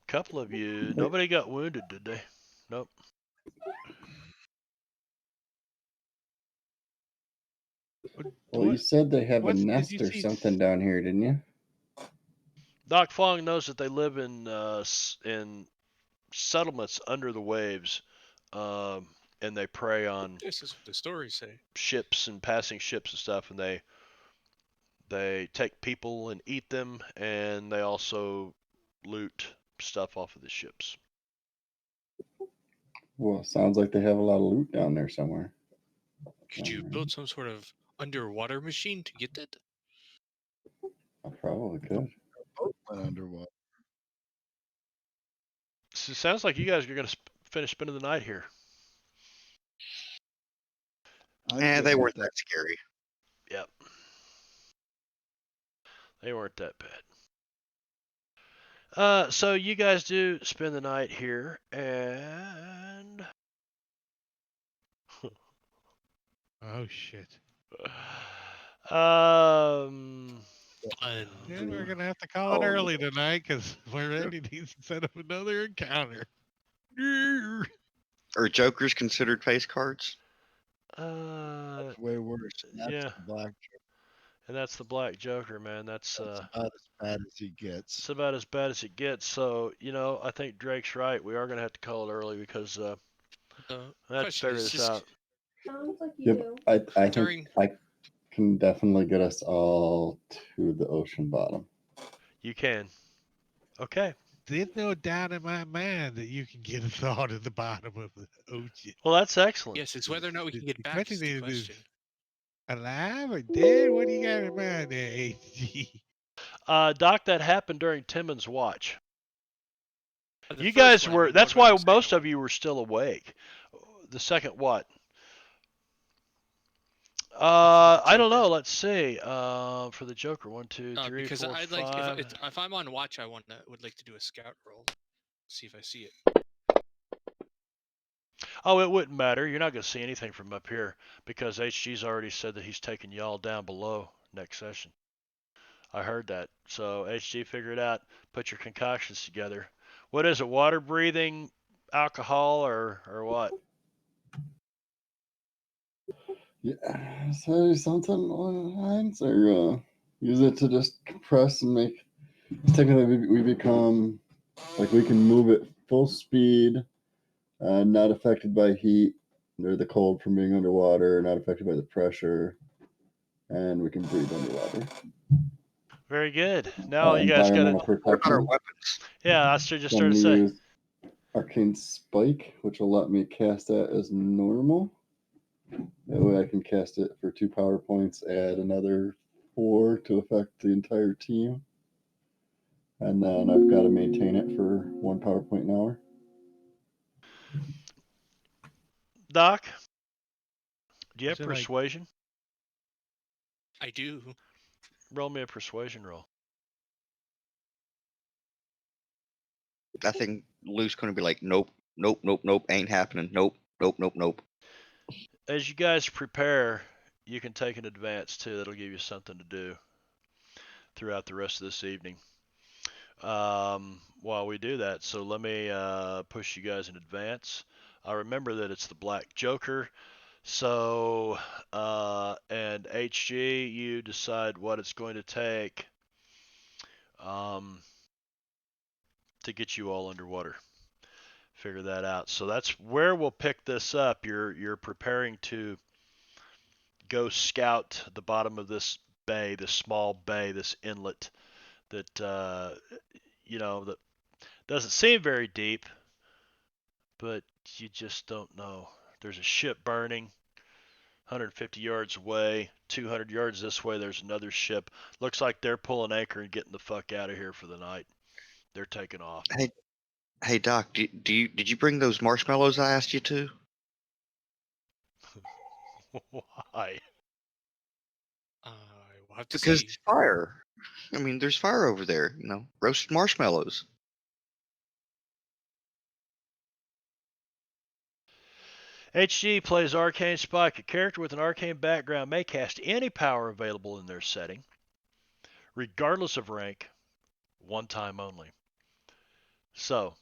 Couple of you. Nobody got wounded, did they? Nope. Well, you What? said they have a Did you nest or see? something down here, didn't you? Doc Fong knows that they live in settlements under the waves, and they prey on This is what the stories say. ships and passing ships and stuff, and they take people and eat them, and they also loot stuff off of the ships. Well, sounds like they have a lot of loot down there somewhere. Could you build some sort of underwater machine to get that? I probably could. Boat went underwater. So it sounds like you guys are gonna finish spending the night here. I'm Eh, good they with weren't that. that scary. Yep. They weren't that bad. So you guys do spend the night here, and Oh shit! um, Fun. Then we're gonna have to call it early tonight because we're ready to set up another encounter. Are jokers considered face cards? That's way worse. And that's yeah, the black. and that's the Black Joker, man. That's About as bad as he gets. it's about as bad as it gets. So I think Drake's right. We are gonna have to call it early because The I have to question figure is, this out. Sounds like you Yep, do. I think during I can definitely get us all to the ocean bottom. You can. Okay. There's no doubt in my mind that you can get us all to the bottom of the ocean. Well, that's excellent. yes, it's whether or not we can The get back. question Is the is, question. alive or dead? What do you got in mind there, HG? Doc, that happened during Timmons' watch. The You first guys one, were. what That's about why the second most of one? you were still awake. The second what? For the I don't know. Joker. Let's see. For the Joker, 1, 2, 3, Because 4, I'd like 5. if I'm on watch, I would like to do a scout roll, see if I see it. Oh, it wouldn't matter. You're not going to see anything from up here because HG's already said that he's taking y'all down below next session. I heard that. So HG, figure it out. Put your concoctions together. What is it? Water breathing, alcohol, or what? Yeah, so something along the lines, or use it to just compress and make. Technically, we become like we can move at full speed, not affected by heat or the cold from being underwater, not affected by the pressure, and we can breathe underwater. Very good. Now you guys got Environmental it. What about our protection. weapons? Yeah, I just So started I'm to gonna say. use arcane spike, which will let me cast that as normal. That way I can cast it for 2 power points, add another 4 to affect the entire team. And then I've got to maintain it for 1 power point an hour. Doc, do you have So, like, persuasion? I do. Roll me a persuasion roll. I think Lou's going to be like, nope. Nope, nope, nope. Ain't happening. Nope, nope, nope, nope. As you guys prepare, you can take an advance too. That'll give you something to do throughout the rest of this evening. While we do that, so let me push you guys in advance. I remember that it's the Black Joker. So, and HG, you decide what it's going to take um, to get you all underwater. Figure that out. So that's where we'll pick this up. You're preparing to go scout the bottom of this bay, this small bay, this inlet that that doesn't seem very deep, but you just don't know. There's a ship burning 150 yards away, 200 yards this way. There's another ship. Looks like they're pulling anchor and getting the fuck out of here for the night. They're taking off. Hey, hey, Doc. Did you bring those marshmallows I asked you to? Why? I will have to Because see. fire. I mean, there's fire over there. Roasted marshmallows. HG plays Arcane Spike. A character with an arcane background may cast any power available in their setting, regardless of rank, one time only. So,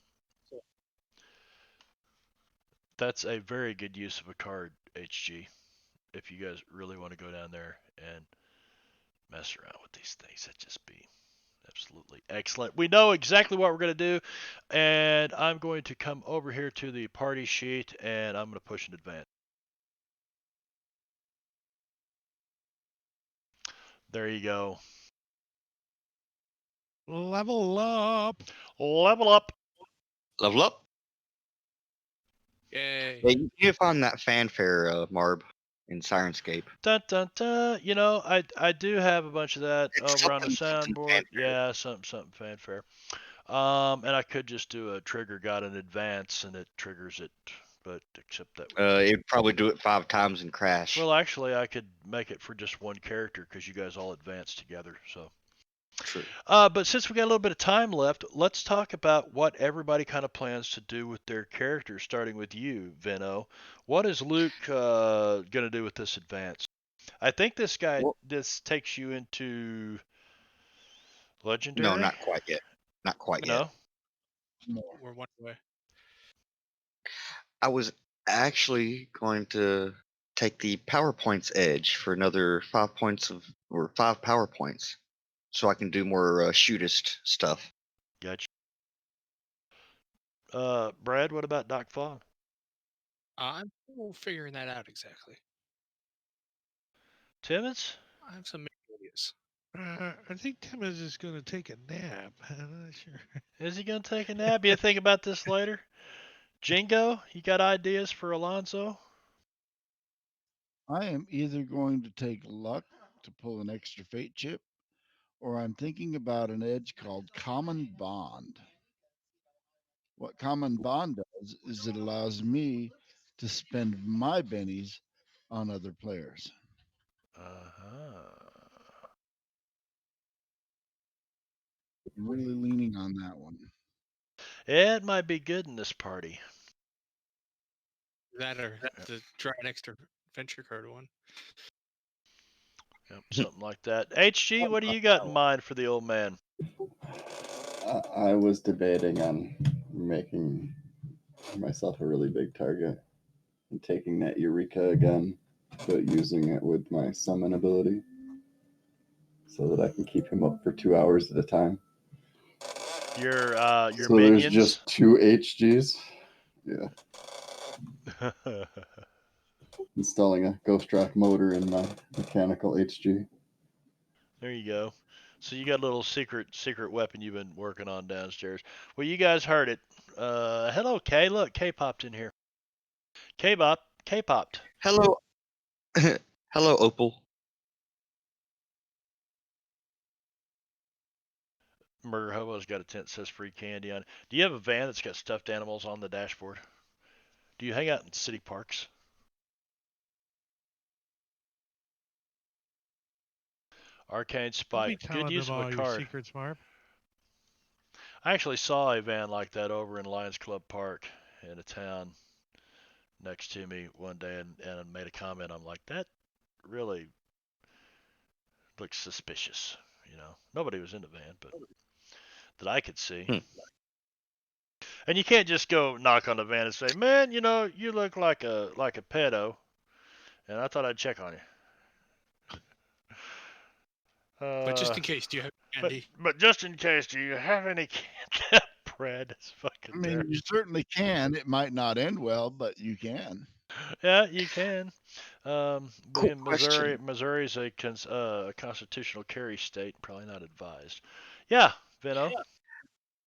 that's a very good use of a card, HG, if you guys really want to go down there and mess around with these things. That'd just be absolutely excellent. We know exactly what we're going to do, and I'm going to come over here to the party sheet, and I'm going to push an advance. There you go. Level up. Level up. Level up. Yay. Yeah, you need to find that fanfare, Marb, in Sirenscape. Dun dun dun. I do have a bunch of that It's over on the something soundboard. fanfare. Yeah, something fanfare. And I could just do a trigger got in advance, and it triggers it. But except that would be. It'd probably do it 5 times and crash. Well, actually, I could make it for just one character because you guys all advance together. So. True. But since we got a little bit of time left, let's talk about what everybody kind of plans to do with their characters, starting with you, Vino. What is Luke going to do with this advance? I think Well, this takes you into no, legendary. not quite yet. Not quite yet. No, More. We're one away. I was actually going to take the PowerPoints edge for another 5 points or 5 PowerPoints, so I can do more shootist stuff. gotcha. Brad, what about Doc Fog? I'm still figuring that out exactly. Timmons? I have some ideas. I think Timmons is going to take a nap. I'm not sure. Is he going to take a nap? You think about this later? Jingo, you got ideas for Alonzo? I am either going to take luck to pull an extra fate chip, or I'm thinking about an edge called Common Bond. What Common Bond does is it allows me to spend my bennies on other players. Uh-huh. I'm really leaning on that one. It might be good in this party. That or the try an extra adventure card one. Yep, something like that. HG, what do you got in mind for the old man? I was debating on making myself a really big target and taking that Eureka again, but using it with my summon ability so that I can keep him up for 2 hours at a time. Your So minions. there's just 2 HGs. Yeah. Installing a Ghost Rock motor in my mechanical HG. There you go. So you got a little secret weapon you've been working on downstairs. Well, you guys heard it. Hello, Kay. Look, Kay popped in here. Kay popped. Hello, hello, Opal. Murder Hobo's got a tent that says free candy on it. Do you have a van that's got stuffed animals on the dashboard? Do you hang out in city parks? Arcane Don't be Spike. Good telling use them of a all your card. secrets, Marv. I actually saw a van like that over in Lions Club Park, in a town next to me one day and made a comment. I'm like, that really looks suspicious. Nobody was in the van, but that I could see. Hmm. And you can't just go knock on the van and say, "Man, you look like a pedo, and I thought I'd check on you." But just Uh, in case, do you have but candy? but just in case, do you have any candy? Brad is I fucking mean, there. you certainly can. It might not end well, but you can. Yeah, you can. Cool In question. Missouri's a constitutional carry state. Probably not advised. Yeah, Vino.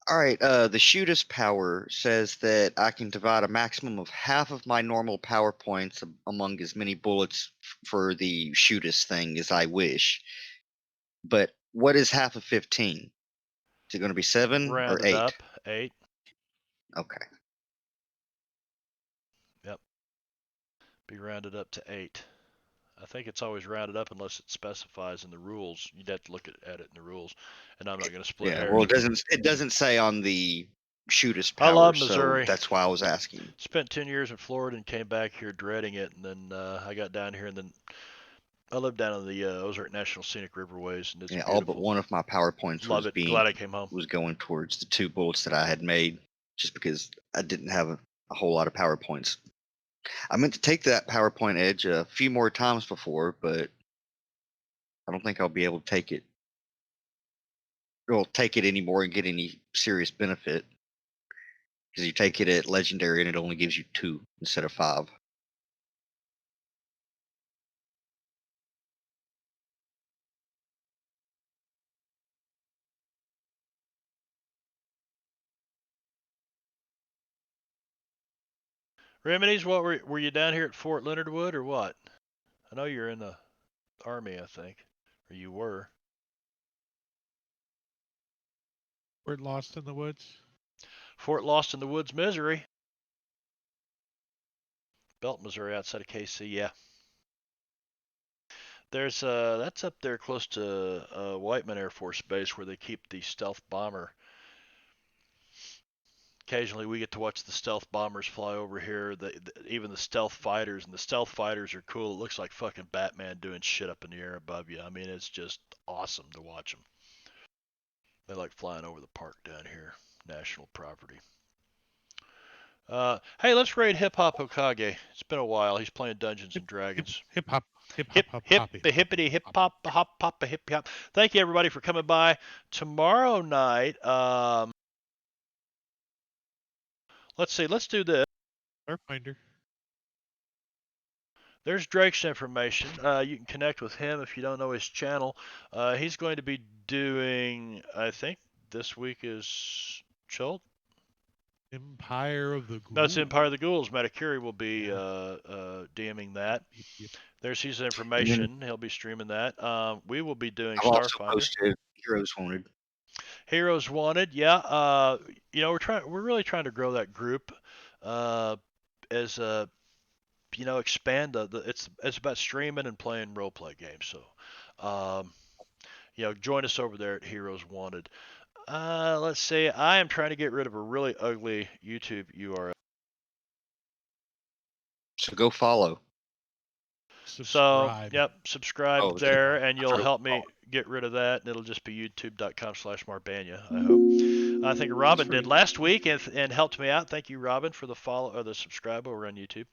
All right, the shootist power says that I can divide a maximum of half of my normal power points among as many bullets for the shootist thing as I wish. But what is half of 15? Is it going to be 7 or Rounded 8? up, 8. Okay. Yep, be rounded up to 8. I think it's always rounded up unless it specifies in the rules. You'd have to look at it in the rules, and I'm not going to split Yeah. Well, hairs. it doesn't say on the shootist I power, love so Missouri. that's why I was asking. Spent 10 years in Florida and came back here dreading it, and then I got down here, and then I lived down on the Ozark National Scenic Riverways, and it's Yeah, all but beautiful. one of my power points Love it. Glad I came home. was going towards the 2 bullets that I had made, just because I didn't have a whole lot of power points. I meant to take that PowerPoint Edge a few more times before, but I don't think I'll be able to take it. Or take it anymore and get any serious benefit, because you take it at Legendary and it only gives you 2 instead of 5. Remedies, what were you down here at Fort Leonard Wood or what? I know you're in the Army, I think, or you were. We're lost in the woods. Fort Lost in the Woods, Missouri. Belt, Missouri, outside of KC. Yeah. There's that's up there close to Whiteman Air Force Base where they keep the stealth bomber. Occasionally we get to watch the stealth bombers fly over here. Even the stealth fighters, and the stealth fighters are cool. It looks like fucking Batman doing shit up in the air above you. I mean, it's just awesome to watch them. They like flying over the park down here, national property. Hey, let's raid Hip Hop Hokage. It's been a while. He's playing Dungeons and Dragons. Hip hop, Hip hip hoppy. hippity hip hop hop hop hip hop. Thank you everybody for coming by. Tomorrow night, let's see. Let's do this. Starfinder. There's Drake's information. You can connect with him if you don't know his channel. He's going to be doing, I think this week is Chult. Empire of the Ghouls. No, it's Empire of the Ghouls. Matakuri will be Yeah. DMing that. Yep. There's his information. He'll be streaming that. We will be doing I've also Starfinder. posted Heroes Wanted. Heroes Wanted, yeah. We're really trying to grow that group as expand it's about streaming and playing role play games. So, join us over there at Heroes Wanted. Let's see. I am trying to get rid of a really ugly YouTube URL. So go follow. Subscribe. So, yep, subscribe Oh, there, and you'll True. help me get rid of that, and it'll just be youtube.com/Marbania, I hope. I think Robin did last week and helped me out. Thank you, Robin, for the follow or the subscribe over on YouTube.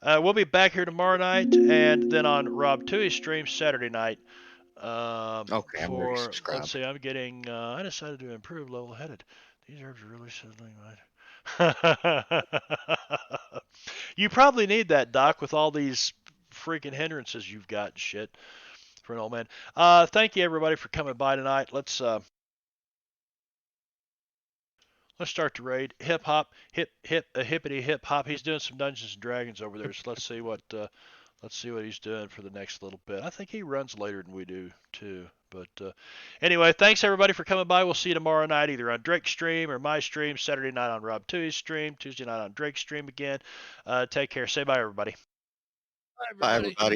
We'll be back here tomorrow night, and then on Rob Tui's stream Saturday night. Okay, I'm already subscribed. Let's see, I'm getting. I decided to improve level-headed. These herbs are really settling right. You probably need that, Doc, with all these freaking hindrances you've got and shit for an old man. Thank you everybody for coming by tonight. Let's start the raid. Hip hop, hippity hip hop. He's doing some Dungeons and Dragons over there. So let's see what he's doing for the next little bit. I think he runs later than we do too. But anyway, thanks everybody for coming by. We'll see you tomorrow night either on Drake's stream or my stream. Saturday night on Rob Tui's stream. Tuesday night on Drake's stream again. Take care. Say bye everybody. Bye, Bye, everybody. everybody.